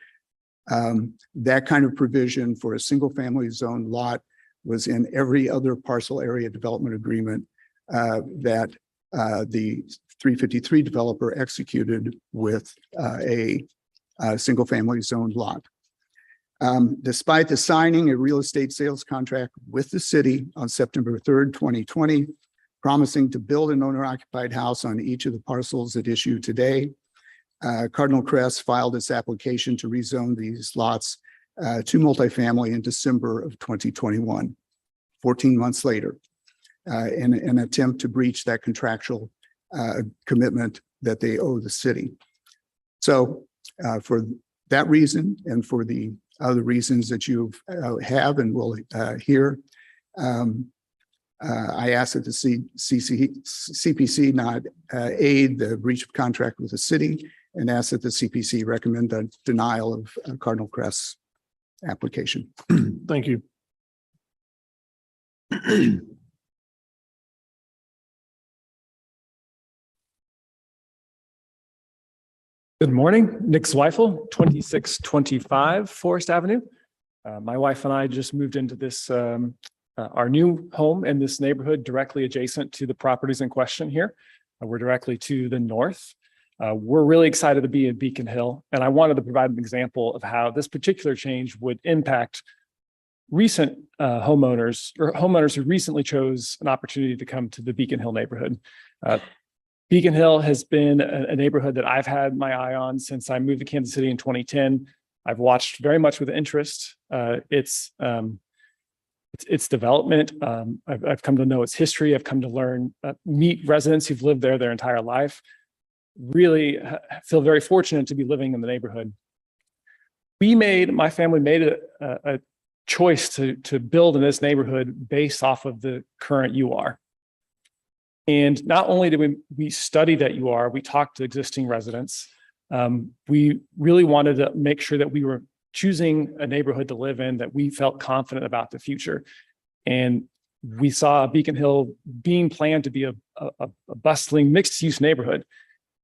that kind of provision for a single family zone lot was in every other parcel area development agreement that the 353 developer executed with a single family zoned lot. Despite the signing a real estate sales contract with the city on September 3rd, 2020, promising to build an owner occupied house on each of the parcels at issue today, Cardinal Crest filed its application to rezone these lots to multifamily in December of 2021, 14 months later, in an attempt to breach that contractual commitment that they owe the city. So for that reason and for the other reasons that you have and will hear, I ask that the CPC not aid the breach of contract with the city and ask that the CPC recommend a denial of Cardinal Crest's application. Thank you. Good morning, Nick Zweifel, 2625 Forest Avenue. My wife and I just moved into this, our new home in this neighborhood directly adjacent to the properties in question here. We're directly to the north. We're really excited to be in Beacon Hill, and I wanted to provide an example of how this particular change would impact recent homeowners or homeowners who recently chose an opportunity to come to the Beacon Hill neighborhood. Beacon Hill has been a neighborhood that I've had my eye on since I moved to Kansas City in 2010. I've watched very much with interest its development. I've come to know its history. I've come to learn, meet residents who've lived there their entire life. Really feel very fortunate to be living in the neighborhood. My family made a choice to build in this neighborhood based off of the current UR. And not only did we study that UR, we talked to existing residents. We really wanted to make sure that we were choosing a neighborhood to live in that we felt confident about the future. And we saw Beacon Hill being planned to be a bustling mixed-use neighborhood.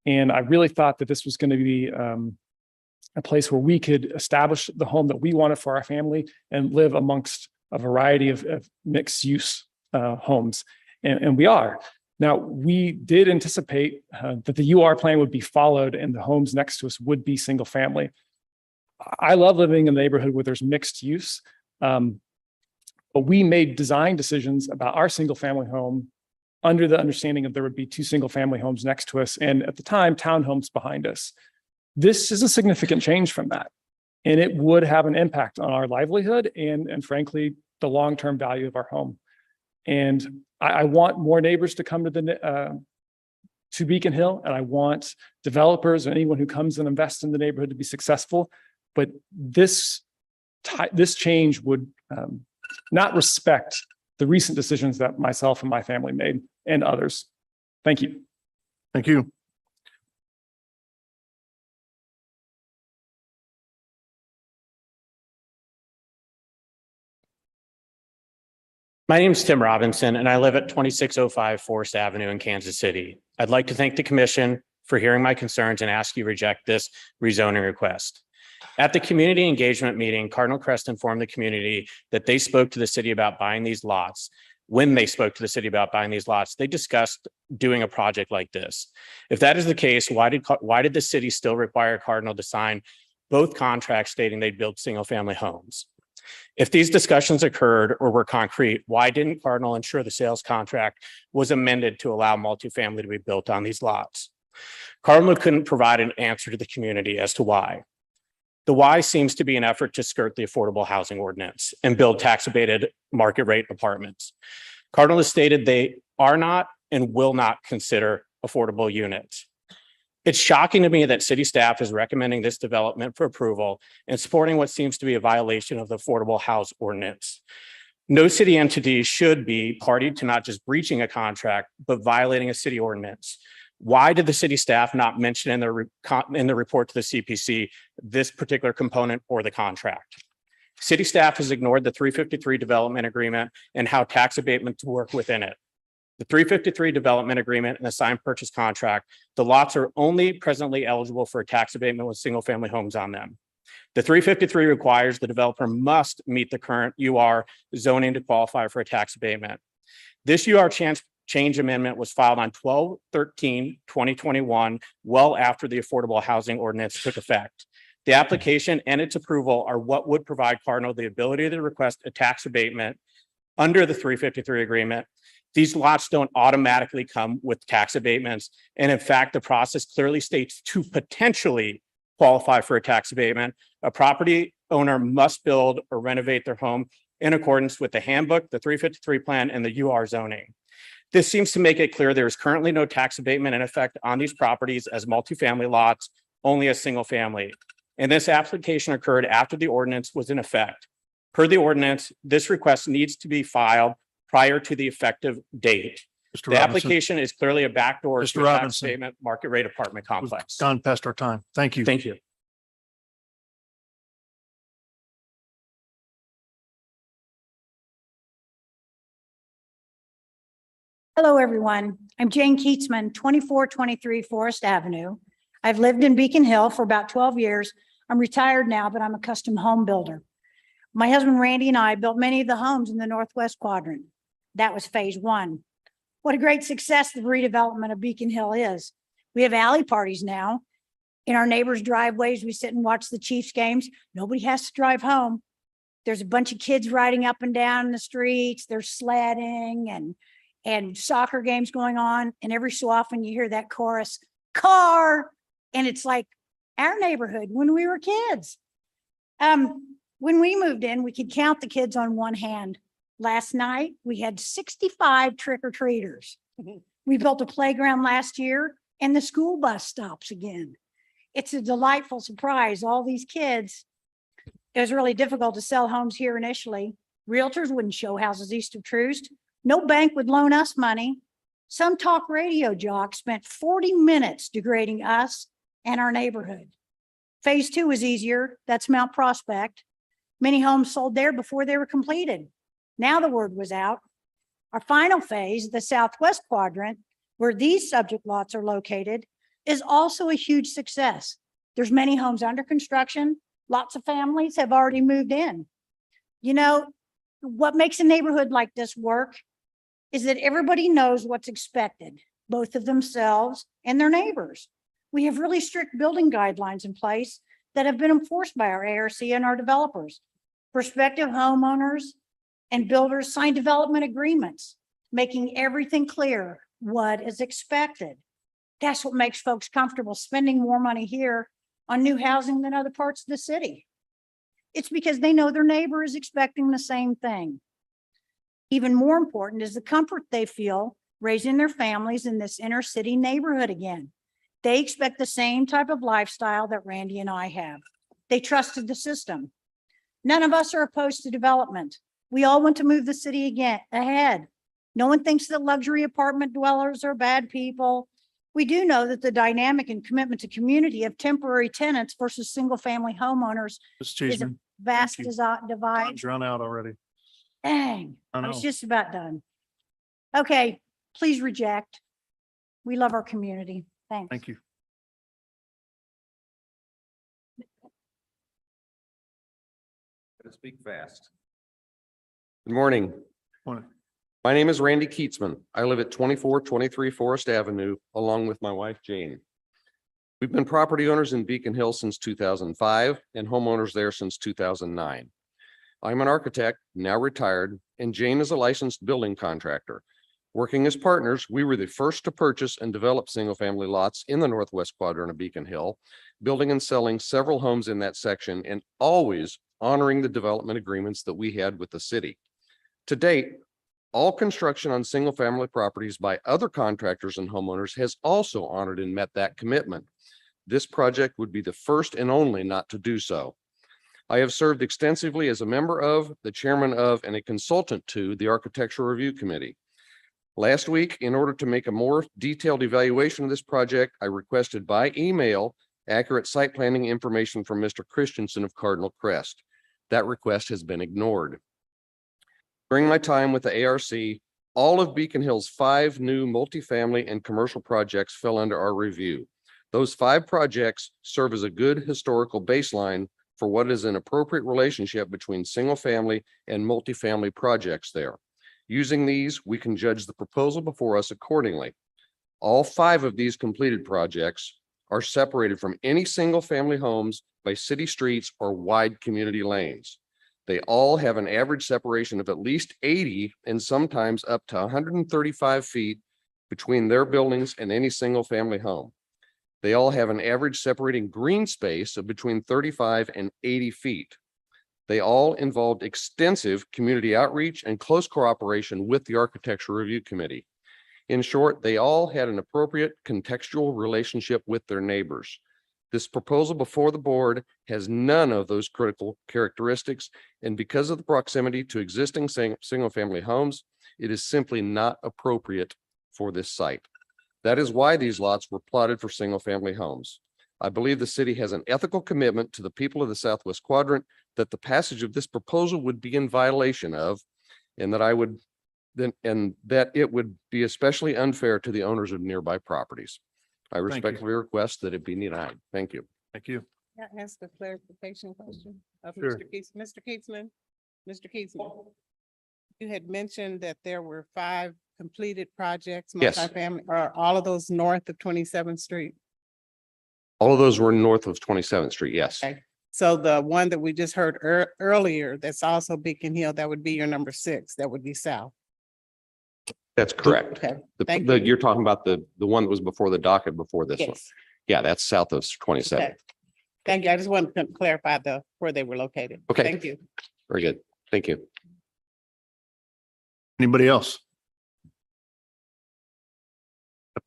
And I really thought that this was going to be a place where we could establish the home that we wanted for our family and live amongst a variety of mixed-use homes. And we are. Now, we did anticipate that the UR plan would be followed and the homes next to us would be single family. I love living in a neighborhood where there's mixed use, but we made design decisions about our single family home under the understanding that there would be 2 single family homes next to us, and at the time, townhomes behind us. This is a significant change from that, and it would have an impact on our livelihood and frankly, the long-term value of our home. And I want more neighbors to come to Beacon Hill, and I want developers or anyone who comes and invests in the neighborhood to be successful. But this change would not respect the recent decisions that myself and my family made and others. Thank you. Thank you. My name is Tim Robinson, and I live at 2605 Forest Avenue in Kansas City. I'd like to thank the commission for hearing my concerns and ask you to reject this rezoning request. At the community engagement meeting, Cardinal Crest informed the community that they spoke to the city about buying these lots. When they spoke to the city about buying these lots, they discussed doing a project like this. If that is the case, why did the city still require Cardinal to sign both contracts stating they'd build single family homes? If these discussions occurred or were concrete, why didn't Cardinal ensure the sales contract was amended to allow multifamily to be built on these lots? Cardinal couldn't provide an answer to the community as to why. The why seems to be an effort to skirt the affordable housing ordinance and build tax abated market rate apartments. Cardinal has stated they are not and will not consider affordable units. It's shocking to me that city staff is recommending this development for approval and supporting what seems to be a violation of the affordable house ordinance. No city entity should be party to not just breaching a contract, but violating a city ordinance. Why did the city staff not mention in the report to the CPC this particular component or the contract? City staff has ignored the 353 development agreement and how tax abatements work within it. The 353 development agreement and the signed purchase contract, the lots are only presently eligible for a tax abatement with single family homes on them. The 353 requires the developer must meet the current UR zoning to qualify for a tax abatement. This UR change amendment was filed on 12/13/2021, well after the affordable housing ordinance took effect. The application and its approval are what would provide Cardinal the ability to request a tax abatement under the 353 agreement. These lots don't automatically come with tax abatements. And in fact, the process clearly states to potentially qualify for a tax abatement, a property owner must build or renovate their home in accordance with the handbook, the 353 plan, and the UR zoning. This seems to make it clear there is currently no tax abatement in effect on these properties as multifamily lots, only as single family. And this application occurred after the ordinance was in effect. Per the ordinance, this request needs to be filed prior to the effective date. The application is clearly a backdoor to a tax abatement market rate apartment complex. Gone past our time. Thank you. Thank you. Hello, everyone. I'm Jane Keatsman, 2423 Forest Avenue. I've lived in Beacon Hill for about 12 years. I'm retired now, but I'm a custom home builder. My husband Randy and I built many of the homes in the Northwest Quadrant. That was phase one. What a great success the redevelopment of Beacon Hill is. We have alley parties now. In our neighbors' driveways, we sit and watch the Chiefs games. Nobody has to drive home. There's a bunch of kids riding up and down the streets. There's sledding and soccer games going on. And every so often you hear that chorus, car. And it's like our neighborhood when we were kids. When we moved in, we could count the kids on one hand. Last night, we had 65 trick-or-treaters. We built a playground last year and the school bus stops again. It's a delightful surprise. All these kids, it was really difficult to sell homes here initially. Realtors wouldn't show houses east of Troost. No bank would loan us money. Some talk radio jock spent 40 minutes degrading us and our neighborhood. Phase two was easier. That's Mount Prospect. Many homes sold there before they were completed. Now the word was out. Our final phase, the Southwest Quadrant, where these subject lots are located, is also a huge success. There's many homes under construction. Lots of families have already moved in. You know, what makes a neighborhood like this work is that everybody knows what's expected, both of themselves and their neighbors. We have really strict building guidelines in place that have been enforced by our ARC and our developers. Prospective homeowners and builders sign development agreements, making everything clear what is expected. That's what makes folks comfortable spending more money here on new housing than other parts of the city. It's because they know their neighbor is expecting the same thing. Even more important is the comfort they feel raising their families in this inner city neighborhood again. They expect the same type of lifestyle that Randy and I have. They trusted the system. None of us are opposed to development. We all want to move the city again ahead. No one thinks that luxury apartment dwellers are bad people. We do know that the dynamic and commitment to community of temporary tenants versus single-family homeowners Mr. is a Cheeseman, vast thank you. divide. Time's run out already. Dang, I I was know. just about done. Okay, please reject. We love our community. Thanks. Thank you. Gotta speak fast. Good morning. Morning. My name is Randy Keatsman. I live at 2423 Forest Avenue, along with my wife, Jane. We've been property owners in Beacon Hill since 2005 and homeowners there since 2009. I'm an architect, now retired, and Jane is a licensed building contractor. Working as partners, we were the first to purchase and develop single-family lots in the Northwest Quadrant of Beacon Hill, building and selling several homes in that section and always honoring the development agreements that we had with the city. To date, all construction on single-family properties by other contractors and homeowners has also honored and met that commitment. This project would be the first and only not to do so. I have served extensively as a member of, the chairman of, and a consultant to the Architectural Review Committee. Last week, in order to make a more detailed evaluation of this project, I requested by email accurate site planning information from Mr. Christensen of Cardinal Crest. That request has been ignored. During my time with the ARC, all of Beacon Hill's 5 new multifamily and commercial projects fell under our review. Those 5 projects serve as a good historical baseline for what is an appropriate relationship between single family and multifamily projects there. Using these, we can judge the proposal before us accordingly. All 5 of these completed projects are separated from any single family homes by city streets or wide community lanes. They all have an average separation of at least 80 and sometimes up to 135 feet between their buildings and any single family home. They all have an average separating green space of between 35 and 80 feet. They all involved extensive community outreach and close cooperation with the Architectural Review Committee. In short, they all had an appropriate contextual relationship with their neighbors. This proposal before the board has none of those critical characteristics, and because of the proximity to existing single-family homes, it is simply not appropriate for this site. That is why these lots were plotted for single-family homes. I believe the city has an ethical commitment to the people of the Southwest Quadrant that the passage of this proposal would be in violation of, and that it would be especially unfair to the owners of nearby properties. I respectfully request that it be denied. Thank you. Thank you. Can I ask a clarification question of Sure. Mr. Keats? Mr. Keatsman? Mr. Keatsman? You had mentioned that there were 5 completed projects, Yes. multifamily, are all of those north of 27th Street? All of those were north of 27th Street. Yes, Okay. So the one that we just heard earlier, that's also Beacon Hill, that would be your number 6, that would be south. that's correct. Okay, The, thank the, you. you're talking about the one that was before the docket before this one. Yes. Yeah, that's south of 27th. Okay. Thank you. I just wanted to clarify where they were located. Okay. Thank you. Very good. Thank you. Anybody else?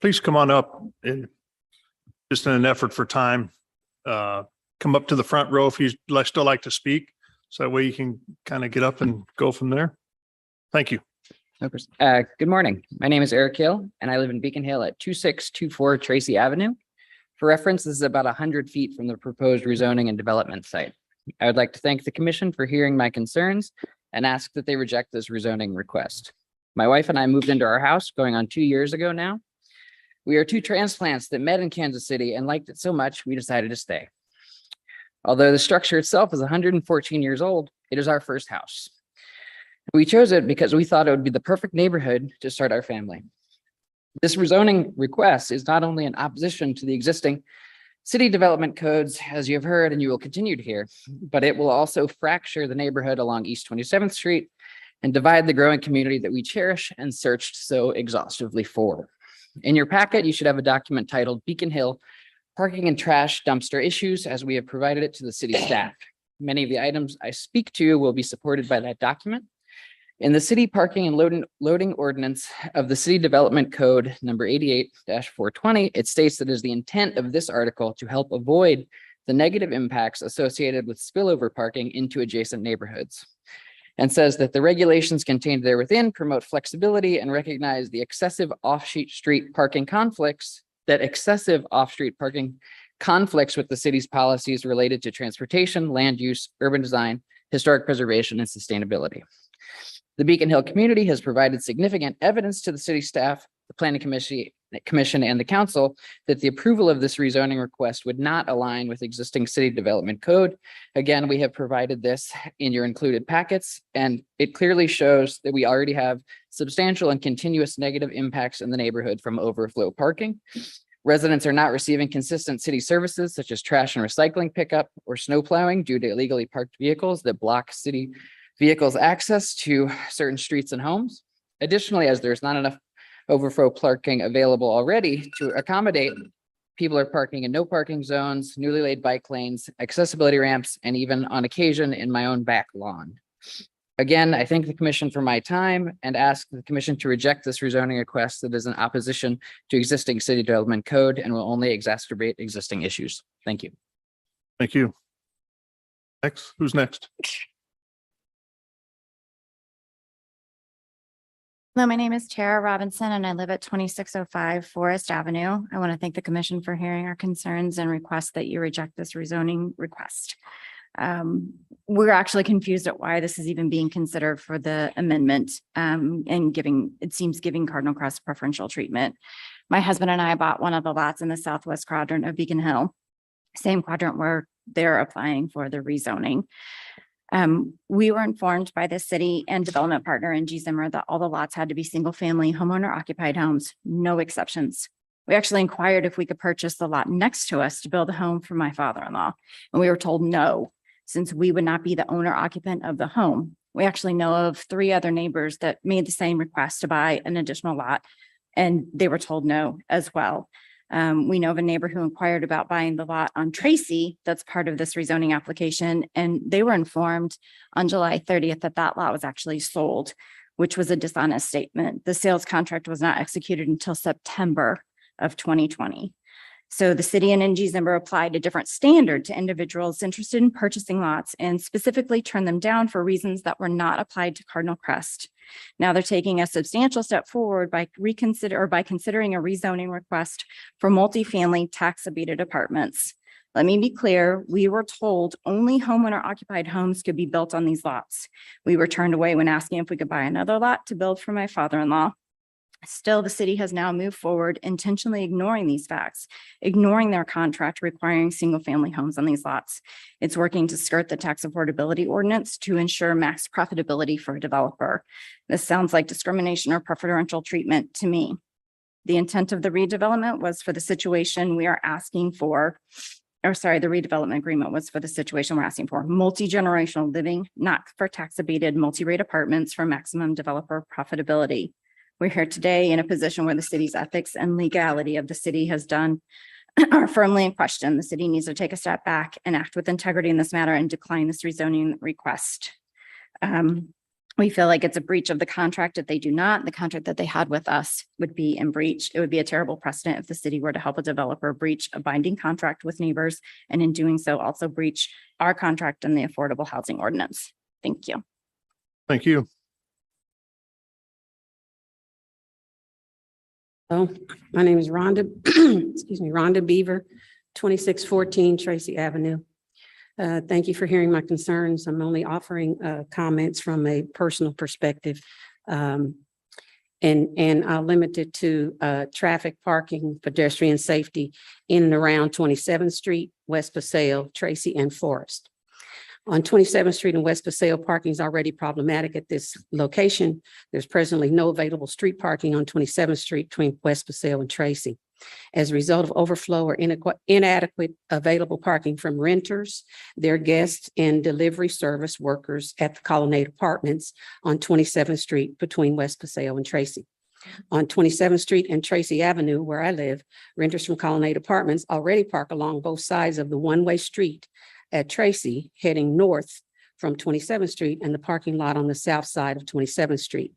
Please come on up and just in an effort for time, come up to the front row if you'd still like to speak. So that way you can kind of get up and go from there. Thank you. Good morning. My name is Eric Hill and I live in Beacon Hill at 2624 Tracy Avenue. For reference, this is about 100 feet from the proposed rezoning and development site. I would like to thank the commission for hearing my concerns and ask that they reject this rezoning request. My wife and I moved into our house going on 2 years ago now. We are 2 transplants that met in Kansas City and liked it so much, we decided to stay. Although the structure itself is 114 years old, it is our first house. We chose it because we thought it would be the perfect neighborhood to start our family. This rezoning request is not only in opposition to the existing city development codes, as you have heard and you will continue to hear, but it will also fracture the neighborhood along East 27th Street and divide the growing community that we cherish and searched so exhaustively for. In your packet, you should have a document titled Beacon Hill Parking and Trash Dumpster Issues, as we have provided it to the city staff. Many of the items I speak to will be supported by that document. In the city parking and loading ordinance of the city development code number 88-420, it states that it is the intent of this article to help avoid the negative impacts associated with spillover parking into adjacent neighborhoods, and says that the regulations contained therewithin promote flexibility and recognize the excessive off-street parking conflicts with the city's policies related to transportation, land use, urban design, historic preservation, and sustainability. The Beacon Hill community has provided significant evidence to the city staff, the planning commission, and the council that the approval of this rezoning request would not align with existing city development code. Again, we have provided this in your included packets, and it clearly shows that we already have substantial and continuous negative impacts in the neighborhood from overflow parking. Residents are not receiving consistent city services such as trash and recycling pickup or snow plowing due to illegally parked vehicles that block city vehicles access to certain streets and homes. Additionally, as there's not enough overflow parking available already to accommodate, people are parking in no parking zones, newly laid bike lanes, accessibility ramps, and even on occasion in my own back lawn. Again, I thank the commission for my time and ask the commission to reject this rezoning request that is in opposition to existing city development code and will only exacerbate existing issues. Thank you. Thank you. Next, who's next? Hello, my name is Tara Robinson and I live at 2605 Forest Avenue. I want to thank the commission for hearing our concerns and request that you reject this rezoning request. We're actually confused at why this is even being considered for the amendment and it seems giving Cardinal Crest preferential treatment. My husband and I bought one of the lots in the southwest quadrant of Beacon Hill, same quadrant where they're applying for the rezoning. We were informed by the city and development partner in G Zimmer that all the lots had to be single family homeowner occupied homes, no exceptions. We actually inquired if we could purchase the lot next to us to build a home for my father-in-law. And we were told no, since we would not be the owner occupant of the home. We actually know of 3 other neighbors that made the same request to buy an additional lot, and they were told no as well. We know of a neighbor who inquired about buying the lot on Tracy that's part of this rezoning application, and they were informed on July 30th that that lot was actually sold, which was a dishonest statement. The sales contract was not executed until September of 2020. So the city and NG Zimmer applied a different standard to individuals interested in purchasing lots and specifically turned them down for reasons that were not applied to Cardinal Crest. Now they're taking a substantial step forward by considering a rezoning request for multifamily tax abated apartments. Let me be clear, we were told only homeowner occupied homes could be built on these lots. We were turned away when asking if we could buy another lot to build for my father-in-law. Still, the city has now moved forward, intentionally ignoring these facts, ignoring their contract requiring single-family homes on these lots. It's working to skirt the tax affordability ordinance to ensure max profitability for a developer. This sounds like discrimination or preferential treatment to me. The intent of the redevelopment was for the situation we are asking for, or sorry, the redevelopment agreement was for the situation we're asking for, multi-generational living, not for tax-abated multi-rate apartments for maximum developer profitability. We're here today in a position where the city's ethics and legality of the city has done are firmly in question. The city needs to take a step back and act with integrity in this matter and decline this rezoning request. We feel like it's a breach of the contract. If they do not, the contract that they had with us would be in breach. It would be a terrible precedent if the city were to help a developer breach a binding contract with neighbors, and in doing so also breach our contract and the affordable housing ordinance. Thank you. Thank you. Oh, my name is Rhonda, excuse me, Rhonda Beaver, 2614 Tracy Avenue. Thank you for hearing my concerns. I'm only offering comments from a personal perspective. And I'll limit it to traffic, parking, pedestrian safety in and around 27th Street, West Paseo, Tracy, and Forest. On 27th Street and West Paseo, parking is already problematic at this location. There's presently no available street parking on 27th Street between West Paseo and Tracy. As a result of overflow or inadequate available parking from renters, their guests, and delivery service workers at the Colonnade Apartments on 27th Street between West Paseo and Tracy. On 27th Street and Tracy Avenue, where I live, renters from Colonnade Apartments already park along both sides of the one-way street at Tracy heading north from 27th Street and the parking lot on the south side of 27th Street.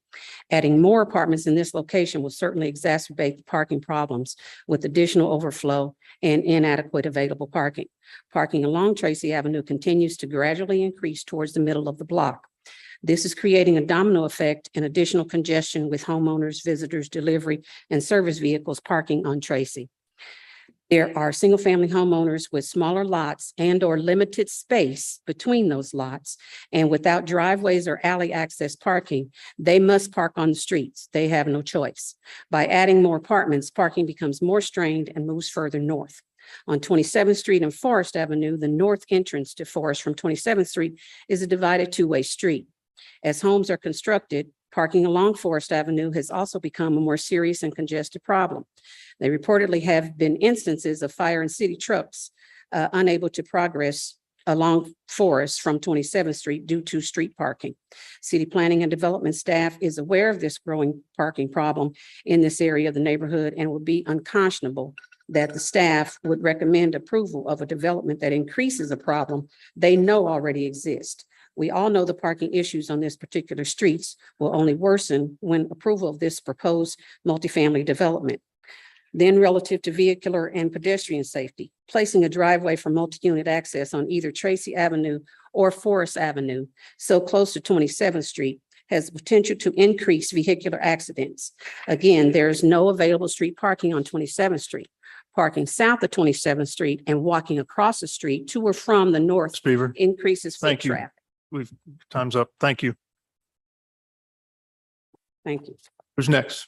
Adding more apartments in this location will certainly exacerbate the parking problems with additional overflow and inadequate available parking. Parking along Tracy Avenue continues to gradually increase towards the middle of the block. This is creating a domino effect and additional congestion with homeowners, visitors, delivery, and service vehicles parking on Tracy. There are single-family homeowners with smaller lots and or limited space between those lots, and without driveways or alley access parking, they must park on the streets. They have no choice. By adding more apartments, parking becomes more strained and moves further north. On 27th Street and Forest Avenue, the north entrance to Forest from 27th Street is a divided two-way street. As homes are constructed, parking along Forest Avenue has also become a more serious and congested problem. There reportedly have been instances of fire and city trucks unable to progress along Forest from 27th Street due to street parking. City planning and development staff is aware of this growing parking problem in this area of the neighborhood and would be unconscionable that the staff would recommend approval of a development that increases a problem they know already exists. We all know the parking issues on this particular streets will only worsen when approval of this proposed multifamily development. Then relative to vehicular and pedestrian safety, placing a driveway for multi-unit access on either Tracy Avenue or Forest Avenue so close to 27th Street has the potential to increase vehicular accidents. Again, there is no available street parking on 27th Street. Parking south of 27th Street and walking across the street to or from the north Beaver. increases foot Thank you. traffic. Time's up. Thank you. Thank you. Who's next?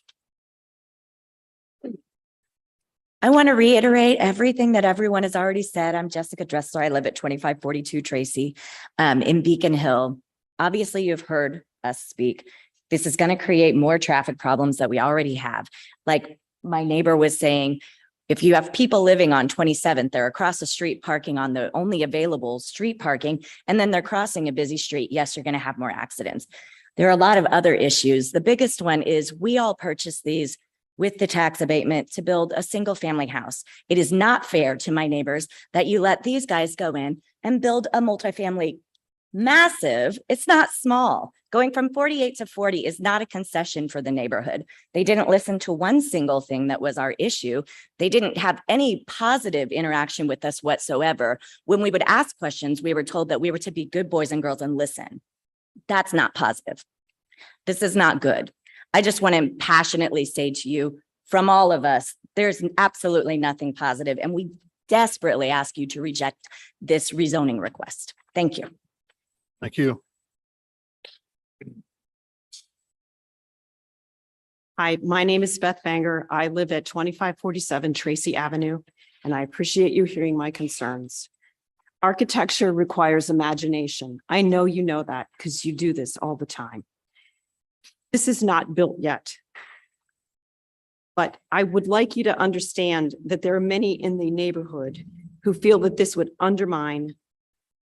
I want to reiterate everything that everyone has already said. I'm Jessica Dressler. I live at 2542 Tracy in Beacon Hill. Obviously, you've heard us speak. This is going to create more traffic problems that we already have. Like my neighbor was saying, if you have people living on 27th, they're across the street parking on the only available street parking, and then they're crossing a busy street. Yes, you're going to have more accidents. There are a lot of other issues. The biggest one is we all purchased these with the tax abatement to build a single family house. It is not fair to my neighbors that you let these guys go in and build a multifamily massive. It's not small. Going from 48 to 40 is not a concession for the neighborhood. They didn't listen to one single thing that was our issue. They didn't have any positive interaction with us whatsoever. When we would ask questions, we were told that we were to be good boys and girls and listen. That's not positive. This is not good. I just want to passionately say to you, from all of us, there's absolutely nothing positive, and we desperately ask you to reject this rezoning request. Thank you. Thank you. Hi, my name is Beth Banger. I live at 2547 Tracy Avenue, and I appreciate you hearing my concerns. Architecture requires imagination. I know you know that because you do this all the time. This is not built yet. But I would like you to understand that there are many in the neighborhood who feel that this would undermine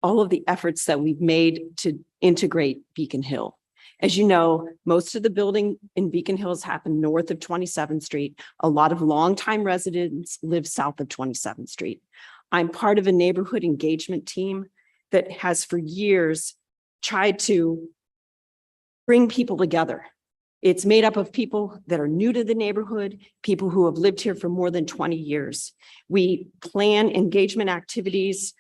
all of the efforts that we've made to integrate Beacon Hill. As you know, most of the building in Beacon Hills happened north of 27th Street. A lot of longtime residents live south of 27th Street. I'm part of a neighborhood engagement team that has for years tried to bring people together. It's made up of people that are new to the neighborhood, people who have lived here for more than 20 years. We plan engagement activities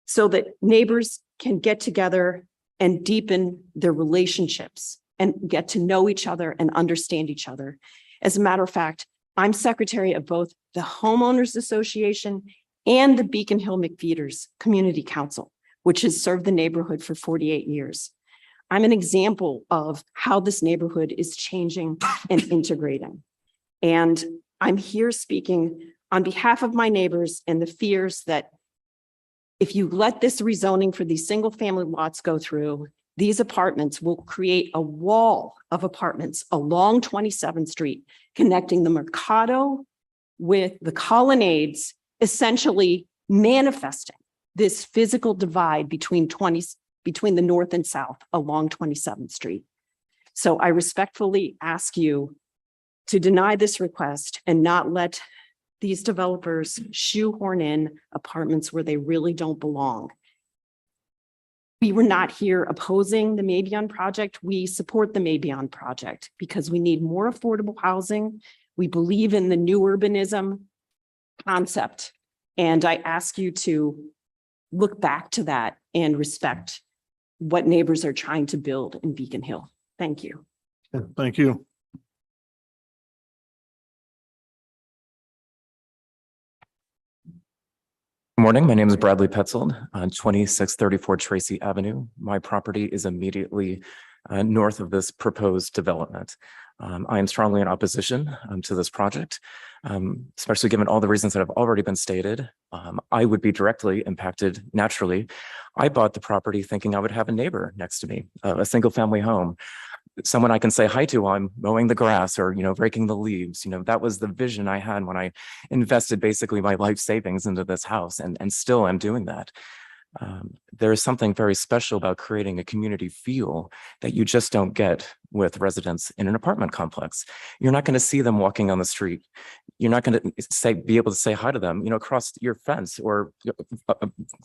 so that neighbors can get together and deepen their relationships and get to know each other and understand each other. As a matter of fact, I'm secretary of both the Homeowners Association and the Beacon Hill McFeeters Community Council, which has served the neighborhood for 48 years. I'm an example of how this neighborhood is changing and integrating. And I'm here speaking on behalf of my neighbors and the fears that if you let this rezoning for these single family lots go through, these apartments will create a wall of apartments along 27th Street, connecting the Mercado with the colonnades, essentially manifesting this physical divide between the north and south along 27th Street. So I respectfully ask you to deny this request and not let these developers shoehorn in apartments where they really don't belong. We were not here opposing the Mabion project. We support the Mabion project because we need more affordable housing. We believe in the new urbanism concept. And I ask you to look back to that and respect what neighbors are trying to build in Beacon Hill. Thank you. Thank you. Good morning. My name is Bradley Petzold on 2634 Tracy Avenue. My property is immediately north of this proposed development. I am strongly in opposition to this project, especially given all the reasons that have already been stated. I would be directly impacted naturally. I bought the property thinking I would have a neighbor next to me, a single family home, someone I can say hi to while I'm mowing the grass or, raking the leaves. That was the vision I had when I invested basically my life savings into this house, and still am doing that. There is something very special about creating a community feel that you just don't get with residents in an apartment complex. You're not going to see them walking on the street. You're not going to be able to say hi to them, across your fence or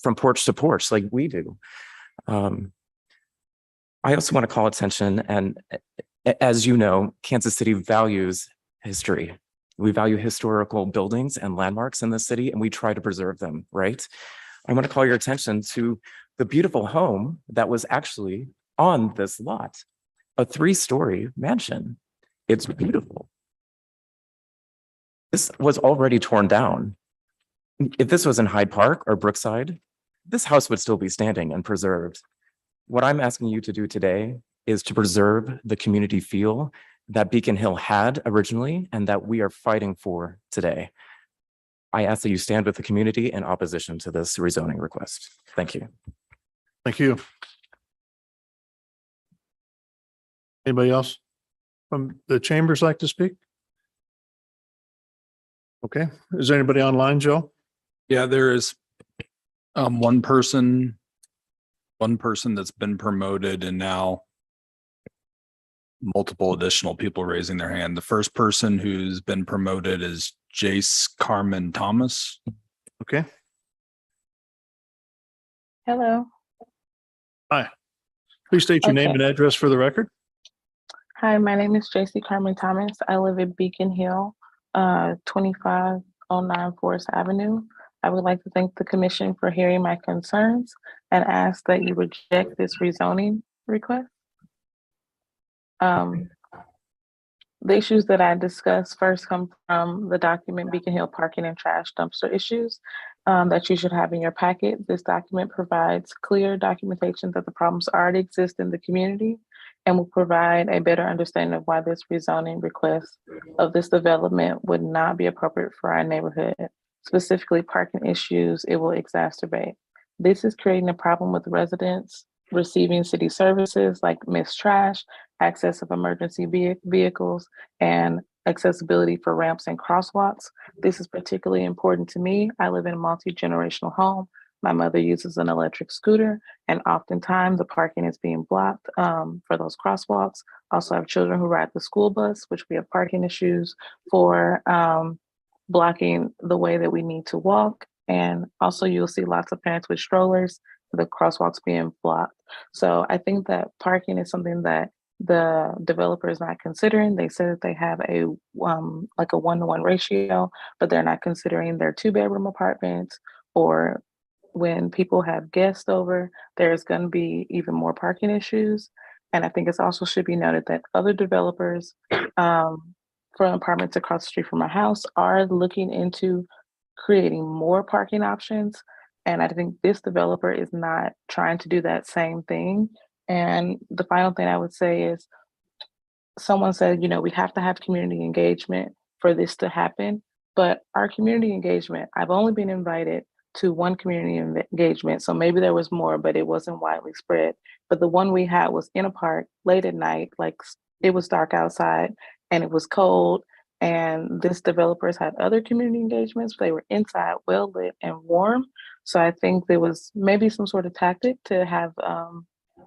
from porch to porch like we do. I also want to call attention, and as you know, Kansas City values history. We value historical buildings and landmarks in the city, and we try to preserve them, right? I want to call your attention to the beautiful home that was actually on this lot, a 3-story mansion. It's beautiful. This was already torn down. If this was in Hyde Park or Brookside, this house would still be standing and preserved. What I'm asking you to do today is to preserve the community feel that Beacon Hill had originally and that we are fighting for today. I ask that you stand with the community in opposition to this rezoning request. Thank you. Thank you. Anybody else from the chambers like to speak? Okay. Is there anybody online, Joe? Yeah, there is one person that's been promoted and now multiple additional people raising their hand. The first person who's been promoted is Jace Carmen Thomas. Okay. Hello. Hi. Please state your name Okay. and address for the record. Hi, my name is Tracy Carmen Thomas. I live in Beacon Hill, 2509 Forest Avenue. I would like to thank the commission for hearing my concerns and ask that you reject this rezoning request. The issues that I discussed first come from the document Beacon Hill Parking and Trash Dumpster Issues that you should have in your packet. This document provides clear documentation that the problems already exist in the community and will provide a better understanding of why this rezoning request of this development would not be appropriate for our neighborhood, specifically parking issues it will exacerbate. This is creating a problem with residents receiving city services like missed trash, access of emergency vehicles, and accessibility for ramps and crosswalks. This is particularly important to me. I live in a multi-generational home. My mother uses an electric scooter, and oftentimes the parking is being blocked for those crosswalks. Also, I have children who ride the school bus, which we have parking issues for blocking the way that we need to walk. And also you'll see lots of parents with strollers, the crosswalks being blocked. So I think that parking is something that the developer is not considering. They said that they have a like a 1-to-1 ratio, but they're not considering their 2-bedroom apartments, or when people have guests over, there's going to be even more parking issues. And I think it's also should be noted that other developers from apartments across the street from my house are looking into creating more parking options. And I think this developer is not trying to do that same thing. And the final thing I would say is, someone said, you know, we have to have community engagement for this to happen. But our community engagement, I've only been invited to one community engagement. So maybe there was more, but it wasn't widely spread. But the one we had was in a park late at night, like it was dark outside and it was cold. And this developers had other community engagements. They were inside, well lit and warm. So I think there was maybe some sort of tactic to have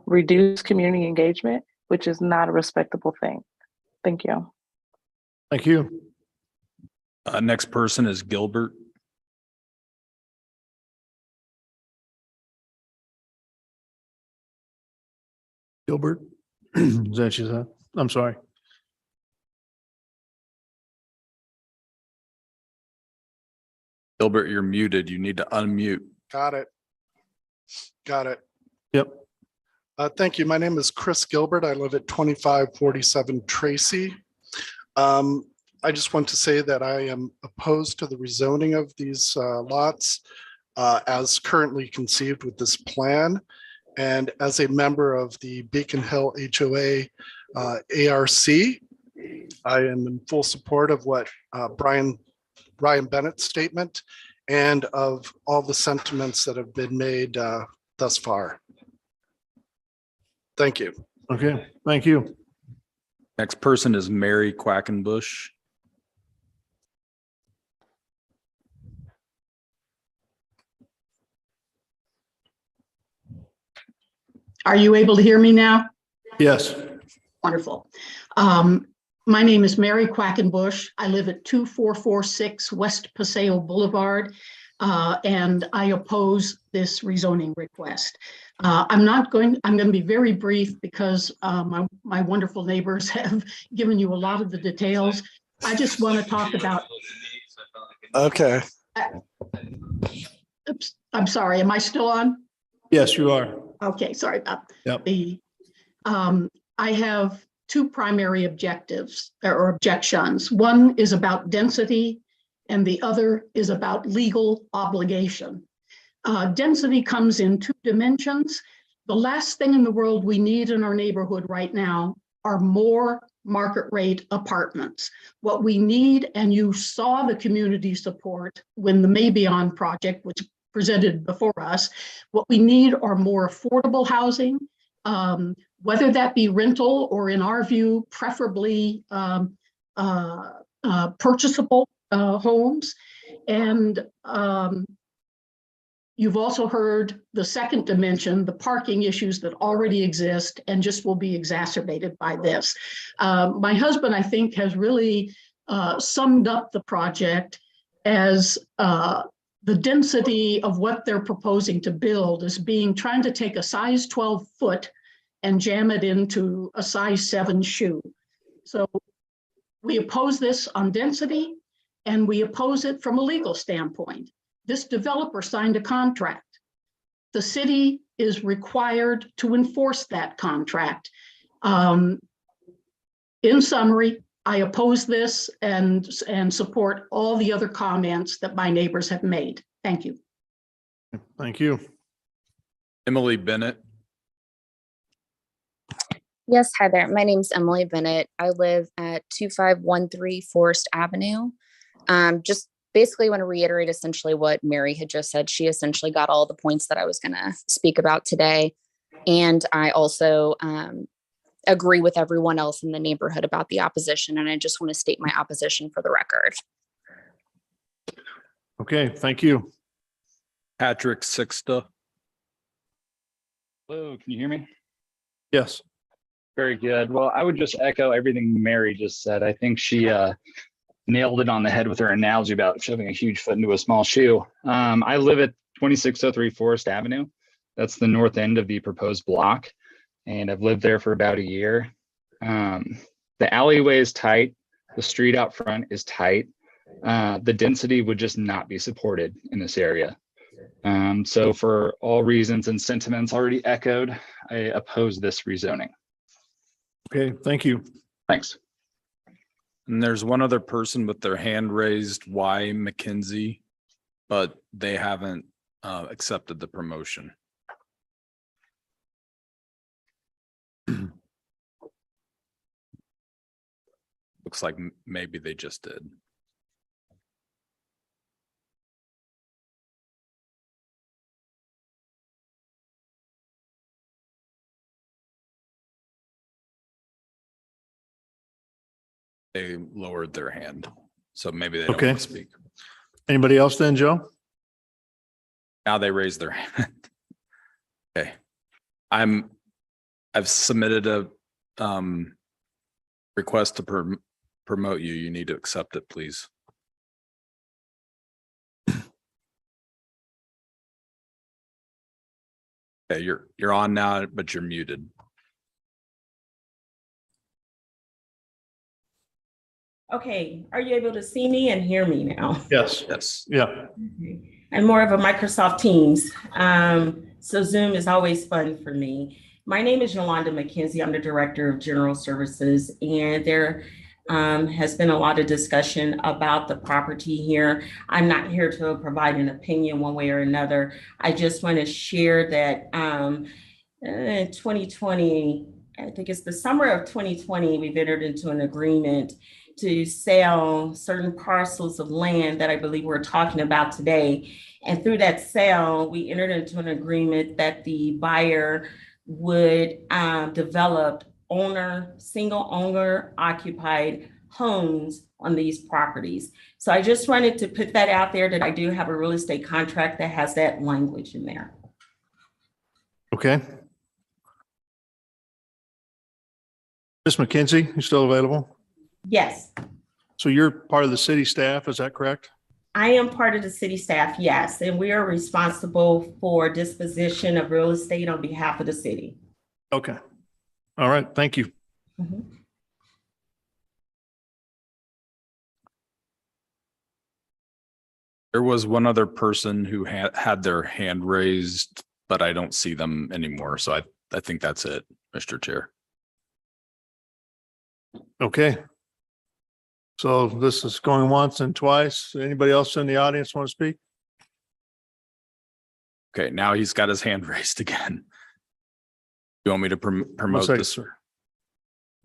reduced community engagement, which is not a respectable thing. Thank you. Thank you. Next person is Gilbert. Gilbert, is that you said? I'm sorry. Gilbert, you're muted. You need to unmute. Got it. Got it. Yep. Thank you. My name is Chris Gilbert. I live at 2547 Tracy. I just want to say that I am opposed to the rezoning of these lots as currently conceived with this plan. And as a member of the Beacon Hill HOA ARC, I am in full support of what Brian Bennett's statement and of all the sentiments that have been made thus far. Thank you. Okay, thank you. Next person is Mary Quackenbush. Are you able to hear me now? Yes. Wonderful. My name is Mary Quackenbush. I live at 2446 West Paseo Boulevard, and I oppose this rezoning request. I'm going to be very brief because my wonderful neighbors have given you a lot of the details. I just want to talk about. Okay. Oops, I'm sorry. Am I still on? Yes, you are. Okay, sorry about Yep. the. I have two primary objectives or objections. One is about density and the other is about legal obligation. Density comes in two dimensions. The last thing in the world we need in our neighborhood right now are more market rate apartments. What we need, and you saw the community support when the Mabion project was presented before us, what we need are more affordable housing, whether that be rental or, in our view, preferably purchasable homes. And you've also heard the second dimension, the parking issues that already exist and just will be exacerbated by this. My husband, I think, has really summed up the project as the density of what they're proposing to build is trying to take a size 12 foot and jam it into a size 7 shoe. So we oppose this on density and we oppose it from a legal standpoint. This developer signed a contract. The city is required to enforce that contract. In summary, I oppose this and support all the other comments that my neighbors have made. Thank you. Thank you. Emily Bennett. Yes, hi there. My name's Emily Bennett. I live at 2513 Forest Avenue. Just basically want to reiterate essentially what Mary had just said. She essentially got all the points that I was going to speak about today. And I also agree with everyone else in the neighborhood about the opposition. And I just want to state my opposition for the record. Okay, thank you. Patrick Sixta. Hello, can you hear me? Yes. Very good. Well, I would just echo everything Mary just said. I think she nailed it on the head with her analogy about shoving a huge foot into a small shoe. I live at 2603 Forest Avenue. That's the north end of the proposed block, and I've lived there for about a year. The alleyway is tight. The street out front is tight. The density would just not be supported in this area. So for all reasons and sentiments already echoed, I oppose this rezoning. Okay, thank you. Thanks. And there's one other person with their hand raised, Y McKinsey, but they haven't accepted the promotion. Looks like maybe they just did. They lowered their hand, so maybe they don't Okay. want to speak. Anybody else then, Joe? Now they raise their hand. Okay. I've submitted a request to promote you. You need to accept it, please. Okay, you're on now, but you're muted. Okay, are you able to see me and hear me now? Yes. Yes. Yeah. I'm more of a Microsoft Teams. So Zoom is always fun for me. My name is Yolanda McKenzie. I'm the Director of General Services, and there has been a lot of discussion about the property here. I'm not here to provide an opinion one way or another. I just want to share that in 2020, I think it's the summer of 2020, we've entered into an agreement to sell certain parcels of land that I believe we're talking about today. And through that sale, we entered into an agreement that the buyer would develop single owner occupied homes on these properties. So I just wanted to put that out there that I do have a real estate contract that has that language in there. Okay. Ms. McKenzie, you still available? Yes, So you're part of the city staff, is that correct? I am part of the city staff, yes, and we are responsible for disposition of real estate on behalf of the city. Okay. All right, thank you. There was one other person who had their hand raised, but I don't see them anymore. So I think that's it, Mr. Chair. Okay. So this is going once and twice. Anybody else in the audience want to speak? Okay, now he's got his hand raised again. You want me to promote second, this? sir.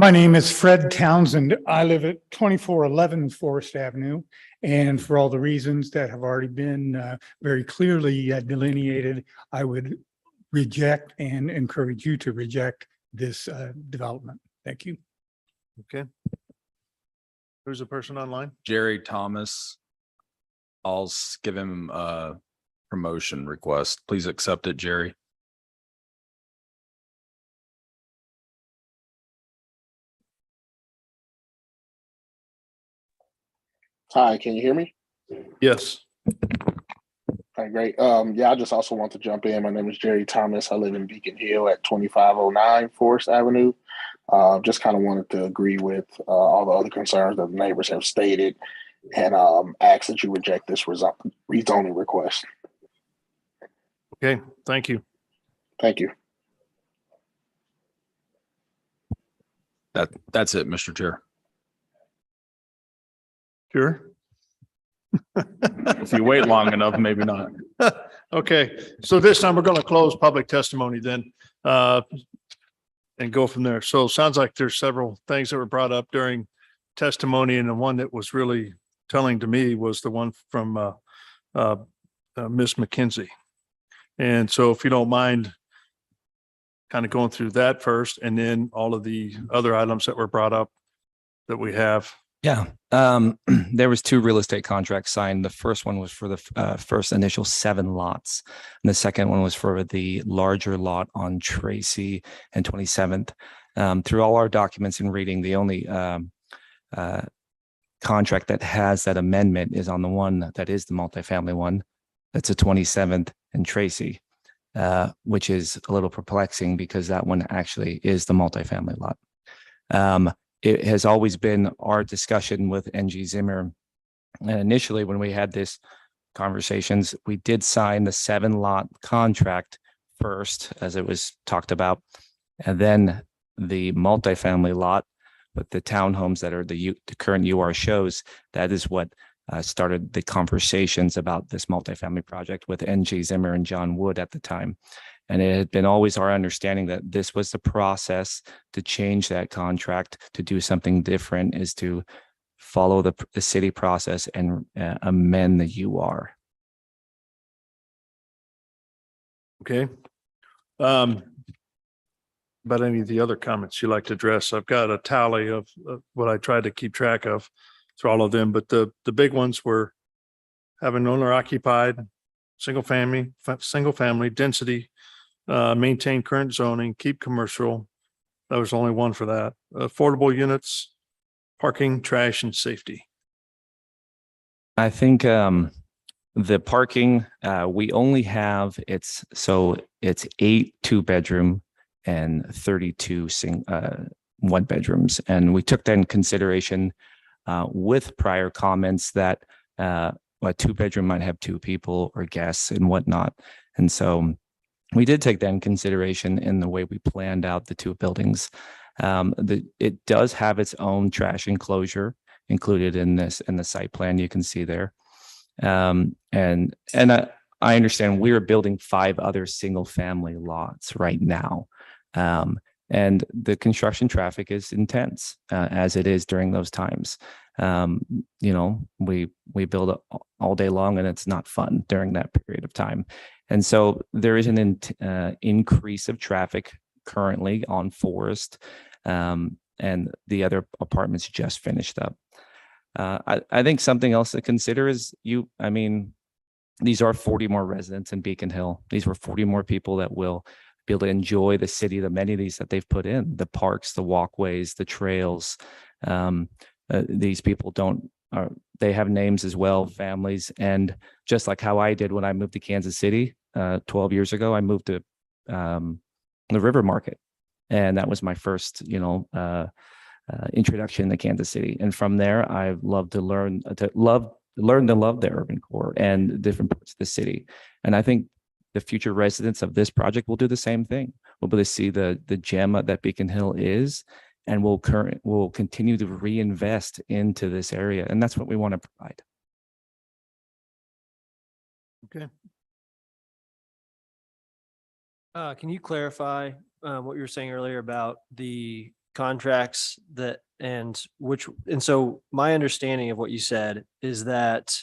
My name is Fred Townsend. I live at 2411 Forest Avenue. And for all the reasons that have already been very clearly delineated, I would reject and encourage you to reject this development. Thank you. Okay. Who's the person online? Jerry Thomas. I'll give him a promotion request. Please accept it, Jerry. Hi, can you hear me? Yes. All right, great. Yeah, I just also want to jump in. My name is Jerry Thomas. I live in Beacon Hill at 2509 Forest Avenue. Just kind of wanted to agree with all the other concerns that the neighbors have stated and ask that you reject this rezoning request. Okay, thank you. Thank you. That's it, Mr. Chair. Sure. If you wait long enough, maybe not. Okay, so this time we're going to close public testimony then. and go from there. So it sounds like there's several things that were brought up during testimony, and the one that was really telling to me was the one from Ms. McKenzie. And so if you don't mind kind of going through that first, and then all of the other items that were brought up that we have. Yeah, there was 2 real estate contracts signed. The first one was for the first initial 7 lots. And the second one was for the larger lot on Tracy and 27th. Through all our documents and reading, the only contract that has that amendment is on the one that is the multifamily one. That's a 27th and Tracy, which is a little perplexing because that one actually is the multifamily lot. It has always been our discussion with NG Zimmer. And initially, when we had this conversations, we did sign the 7-lot contract first, as it was talked about, and then the multifamily lot with the townhomes that are the current UR shows. That is what started the conversations about this multifamily project with NG Zimmer and John Wood at the time. And it had been always our understanding that this was the process to change that contract, to do something different, is to follow the city process and amend the UR. Okay. About any of the other comments you'd like to address? I've got a tally of what I tried to keep track of through all of them, but the big ones were having owner occupied, single family density, maintain current zoning, keep commercial. That was only one for that. Affordable units, parking, trash, and safety. I think the parking, we only have, it's 8 2-bedroom and 32 1 bedrooms. And we took that in consideration with prior comments that a 2-bedroom might have 2 people or guests and whatnot. And so we did take that in consideration in the way we planned out the 2 buildings. It does have its own trash enclosure included in the site plan. You can see there. And I understand we are building 5 other single family lots right now. And the construction traffic is intense as it is during those times. We build all day long and it's not fun during that period of time. And so there is an increase of traffic currently on Forest, and the other apartments just finished up. I think something else to consider is these are 40 more residents in Beacon Hill. These were 40 more people that will be able to enjoy the city, the amenities that they've put in, the parks, the walkways, the trails. These people they have names as well, families. And just like how I did when I moved to Kansas City 12 years ago, I moved to the River Market. And that was my first, introduction to Kansas City. And from there, I've loved to learn to love the urban core and different parts of the city. And I think the future residents of this project will do the same thing. We'll be able to see the gem that Beacon Hill is, and we'll continue to reinvest into this area. And that's what we want to provide. Okay. Can you clarify what you were saying earlier about the contracts so my understanding of what you said is that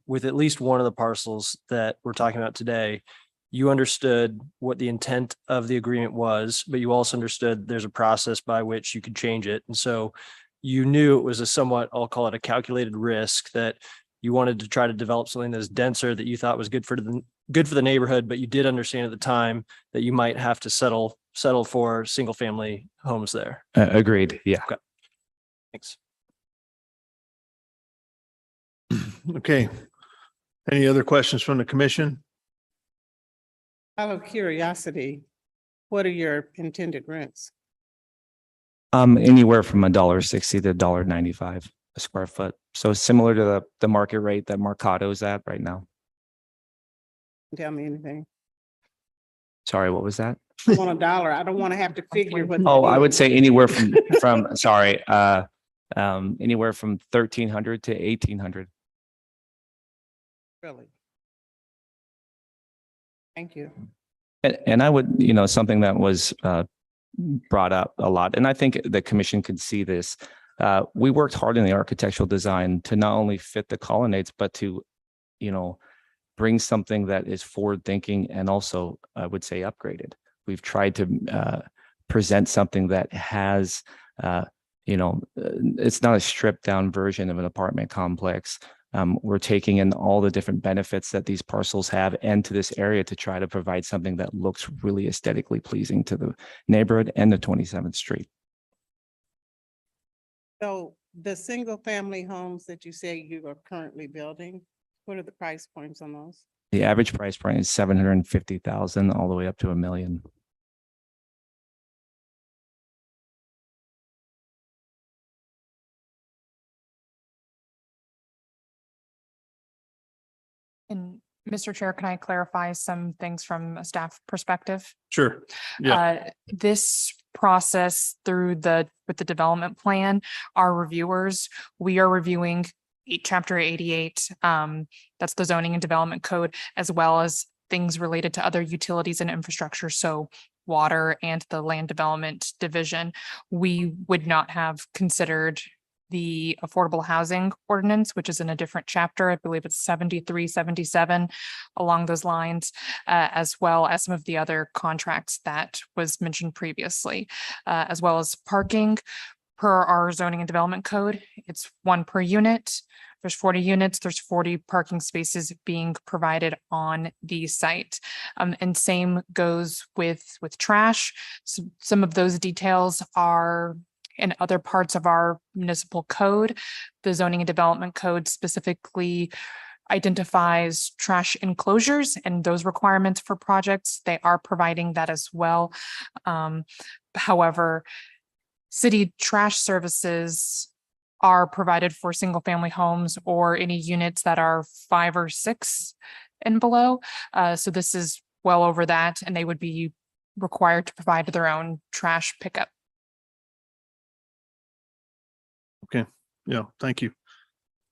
with at least one of the parcels that we're talking about today, you understood what the intent of the agreement was, but you also understood there's a process by which you could change it. And so you knew it was a somewhat, I'll call it a calculated risk, that you wanted to try to develop something that's denser that you thought was good for the neighborhood, but you did understand at the time that you might have to settle for single family homes there. Agreed. Yeah. Okay. Thanks. Okay. Any other questions from the commission? Out of curiosity, what are your intended rents? Anywhere from $1.60 to $1.95 a square foot. So similar to the market rate that Mercado's at right now. Tell me anything. Sorry, what was that? I want $1. I don't want to have to figure what. Oh, I would say anywhere from sorry, anywhere from 1,300 to 1,800. Really? Thank you. And I would, something that was brought up a lot. And I think the commission could see this. We worked hard in the architectural design to not only fit the colonnades, but to, bring something that is forward thinking and also, I would say, upgraded. We've tried to present something that has, it's not a stripped down version of an apartment complex. We're taking in all the different benefits that these parcels have and to this area to try to provide something that looks really aesthetically pleasing to the neighborhood and the 27th Street. So the single family homes that you say you are currently building, what are the price points on those? The average price point is 750,000 all the way up to $1 million. And Mr. Chair, can I clarify some things from a staff perspective? Sure. Yeah. This process with the development plan, our reviewers, we are reviewing Chapter 88, that's the zoning and development code, as well as things related to other utilities and infrastructure. So water and the land development division. We would not have considered the affordable housing ordinance, which is in a different chapter. I believe it's 73, 77 along those lines, as well as some of the other contracts that was mentioned previously, as well as parking. Per our zoning and development code, it's 1 per unit. There's 40 units, there's 40 parking spaces being provided on the site. And same goes with trash. So some of those details are in other parts of our municipal code. The zoning and development code specifically identifies trash enclosures and those requirements for projects. They are providing that as well. However, city trash services are provided for single family homes or any units that are 5 or 6 and below. So this is well over that, and they would be required to provide their own trash pickup. Okay. Yeah. Thank you.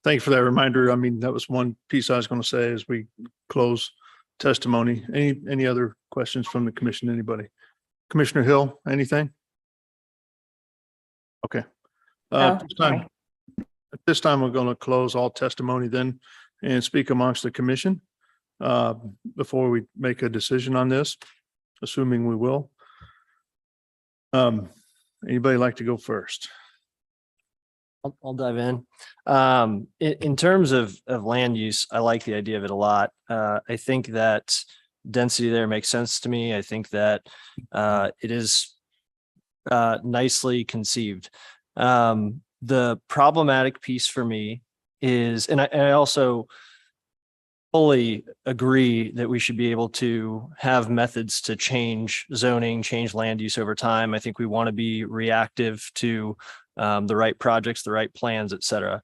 Thank you for that reminder. I mean, that was one piece I was going to say as we close testimony. Any other questions from the commission? Anybody? Commissioner Hill, anything? Okay. At this time, we're going to close all testimony then and speak amongst the commission before we make a decision on this, assuming we will. Anybody like to go first? I'll dive in. In terms of land use, I like the idea of it a lot. I think that density there makes sense to me. I think that it is nicely conceived. The problematic piece for me is, and I also fully agree that we should be able to have methods to change zoning, change land use over time. I think we want to be reactive to the right projects, the right plans, et cetera.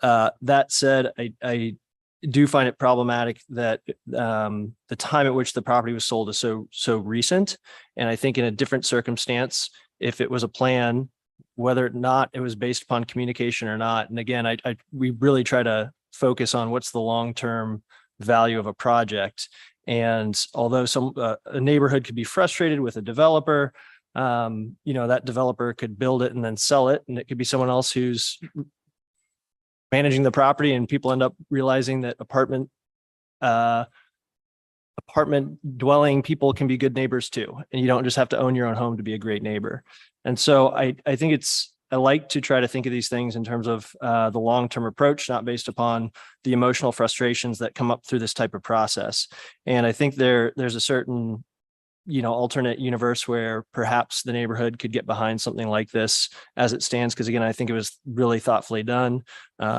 That said, I do find it problematic that the time at which the property was sold is so recent. And I think in a different circumstance, if it was a plan, whether or not it was based upon communication or not. And again, we really try to focus on what's the long-term value of a project. And although a neighborhood could be frustrated with a developer, that developer could build it and then sell it. And it could be someone else who's managing the property, and people end up realizing that apartment dwelling people can be good neighbors too. And you don't just have to own your own home to be a great neighbor. And so I think I like to try to think of these things in terms of the long-term approach, not based upon the emotional frustrations that come up through this type of process. And I think there's a certain, alternate universe where perhaps the neighborhood could get behind something like this as it stands. Because again, I think it was really thoughtfully done.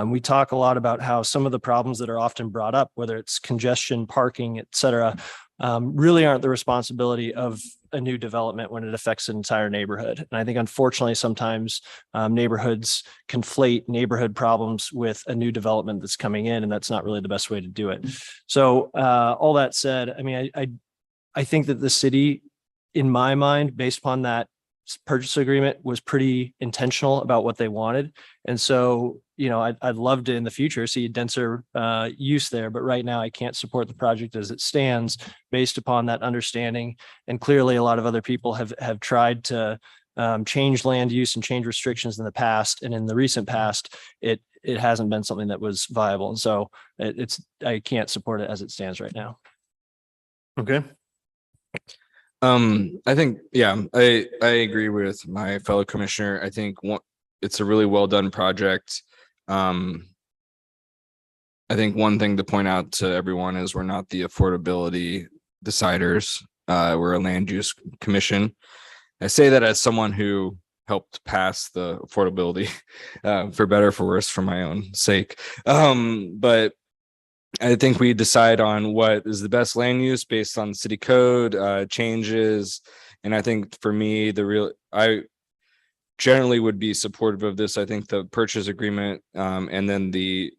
We talk a lot about how some of the problems that are often brought up, whether it's congestion, parking, et cetera, really aren't the responsibility of a new development when it affects an entire neighborhood. And I think unfortunately, sometimes neighborhoods conflate neighborhood problems with a new development that's coming in, and that's not really the best way to do it. So all that said, I mean, I think that the city, in my mind, based upon that purchase agreement was pretty intentional about what they wanted. And so, I'd love to in the future see a denser use there, but right now I can't support the project as it stands based upon that understanding. And clearly a lot of other people have tried to change land use and change restrictions in the past. And in the recent past, it hasn't been something that was viable. And so I can't support it as it stands right now. Okay. I think, yeah, I agree with my fellow commissioner. I think it's a really well done project. I think one thing to point out to everyone is we're not the affordability deciders. We're a land use commission. I say that as someone who helped pass the affordability for better or for worse for my own sake. But I think we decide on what is the best land use based on city code changes. And I think for me, I generally would be supportive of this. I think the purchase agreement and then the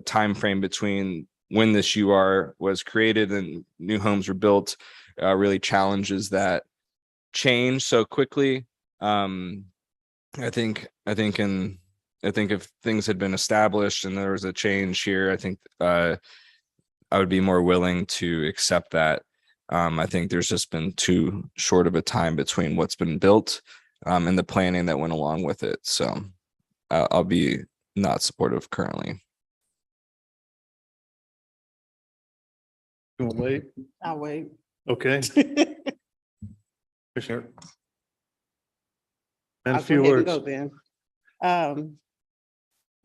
time frame between when this UR was created and new homes were built really challenges that change so quickly. I think if things had been established and there was a change here, I think I would be more willing to accept that. I think there's just been too short of a time between what's been built and the planning that went along with it. So I'll be not supportive currently. You wanna wait? I'll wait. Okay. Commissioner. And I'll a few go ahead and words. go then.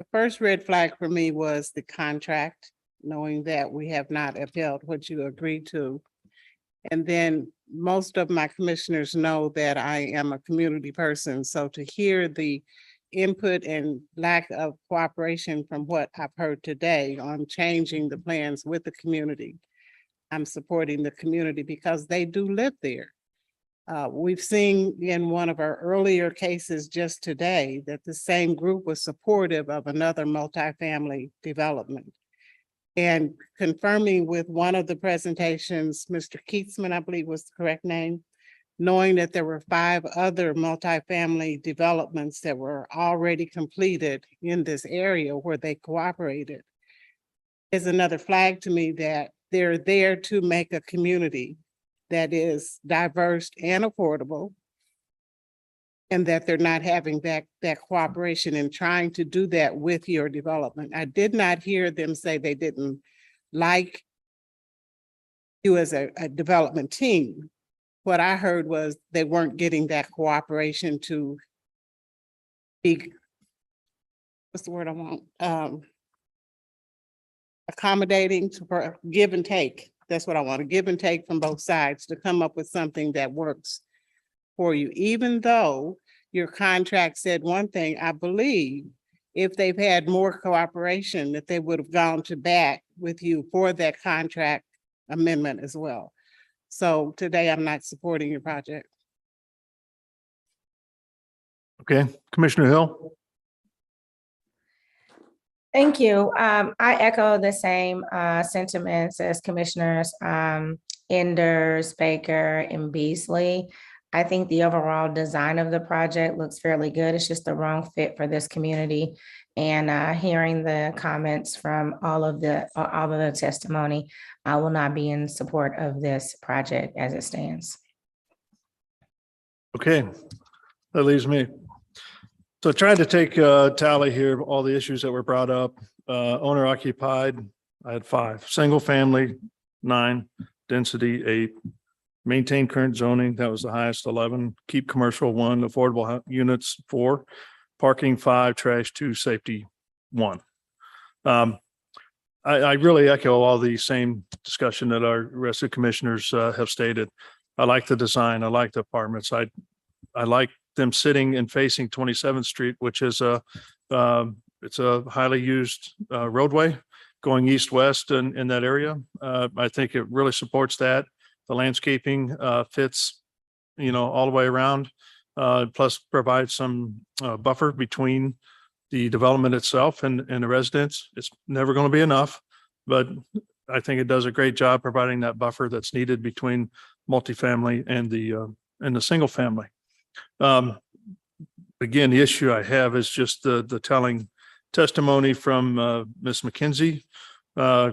The first red flag for me was the contract, knowing that we have not upheld what you agreed to. And then most of my commissioners know that I am a community person. So to hear the input and lack of cooperation from what I've heard today on changing the plans with the community, I'm supporting the community because they do live there. We've seen in one of our earlier cases just today that the same group was supportive of another multifamily development. And confirming with one of the presentations, Mr. Keatsman, I believe was the correct name, knowing that there were 5 other multifamily developments that were already completed in this area where they cooperated, is another flag to me that they're there to make a community that is diverse and affordable, and that they're not having that cooperation and trying to do that with your development. I did not hear them say they didn't like you as a development team. What I heard was they weren't getting that cooperation to be, what's the word I want? Accommodating, to give and take. That's what I want, to give and take from both sides to come up with something that works for you. Even though your contract said one thing, I believe if they've had more cooperation, that they would have gone to bat with you for that contract amendment as well. So today I'm not supporting your project. Okay, Commissioner Hill. Thank you. I echo the same sentiments as Commissioners Enders, Baker, and Beasley. I think the overall design of the project looks fairly good. It's just the wrong fit for this community. And hearing the comments from all of the testimony, I will not be in support of this project as it stands. Okay, that leaves me. So trying to take a tally here of all the issues that were brought up. Owner occupied, I had 5. Single family, 9. Density, 8. Maintain current zoning, that was the highest, 11. Keep commercial, 1. Affordable units, 4. Parking, 5. Trash, 2. Safety, 1. I really echo all the same discussion that our rest of the commissioners have stated. I like the design. I like the apartments. I like them sitting and facing 27th Street, which is it's a highly used roadway going east-west in that area. I think it really supports that. The landscaping fits, all the way around, plus provides some buffer between the development itself and the residents. It's never going to be enough, but I think it does a great job providing that buffer that's needed between multifamily and the single family. Again, the issue I have is just the telling testimony from Ms. McKenzie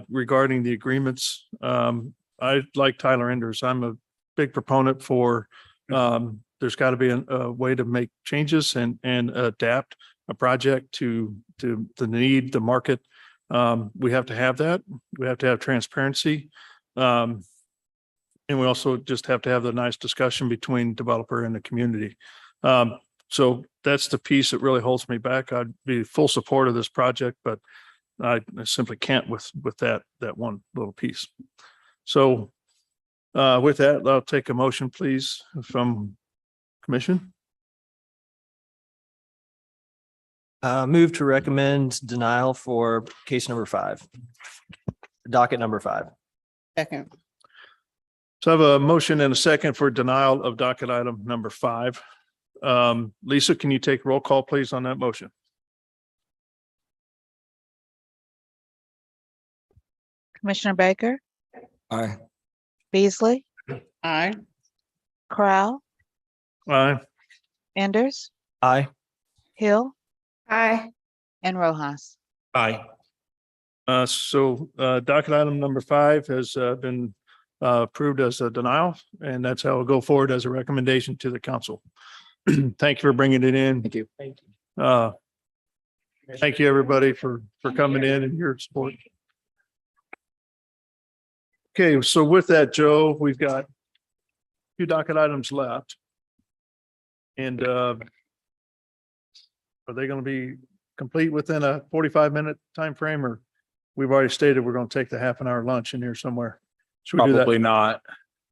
regarding the agreements. I like Tyler Enders. I'm a big proponent for there's got to be a way to make changes and adapt a project to the need, the market. We have to have that. We have to have transparency. And we also just have to have the nice discussion between developer and the community. So that's the piece that really holds me back. I'd be full support of this project, but I simply can't with that one little piece. So with that, I'll take a motion, please, from commission. Move to recommend denial for case number 5, docket number 5. Second. So I have a motion and a second for denial of docket item number 5. Lisa, can you take roll call, please, on that motion? Commissioner Baker, Aye. Beasley, Aye. Corral, Aye. Anders, Aye. Hill, Aye. and Rojas. Aye. So docket item number 5 has been approved as a denial, and that's how it'll go forward as a recommendation to the council. Thank you for bringing it in. Thank you. Thank you, everybody, for coming in and your support. Okay, so with that, Joe, we've got 2 docket items left. And are they going to be complete within a 45-minute time frame, or we've already stated we're going to take the half-an-hour lunch in here somewhere? Should we do that? Probably not.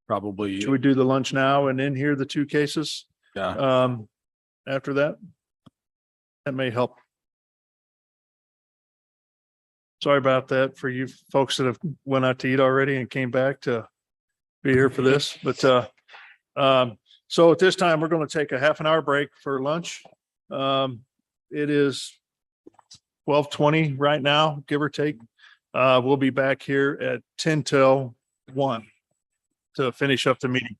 Probably. Should we do the lunch now and then hear the 2 cases? Yeah. After that? That may help. Sorry about that for you folks that have went out to eat already and came back to be here for this, but so at this time, we're going to take a half-an-hour break for lunch. It is 12:20 right now, give or take. We'll be back here at 10 till 1 to finish up the meeting.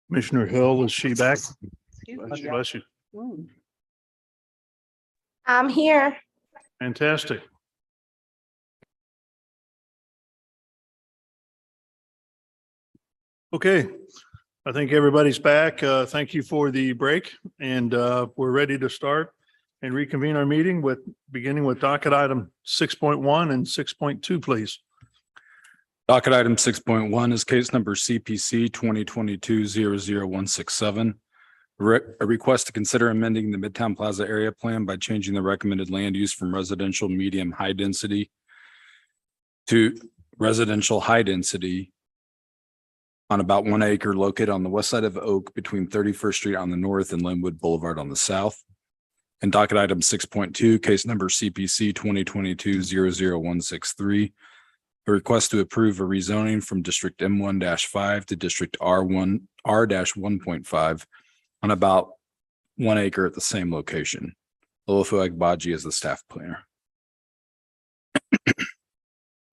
Commissioner Hill, is she back? Bless you, bless you. I'm here. Fantastic. Okay, I think everybody's back. Thank you for the break, and we're ready to start and reconvene our meeting beginning with docket item 6.1 and 6.2, please. Docket item 6.1 is case number CPC 2022-00167. A request to consider amending the Midtown Plaza area plan by changing the recommended land use from residential medium high density to residential high density on about 1 acre located on the west side of Oak between 31st Street on the north and Linwood Boulevard on the south. And docket item 6.2, case number CPC 2022-00163. A request to approve a rezoning from District M1-5 to District R1R-1.5 on about 1 acre at the same location. Olufo Agbaji is the staff planner.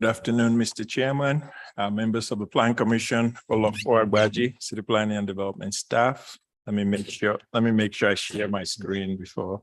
Good afternoon, Mr. Chairman, members of the Plan Commission, Olufo Agbaji, City Planning and Development staff. Let me make sure I share my screen before.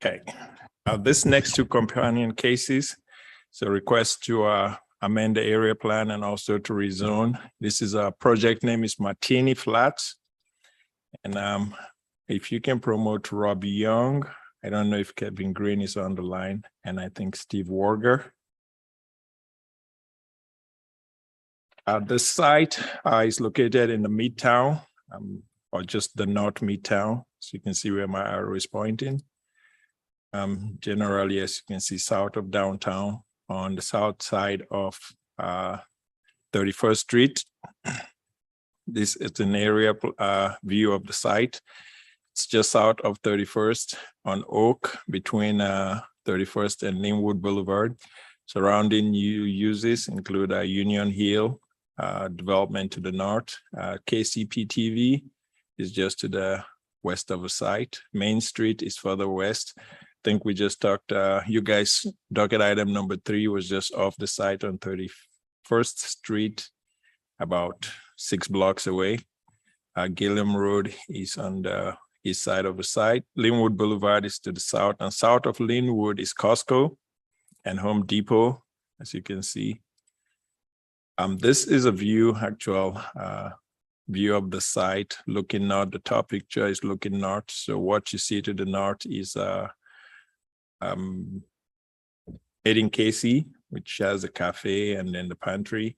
Okay, this next two companion cases, so request to amend the area plan and also to rezone. This is a project name is Martini Flats. And if you can promote Robbie Young, I don't know if Kevin Green is on the line, and I think Steve Warger. The site is located in the Midtown, or just the North Midtown. So you can see where my arrow is pointing. Generally, as you can see, south of downtown on the south side of 31st Street. This is an area view of the site. It's just south of 31st on Oak between 31st and Linwood Boulevard. Surrounding uses include Union Hill development to the north. KCP TV is just to the west of the site. Main Street is further west. I think we just talked, you guys, docket item number 3 was just off the site on 31st Street, about 6 blocks away. Gilliam Road is on the east side of the site. Linwood Boulevard is to the south, and south of Linwood is Costco and Home Depot, as you can see. This is a actual view of the site looking north. The top picture is looking north. So what you see to the north is Edding Casey, which has a cafe and then the pantry.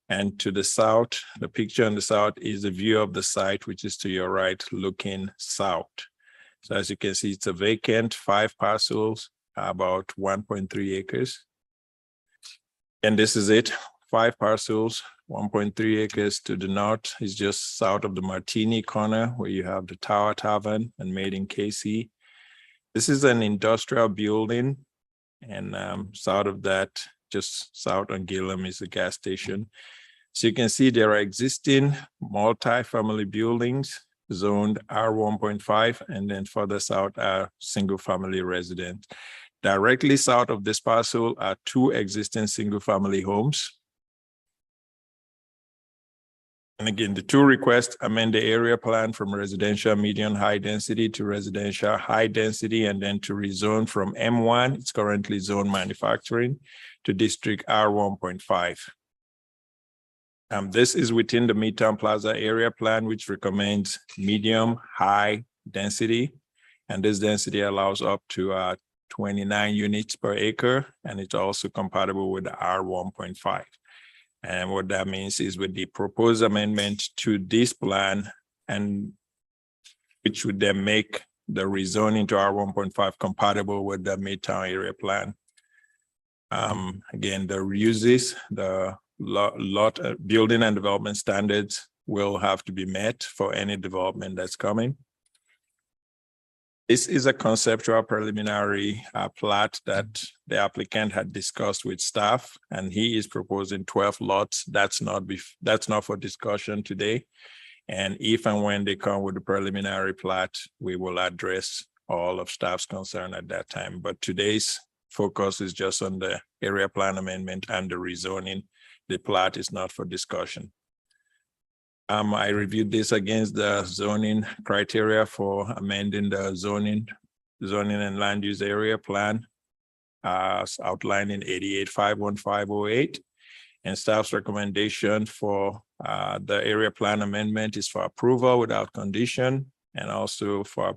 And to the south, the picture on the south is a view of the site, which is to your right, looking south. So as you can see, it's a vacant 5 parcels, about 1.3 acres. And this is it, 5 parcels, 1.3 acres. To the north is just south of the Martini corner, where you have the Tower Tavern and Made in KC. This is an industrial building, and south of that, just south on Gilliam, is a gas station. So you can see there are existing multi-family buildings zoned R1.5, and then further south are single-family residents. Directly south of this parcel are 2 existing single-family homes. And again, the 2 requests amend the area plan from residential medium high density to residential high density, and then to rezone from M1, it's currently zone manufacturing, to district R1.5. This is within the Midtown Plaza area plan, which recommends medium high density. And this density allows up to 29 units per acre, and it's also compatible with the R1.5. And what that means is with the proposed amendment to this plan, and which would then make the rezoning to R1.5 compatible with the Midtown area plan. Again, the uses, the lot building and development standards will have to be met for any development that's coming. This is a conceptual preliminary plat that the applicant had discussed with staff, and he is proposing 12 lots. That's not for discussion today. And if and when they come with the preliminary plat, we will address all of staff's concern at that time. But today's focus is just on the area plan amendment and the rezoning. The plat is not for discussion. I reviewed this against the zoning criteria for amending the zoning and land use area plan as outlined in 88-51508. And staff's recommendation for the area plan amendment is for approval without condition, and also for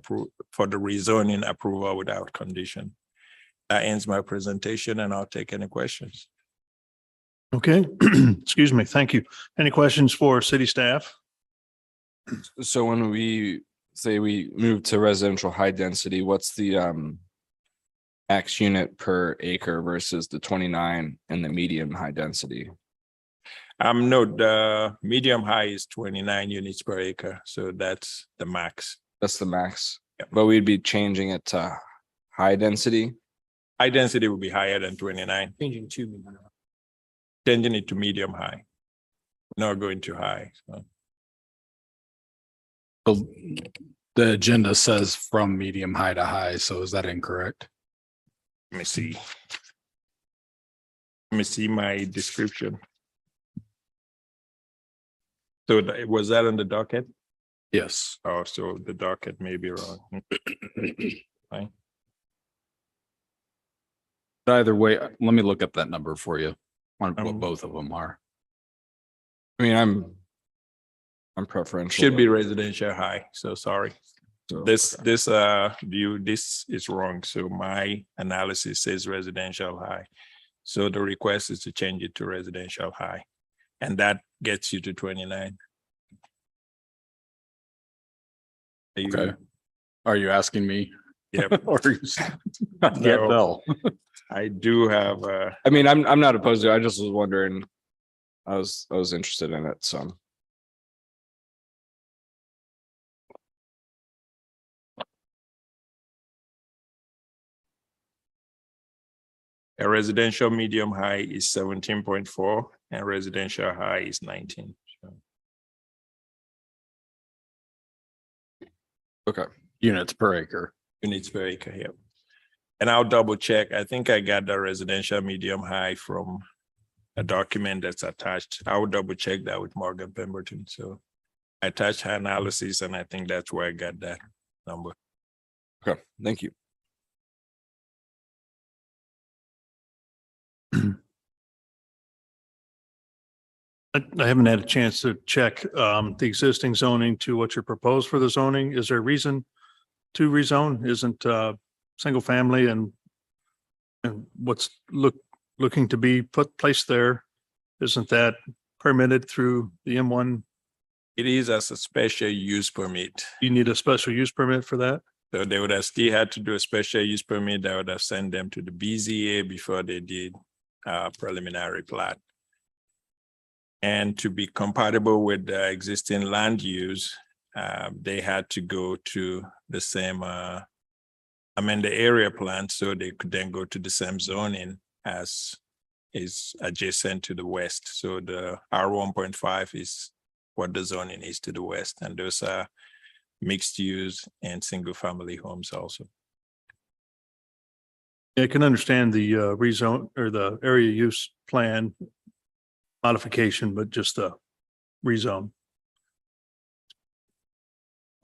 the rezoning approval without condition. That ends my presentation, and I'll take any questions. Okay, excuse me. Thank you. Any questions for city staff? So when we say we move to residential high density, what's the X unit per acre versus the 29 and the medium high density? No, the medium high is 29 units per acre. So that's the max. That's the max. But we'd be changing it to high density. High density would be higher than 29. Changing it to medium high. Not going too high. So. Well, the agenda says from medium high to high, so is that incorrect? Let me see. Let me see my description. So was that on the docket? Yes. Oh, so the docket may be wrong. Fine. Either way, let me look up that number for you on what both of them are. I mean, I'm preferential. Should be residential high, so sorry. So, This view, this is wrong. So my analysis says residential high. So the request is to change it to residential high. And that gets you to 29. Okay. Are you asking me? Yep. Or you not yet, Bill? I do have I mean, I'm not opposed to it. I just was wondering. I was interested in it, so. a residential medium high is 17.4 and residential high is 19. So. Okay. Units per acre. Units per acre, yep. And I'll double check. I think I got the residential medium high from a document that's attached. I will double check that with Morgan Pemberton. So I attached her analysis and I think that's where I got that number. Okay, thank you. I haven't had a chance to check the existing zoning to what you're proposed for the zoning. Is there a reason to rezone? Isn't single family and what's looking to be placed there, isn't that permitted through the M1? It is as a special use permit. You need a special use permit for that? So they would have still had to do a special use permit. That would have sent them to the BZA before they did preliminary plat. And to be compatible with the existing land use, they had to go to the same, amend the area plan so they could then go to the same zoning as is adjacent to the west. So the R1.5 is what the zoning is to the west. And those are mixed use and single family homes also. I can understand the rezone or the area use plan modification, but just a rezone.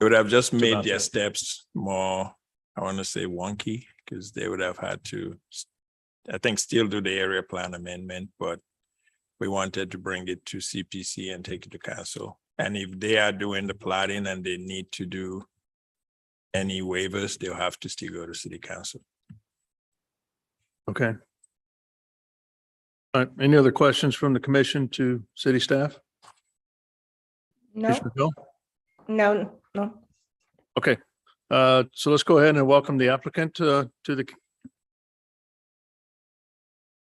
It would have just made their steps more, I want to say wonky, because they would have had to, I think, still do the area plan amendment, but we wanted to bring it to CPC and take it to council. And if they are doing the plotting and they need to do any waivers, they'll have to still go to city council. Okay. All right, any other questions from the commission to city staff? No, Commissioner Bill? no. Okay, so let's go ahead and welcome the applicant to the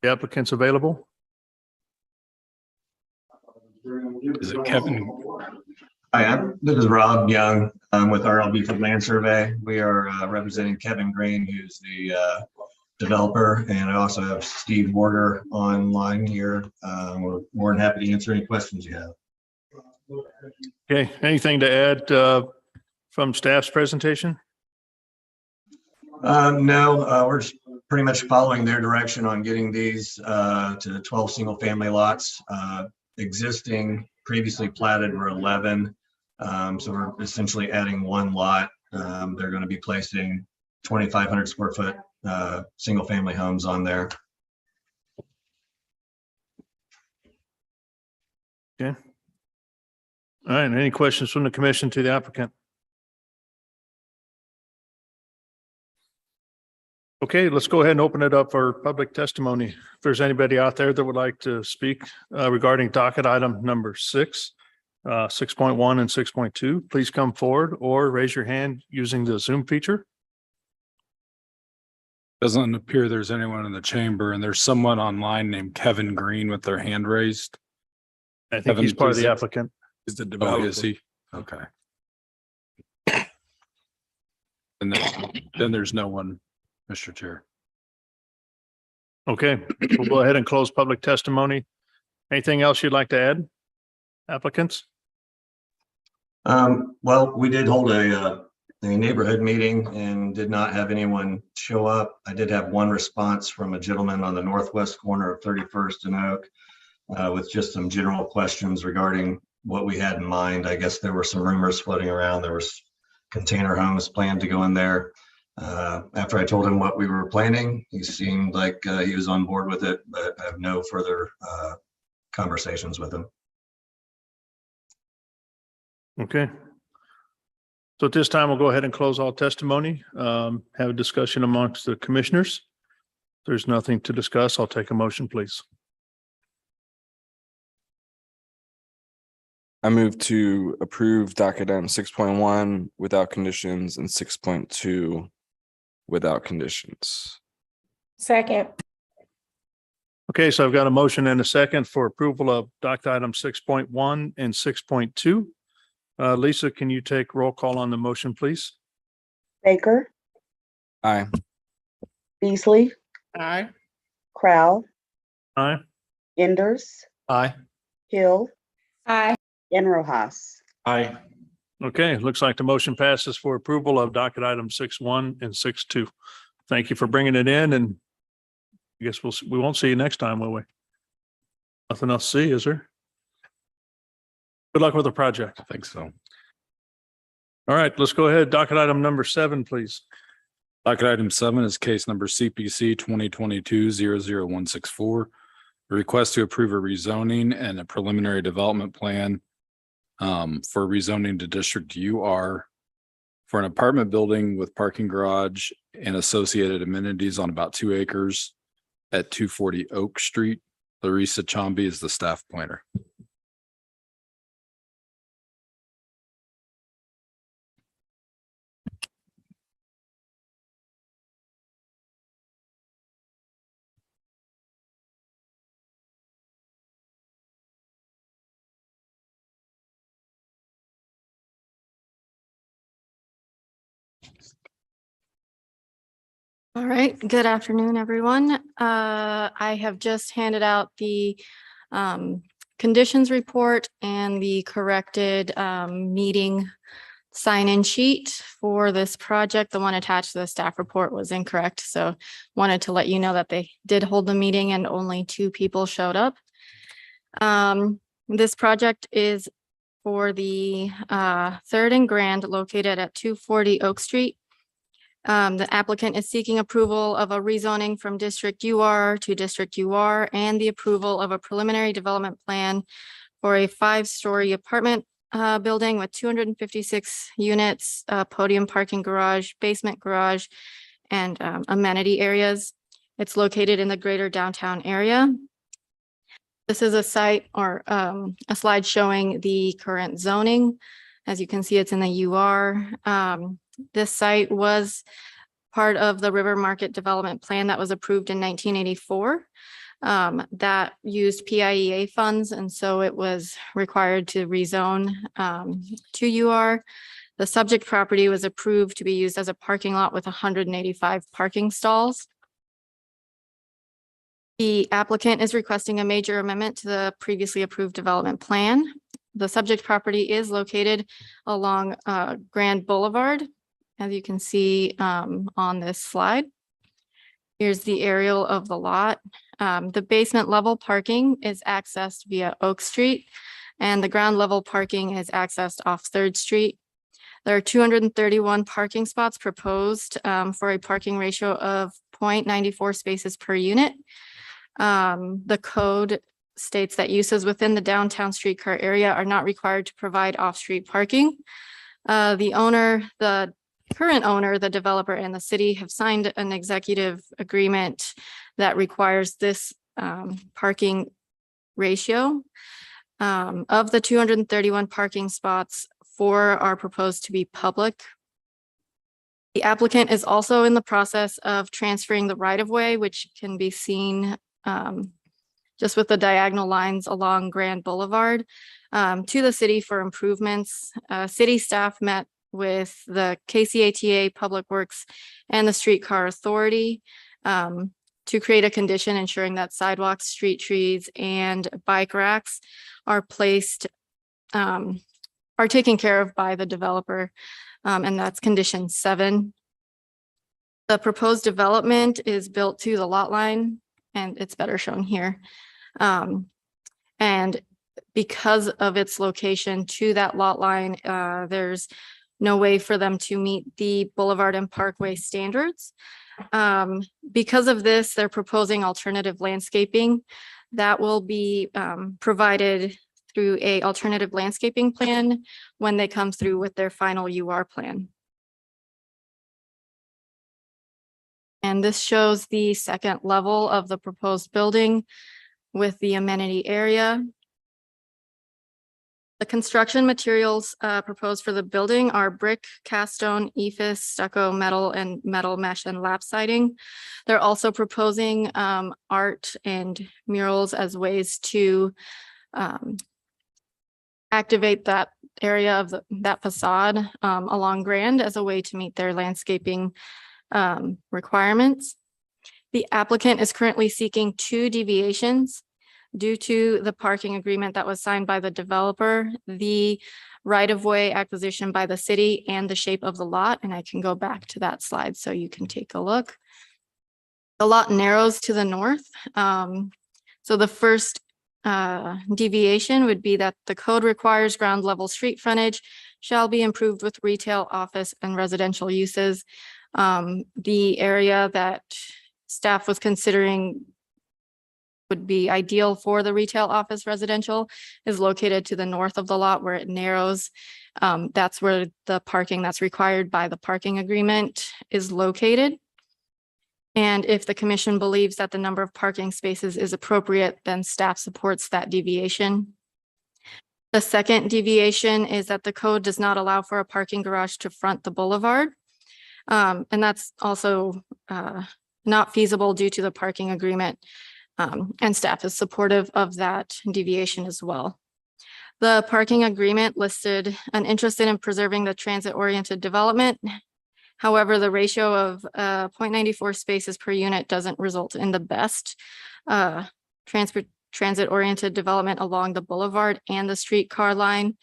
applicant's available. Is it Kevin? Hi, this is Rob Young with RLB for Land Survey. We are representing Kevin Green, who's the developer, and I also have Steve Warder online here. We're more than happy to answer any questions you have. Okay, anything to add from staff's presentation? No, we're just pretty much following their direction on getting these to 12 single-family lots. Existing, previously platted were 11. So we're essentially adding one lot. They're going to be placing 2,500 square foot single-family homes on there. Okay. All right, any questions from the commission to the applicant? Okay, let's go ahead and open it up for public testimony. If there's anybody out there that would like to speak regarding docket item number 6, 6.1 and 6.2, please come forward or raise your hand using the Zoom feature. Doesn't appear there's anyone in the chamber, and there's someone online named Kevin Green with their hand raised. I think he's part of the applicant. Is the developer? Oh, is he? Okay. And then there's no one, Mr. Chair. Okay, we'll go ahead and close public testimony. Anything else you'd like to add, applicants? Well, we did hold a neighborhood meeting and did not have anyone show up. I did have one response from a gentleman on the northwest corner of 31st and Oak with just some general questions regarding what we had in mind. I guess there were some rumors floating around. There was container homes planned to go in there. After I told him what we were planning, he seemed like he was on board with it, but I have no further conversations with him. Okay. So at this time, we'll go ahead and close all testimony, have a discussion amongst the commissioners. If there's nothing to discuss, I'll take a motion, please. I move to approve docket item 6.1 without conditions and 6.2 without conditions. Second. Okay, so I've got a motion and a second for approval of docket item 6.1 and 6.2. Lisa, can you take roll call on the motion, please? Baker, Aye. Beasley, Aye. Crowell, Aye. Enders, Aye. Hill, Aye. and Rojas. Aye. Okay, looks like the motion passes for approval of docket item 6.1 and 6.2. Thank you for bringing it in, and I guess we won't see you next time, will we? Nothing else to see, is there? Good luck with the project. I think so. All right, let's go ahead. Docket item number 7, please. Docket item 7 is case number CPC 2022-00164. A request to approve a rezoning and a preliminary development plan for rezoning to District UR for an apartment building with parking garage and associated amenities on about 2 acres at 240 Oak Street. Larissa Chambi is the staff planner. All right, good afternoon, everyone. I have just handed out the conditions report and the corrected meeting sign-in sheet for this project. The one attached to the staff report was incorrect, so wanted to let you know that they did hold the meeting and only 2 people showed up. This project is for the 3rd and Grand located at 240 Oak Street. The applicant is seeking approval of a rezoning from District UR to District UR and the approval of a preliminary development plan for a 5-story apartment building with 256 units, podium parking garage, basement garage, and amenity areas. It's located in the greater downtown area. This is a site or a slide showing the current zoning. As you can see, it's in the UR. This site was part of the River Market Development Plan that was approved in 1984. that used PIEA funds, and so it was required to rezone to UR. The subject property was approved to be used as a parking lot with 185 parking stalls. The applicant is requesting a major amendment to the previously approved development plan. The subject property is located along Grand Boulevard, as you can see on this slide. Here's the aerial of the lot. The basement level parking is accessed via Oak Street, and the ground level parking is accessed off 3rd Street. There are 231 parking spots proposed for a parking ratio of 0.94 spaces per unit. The code states that uses within the downtown streetcar area are not required to provide off-street parking. The current owner, the developer, and the city have signed an executive agreement that requires this parking ratio. Of the 231 parking spots, 4 are proposed to be public. The applicant is also in the process of transferring the right-of-way, which can be seen just with the diagonal lines along Grand Boulevard, to the city for improvements. City staff met with the KCATA, Public Works, and the Streetcar Authority to create a condition ensuring that sidewalks, street trees, and bike racks are placed, are taken care of by the developer, and that's condition 7. The proposed development is built to the lot line, and it's better shown here. And because of its location to that lot line, there's no way for them to meet the Boulevard and Parkway standards. Because of this, they're proposing alternative landscaping that will be provided through a alternative landscaping plan when they come through with their final UR plan. And this shows the second level of the proposed building with the amenity area. The construction materials proposed for the building are brick, cast stone, EIFS, stucco, metal, and metal mesh and lap siding. They're also proposing art and murals as ways to activate that area of that facade along Grand as a way to meet their landscaping requirements. The applicant is currently seeking 2 deviations due to the parking agreement that was signed by the developer, the right-of-way acquisition by the city, and the shape of the lot. And I can go back to that slide so you can take a look. The lot narrows to the north. So the first deviation would be that the code requires ground level street frontage shall be improved with retail, office, and residential uses. The area that staff was considering would be ideal for the retail, office, residential is located to the north of the lot where it narrows. That's where the parking that's required by the parking agreement is located. And if the commission believes that the number of parking spaces is appropriate, then staff supports that deviation. The second deviation is that the code does not allow for a parking garage to front the boulevard. And that's also not feasible due to the parking agreement. And staff is supportive of that deviation as well. The parking agreement listed an interest in preserving the transit-oriented development. However, the ratio of 0.94 spaces per unit doesn't result in the best transit-oriented development along the boulevard and the streetcar line.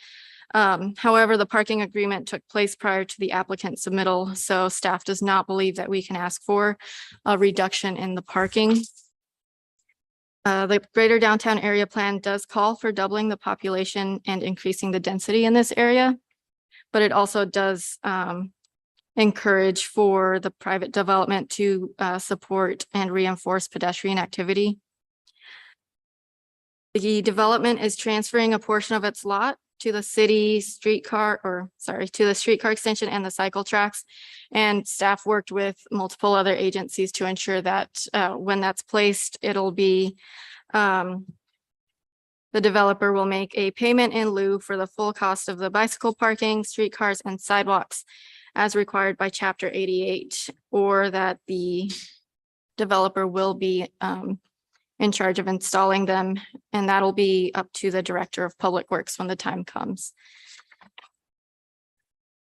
However, the parking agreement took place prior to the applicant submittal, so staff does not believe that we can ask for a reduction in the parking. The Greater Downtown Area Plan does call for doubling the population and increasing the density in this area, but it also does encourage for the private development to support and reinforce pedestrian activity. The development is transferring a portion of its lot to the city streetcar, to the streetcar extension and the cycle tracks. And staff worked with multiple other agencies to ensure that when that's placed, it'll be, the developer will make a payment in lieu for the full cost of the bicycle parking, streetcars, and sidewalks as required by Chapter 88, or that the developer will be in charge of installing them, and that'll be up to the Director of Public Works when the time comes.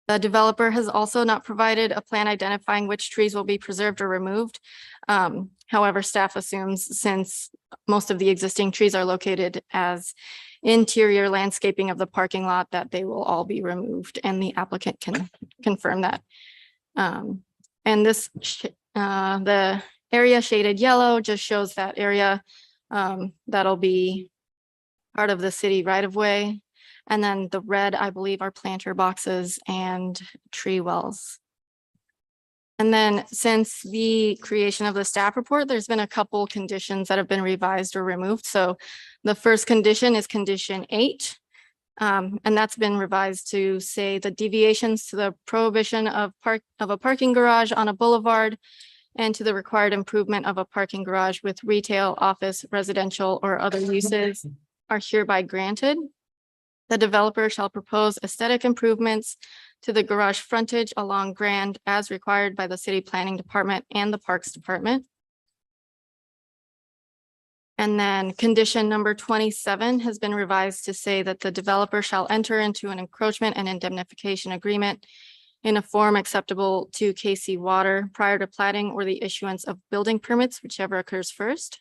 The developer has also not provided a plan identifying which trees will be preserved or removed. However, staff assumes since most of the existing trees are located as interior landscaping of the parking lot, that they will all be removed, and the applicant can confirm that. And this, the area shaded yellow just shows that area that'll be part of the city right of way. And then the red, I believe, are planter boxes and tree wells. And then since the creation of the staff report, there's been a couple conditions that have been revised or removed. So the first condition is condition 8. And that's been revised to say the deviations to the prohibition of a parking garage on a boulevard and to the required improvement of a parking garage with retail, office, residential, or other uses are hereby granted. The developer shall propose aesthetic improvements to the garage frontage along Grand as required by the City Planning Department and the Parks Department. And then condition number 27 has been revised to say that the developer shall enter into an encroachment and indemnification agreement in a form acceptable to KC Water prior to plating or the issuance of building permits, whichever occurs first.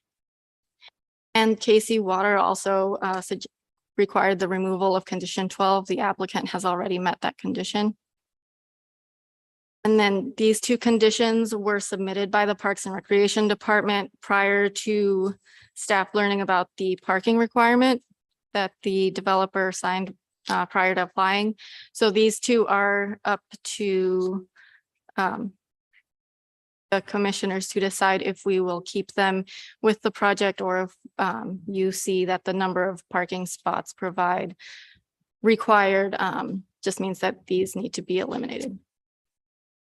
And KC Water also required the removal of condition 12. The applicant has already met that condition. And then these two conditions were submitted by the Parks and Recreation Department prior to staff learning about the parking requirement that the developer signed prior to applying. So these two are up to the commissioners to decide if we will keep them with the project or if you see that the number of parking spots required just means that these need to be eliminated.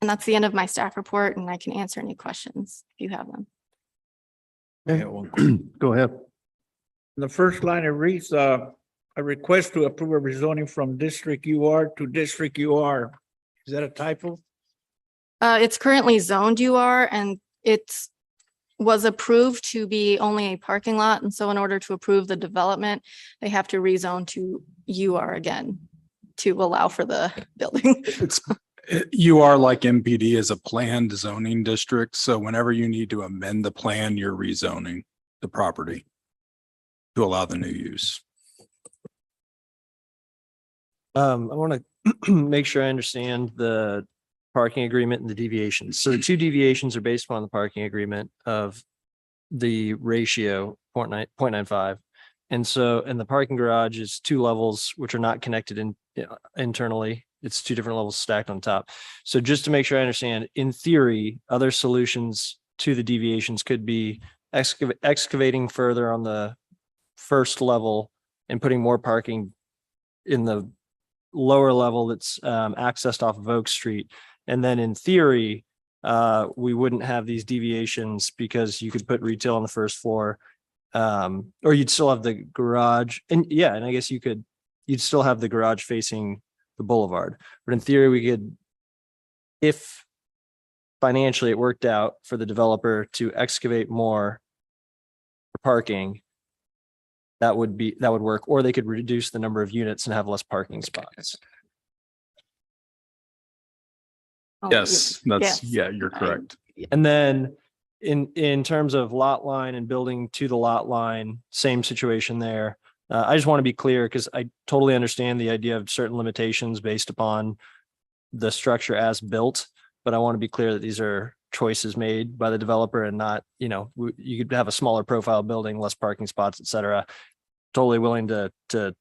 And that's the end of my staff report, and I can answer any questions if you have them. Okay. Go ahead. The first line, it reads, a request to approve a rezoning from District UR to District UR. Is that a typo? It's currently zoned UR, and it was approved to be only a parking lot. And so in order to approve the development, they have to rezone to UR again to allow for the building. You are like MPD as a planned zoning district. So whenever you need to amend the plan, you're rezoning the property to allow the new use. I want to make sure I understand the parking agreement and the deviations. So the two deviations are based upon the parking agreement of the ratio 0.95. And so, and the parking garage is 2 levels, which are not connected internally. It's 2 different levels stacked on top. So just to make sure I understand, in theory, other solutions to the deviations could be excavating further on the first level and putting more parking in the lower level that's accessed off of Oak Street. And then in theory, we wouldn't have these deviations because you could put retail on the first floor, or you'd still have the garage. And yeah, and I guess you'd still have the garage facing the boulevard. But in theory, we could, if financially it worked out for the developer to excavate more for parking, that would work, or they could reduce the number of units and have less parking spots. Yes, you're correct. And then in terms of lot line and building to the lot line, same situation there. I just want to be clear because I totally understand the idea of certain limitations based upon the structure as built, but I want to be clear that these are choices made by the developer and not, you could have a smaller profile building, less parking spots, et cetera. Totally willing to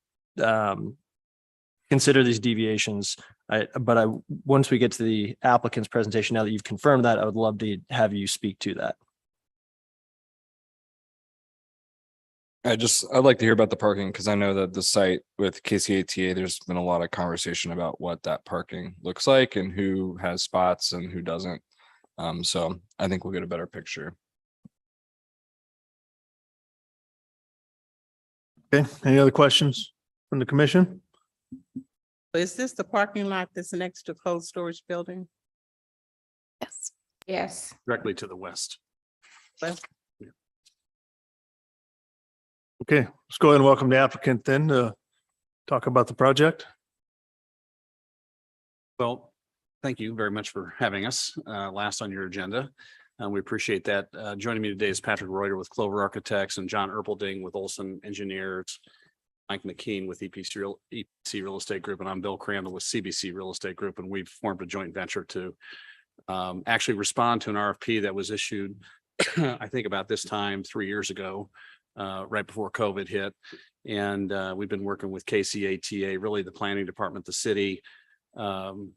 consider these deviations. But once we get to the applicant's presentation, now that you've confirmed that, I would love to have you speak to that. I'd like to hear about the parking because I know that the site with KCATA, there's been a lot of conversation about what that parking looks like and who has spots and who doesn't. So I think we'll get a better picture. Okay, any other questions from the commission? Is this the parking lot that's next to cold storage building? Yes. Yes. Directly to the west. West. Okay, let's go ahead and welcome the applicant then to talk about the project. Well, thank you very much for having us last on your agenda. We appreciate that. Joining me today is Patrick Reuter with Clover Architects and John Erpelding with Olson Engineers, Mike McKean with EPC Real Estate Group, and I'm Bill Crandall with CBC Real Estate Group, and we've formed a joint venture to actually respond to an RFP that was issued, I think about this time 3 years ago, right before COVID hit. And we've been working with KCATA, really the planning department, the city, the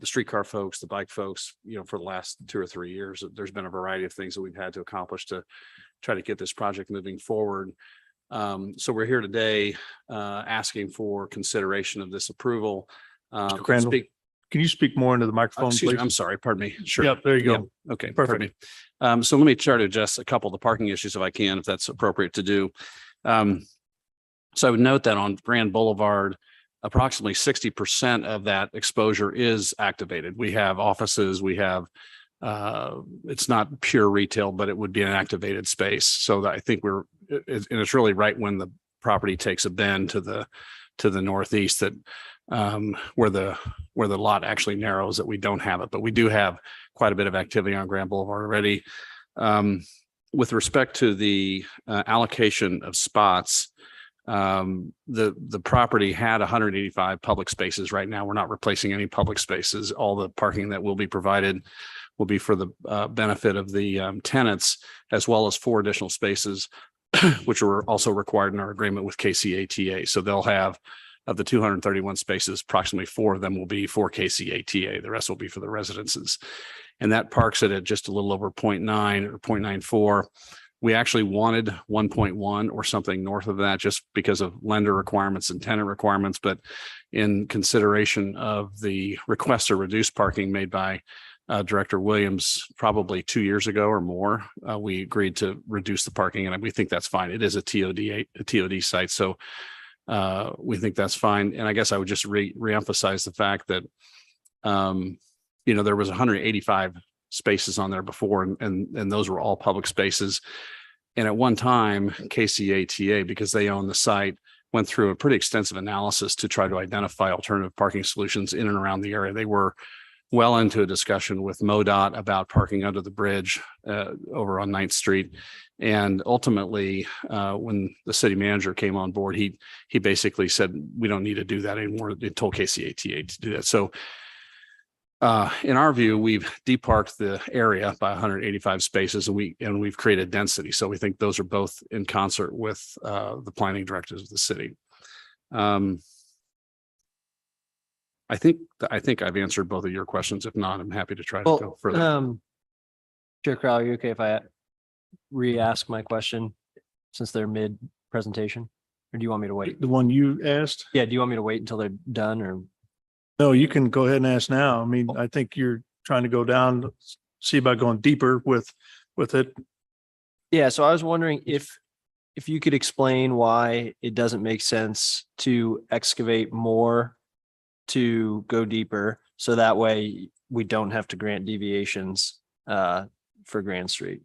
streetcar folks, the bike folks, for the last 2 or 3 years. There's been a variety of things that we've had to accomplish to try to get this project moving forward. So we're here today asking for consideration of this approval. Mr. Crandall, can you speak more into the microphone, Excuse me, please? I'm sorry, pardon me. Sure. Yep, there you go. Yeah, okay, Perfect. pardon me. So let me try to address a couple of the parking issues if I can, if that's appropriate to do. So I would note that on Grand Boulevard, approximately 60% of that exposure is activated. We have offices, we have, it's not pure retail, but it would be an activated space. So that I think and it's really right when the property takes a bend to the northeast that where the lot actually narrows that we don't have it, but we do have quite a bit of activity on Grand Boulevard already. With respect to the allocation of spots, the property had 185 public spaces. Right now, we're not replacing any public spaces. All the parking that will be provided will be for the benefit of the tenants, as well as 4 additional spaces, which were also required in our agreement with KCATA. So they'll have, of the 231 spaces, approximately 4 of them will be for KCATA. The rest will be for the residences. And that parks it at just a little over 0.9 or 0.94. We actually wanted 1.1 or something north of that just because of lender requirements and tenant requirements. But in consideration of the request to reduce parking made by Director Williams probably 2 years ago or more, we agreed to reduce the parking, and we think that's fine. It is a TOD site, so we think that's fine. And I guess I would just reemphasize the fact that there was 185 spaces on there before, and those were all public spaces. And at one time, KCATA, because they own the site, went through a pretty extensive analysis to try to identify alternative parking solutions in and around the area. They were well into a discussion with MoDOT about parking under the bridge over on 9th Street. And ultimately, when the city manager came on board, he basically said, we don't need to do that anymore. It told KCATA to do that. So in our view, we've deparked the area by 185 spaces, and we've created density. So we think those are both in concert with the planning directives of the city. I think I've answered both of your questions. If not, I'm happy to try to go further. Chair Crowell, are you okay if I re-ask my question since they're mid-presentation? Or do you want me to wait? The one you asked? Yeah, do you want me to wait until they're done, or? No, you can go ahead and ask now. I mean, I think you're trying to go down, see about going deeper with it. Yeah, so I was wondering if you could explain why it doesn't make sense to excavate more to go deeper, so that way we don't have to grant deviations for Grand Street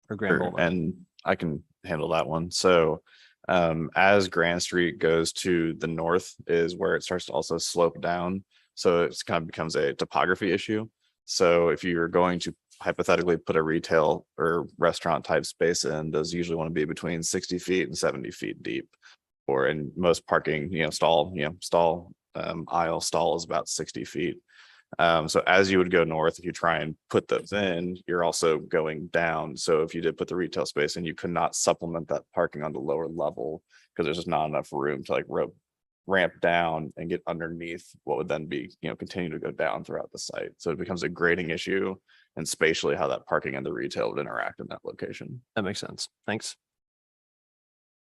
or Grand Boulevard. And I can handle that one. So as Grand Street goes to the north is where it starts to also slope down. So it's kind of becomes a topography issue. So if you're going to hypothetically put a retail or restaurant type space in, those usually want to be between 60 feet and 70 feet deep. Or in most parking, stall aisle stall is about 60 feet. So as you would go north, if you try and put those in, you're also going down. So if you did put the retail space in, you could not supplement that parking on the lower level because there's just not enough room to ramp down and get underneath what would then be, continue to go down throughout the site. So it becomes a grading issue and spatially how that parking and the retail would interact in that location. That makes sense. Thanks.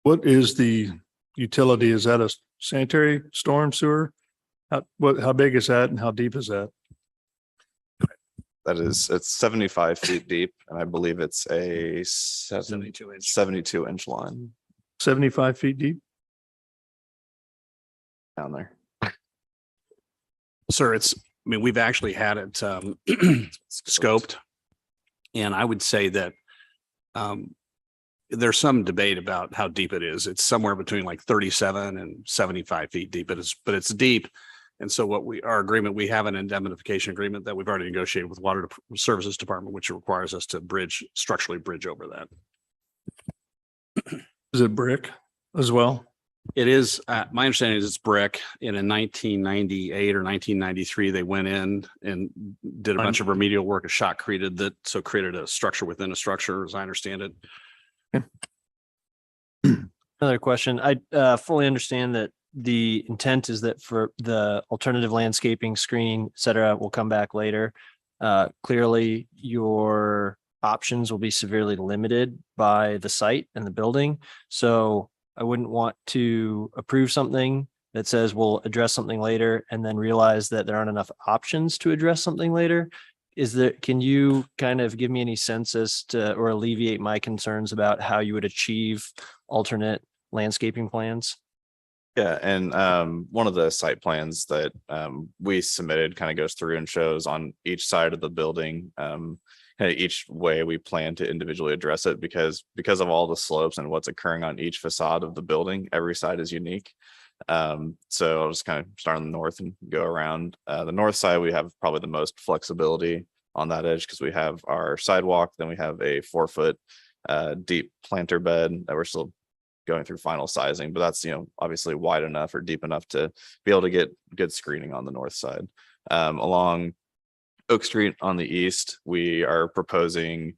What is the utility? Is that a sanitary storm sewer? How big is that and how deep is that? It's 75 feet deep, and I believe it's a 72 inch line 75 feet deep down there. Sir, we've actually had it scoped. And I would say that there's some debate about how deep it is. It's somewhere between like 37 and 75 feet deep, but it's deep. And so our agreement, we have an indemnification agreement that we've already negotiated with Water Services Department, which requires us to structurally bridge over that. Is it brick as well? It is, my understanding is it's brick. In 1998 or 1993, they went in and did a bunch of remedial work, created a structure within a structure, as I understand it. Another question. I fully understand that the intent is that for the alternative landscaping, screening, et cetera, will come back later. Clearly, your options will be severely limited by the site and the building. So I wouldn't want to approve something that says we'll address something later and then realize that there aren't enough options to address something later. Can you kind of give me any sense as to, or alleviate my concerns about how you would achieve alternate landscaping plans? Yeah, and one of the site plans that we submitted kind of goes through and shows on each side of the building, kind of each way we plan to individually address it, because of all the slopes and what's occurring on each facade of the building, every side is unique. So I'll just kind of start on the north and go around. The north side, we have probably the most flexibility on that edge because we have our sidewalk, then we have a 4-foot deep planter bed that we're still going through final sizing, but that's, obviously wide enough or deep enough to be able to get good screening on the north side. Along Oak Street on the east, we are proposing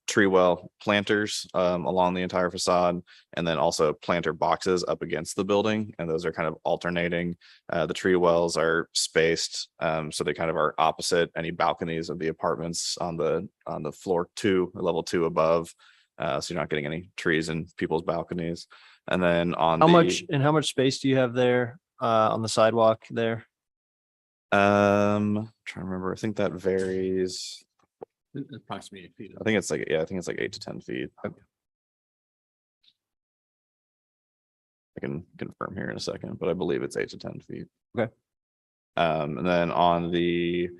tree well planters along the entire facade, and then also planter boxes up against the building, and those are kind of alternating. The tree wells are spaced so they kind of are opposite any balconies of the apartments on the floor 2 or level 2 above. So you're not getting any trees in people's balconies. And then on how much space do you have there on the sidewalk there? Trying to remember. I think that varies. Approximately 8 feet. I think it's like 8 to 10 feet. I can confirm here in a second, but I believe it's 8 to 10 feet. Okay. And then on the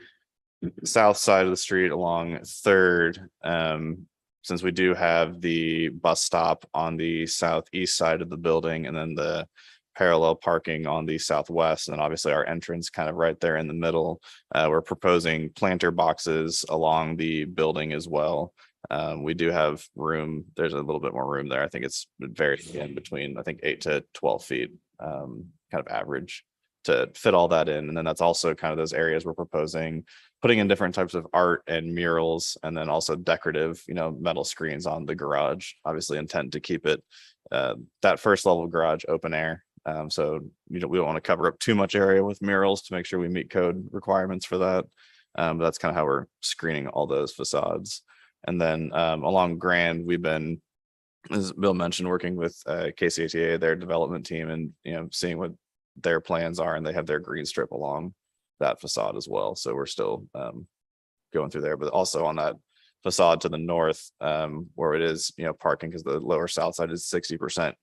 south side of the street along 3rd, since we do have the bus stop on the southeast side of the building and then the parallel parking on the southwest, and then obviously our entrance kind of right there in the middle, we're proposing planter boxes along the building as well. We do have room. There's a little bit more room there. I think it's very in between, I think 8 to 12 feet, kind of average to fit all that in. And then that's also kind of those areas we're proposing putting in different types of art and murals, and then also decorative, metal screens on the garage. Obviously intent to keep it that first level garage open air. So we don't want to cover up too much area with murals to make sure we meet code requirements for that. But that's kind of how we're screening all those facades. And then along Grand, we've been, as Bill mentioned, working with KCATA, their development team, and seeing what their plans are, and they have their green strip along that facade as well. So we're still going through there, but also on that facade to the north, where it is, parking, because the lower south side is 60%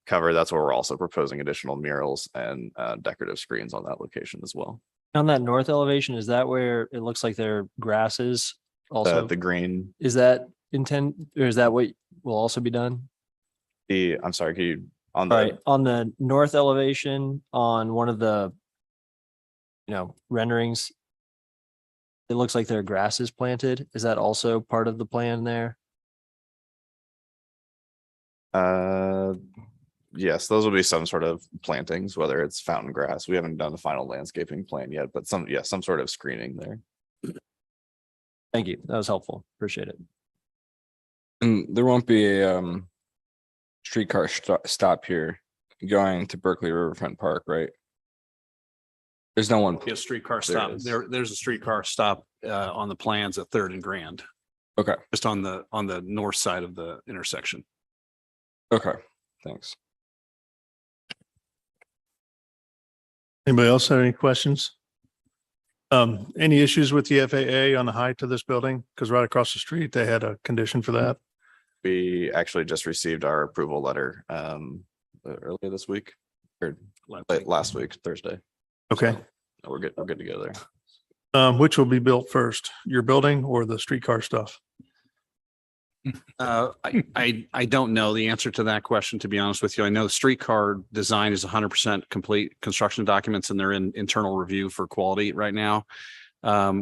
covered. That's where we're also proposing additional murals and decorative screens on that location as well. On that north elevation, is that where it looks like there are grasses also? The green. Is that intent, or is that what will also be done? I'm sorry, can you on the north elevation on one of the renderings, it looks like there are grasses planted. Is that also part of the plan there? Yes, those will be some sort of plantings, whether it's fountain grass. We haven't done the final landscaping plan yet, but some sort of screening there. Thank you. That was helpful. Appreciate it. And there won't be a streetcar stop here going to Berkeley Riverfront Park, right? There's no one. A streetcar stop. There's a streetcar stop on the plans at 3rd and Grand. Okay. Just on the north side of the intersection. Okay. Thanks. Anybody else have any questions? Any issues with the FAA on the height of this building? Because right across the street, they had a condition for that. We actually just received our approval letter earlier this week, or last week, Thursday. Okay. So we're good to go there. Which will be built first, your building or the streetcar stuff? I don't know the answer to that question, to be honest with you. I know the streetcar design is 100% complete construction documents and they're in internal review for quality right now.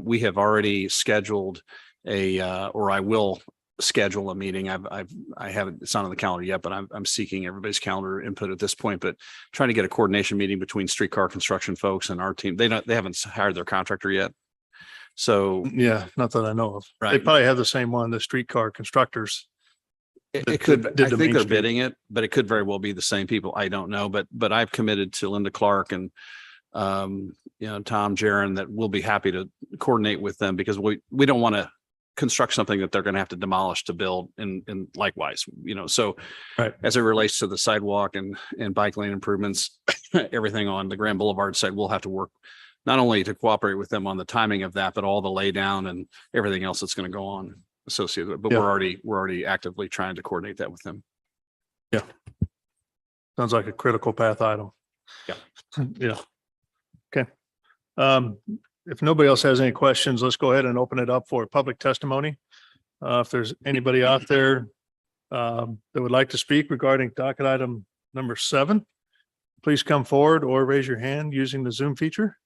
We have already scheduled or I will schedule a meeting. I haven't, it's not on the calendar yet, but I'm seeking everybody's calendar input at this point, but trying to get a coordination meeting between streetcar construction folks and our team. They haven't hired their contractor yet. So Yeah, not that I know of. They Right. probably have the same one, the streetcar constructors. it could, did I the think Main they're Street. bidding it, but it could very well be the same people. I don't know, but I've committed to Linda Clark and Tom Jaron that we'll be happy to coordinate with them because we don't want to construct something that they're going to have to demolish to build and likewise, so Right. as it relates to the sidewalk and bike lane improvements, everything on the Grand Boulevard side, we'll have to work not only to cooperate with them on the timing of that, but all the lay down and everything else that's going to go on associated with it. But Yeah. we're already actively trying to coordinate that with them. Yeah. Sounds like a critical path item. Yeah. Yeah. Okay. If nobody else has any questions, let's go ahead and open it up for public testimony. If there's anybody out there that would like to speak regarding docket item number 7, please come forward or raise your hand using the Zoom feature.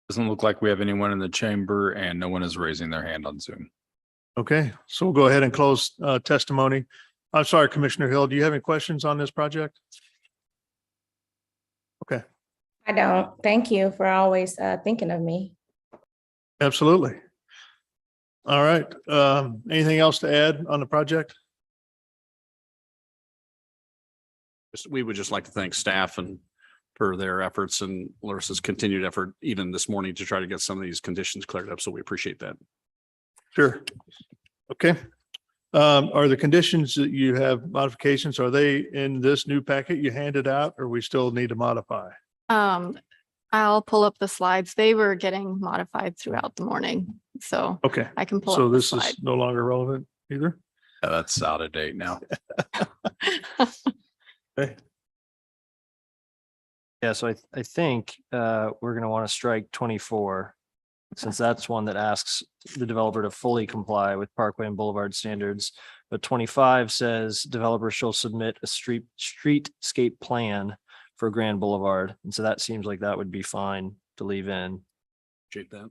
Doesn't look like we have anyone in the chamber and no one is raising their hand on Zoom. Okay, so we'll go ahead and close testimony. I'm sorry, Commissioner Hill, do you have any questions on this project? Okay, I don't. Thank you for always thinking of me. absolutely. All right, anything else to add on the project? We would just like to thank staff and for their efforts and Larissa's continued effort, even this morning, to try to get some of these conditions cleared up. So we appreciate that. Sure. Okay. Are the conditions that you have modifications, are they in this new packet you handed out, or we still need to modify? I'll pull up the slides. They were getting modified throughout the morning, so Okay, I can pull so up the this slide. is no longer relevant either? Yeah, that's out of date now. Okay. Yeah, so I think we're gonna want to strike 24, since that's one that asks the developer to fully comply with Parkway and Boulevard standards. But 25 says developer shall submit a streetscape plan for Grand Boulevard. And so that seems like that would be fine to leave in. Appreciate that.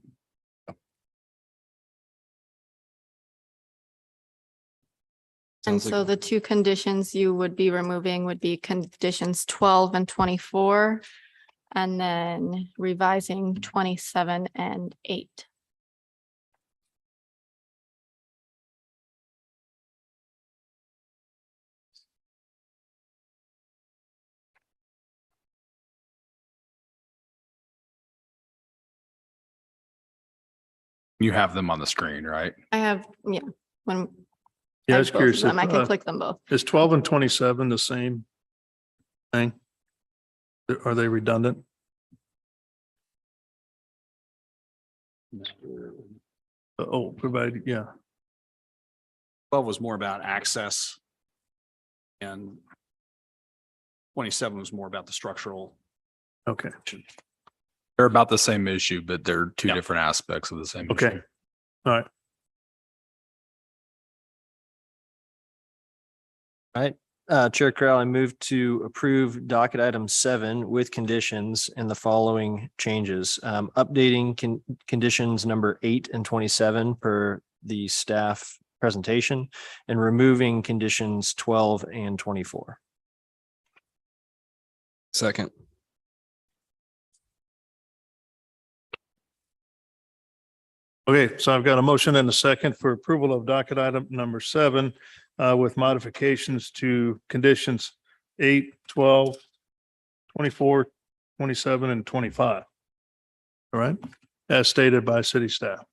And Sounds like- so the two conditions you would be removing would be conditions 12 and 24, and then revising 27 and 8. You have them on the screen, right? I have, when Yeah, I I was have both of curious. them, I if, can click them both. Is 12 and 27 the same thing? Are they redundant? Oh, provide, yeah, 12 was more about access. And 27 was more about the structural. okay, They're about the same issue, but they're two Yeah. different aspects of the same okay, issue. all right. All right, Chair Corral, I move to approve docket item 7 with conditions and the following changes. Updating conditions number 8 and 27 per the staff presentation, and removing conditions 12 and 24. Second. Okay, so I've got a motion and a second for approval of docket item number 7 with modifications to conditions 8, 12, 24, 27, and 25. All right, as stated by city staff.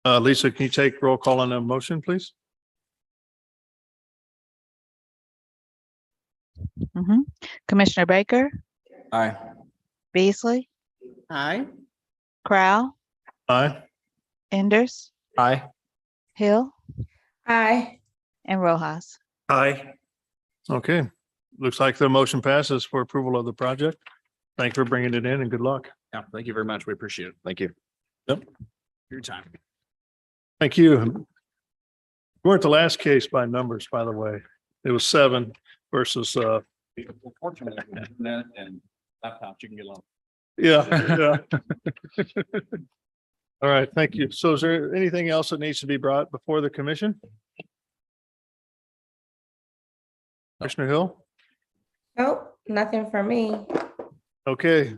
Lisa, can you take roll call on that motion, please? Commissioner Baker, Aye. Beasley, Aye. Crowell, Aye. Enders, Aye. Hill, Aye. and Rojas. Aye. Okay, looks like the motion passes for approval of the project. Thank you for bringing it in and good luck. Yeah, thank you very much. We appreciate it. Thank you. Yep. Your time. Thank you. We weren't the last case by numbers, by the way. It was 7 versus, Fortunately, internet and laptops, you can get along. yeah. All right, thank you. So is there anything else that needs to be brought before the commission? Commissioner Hill? Nope, nothing for me. Okay.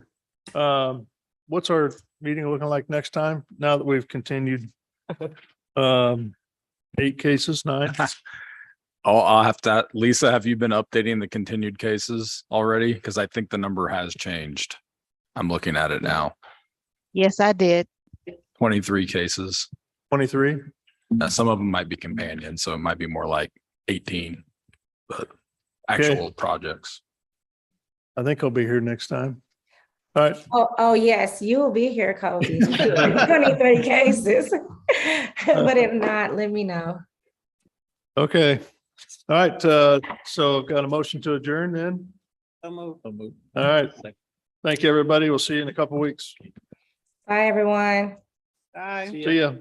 What's our meeting looking like next time, now that we've continued? 8 cases, 9? I'll have to, Lisa, have you been updating the continued cases already? Because I think the number has changed. I'm looking at it now. Yes, I did. 23 cases. 23? Some of them might be companion, so it might be more like 18, but Okay. actual projects. I think I'll be here next time. All right, Oh, yes, you will be here, Kobe. 23 cases. But if not, let me know. okay. All right, so got a motion to adjourn then? All right. Thank you, everybody. We'll see you in a couple weeks. Bye, everyone. Bye. See ya.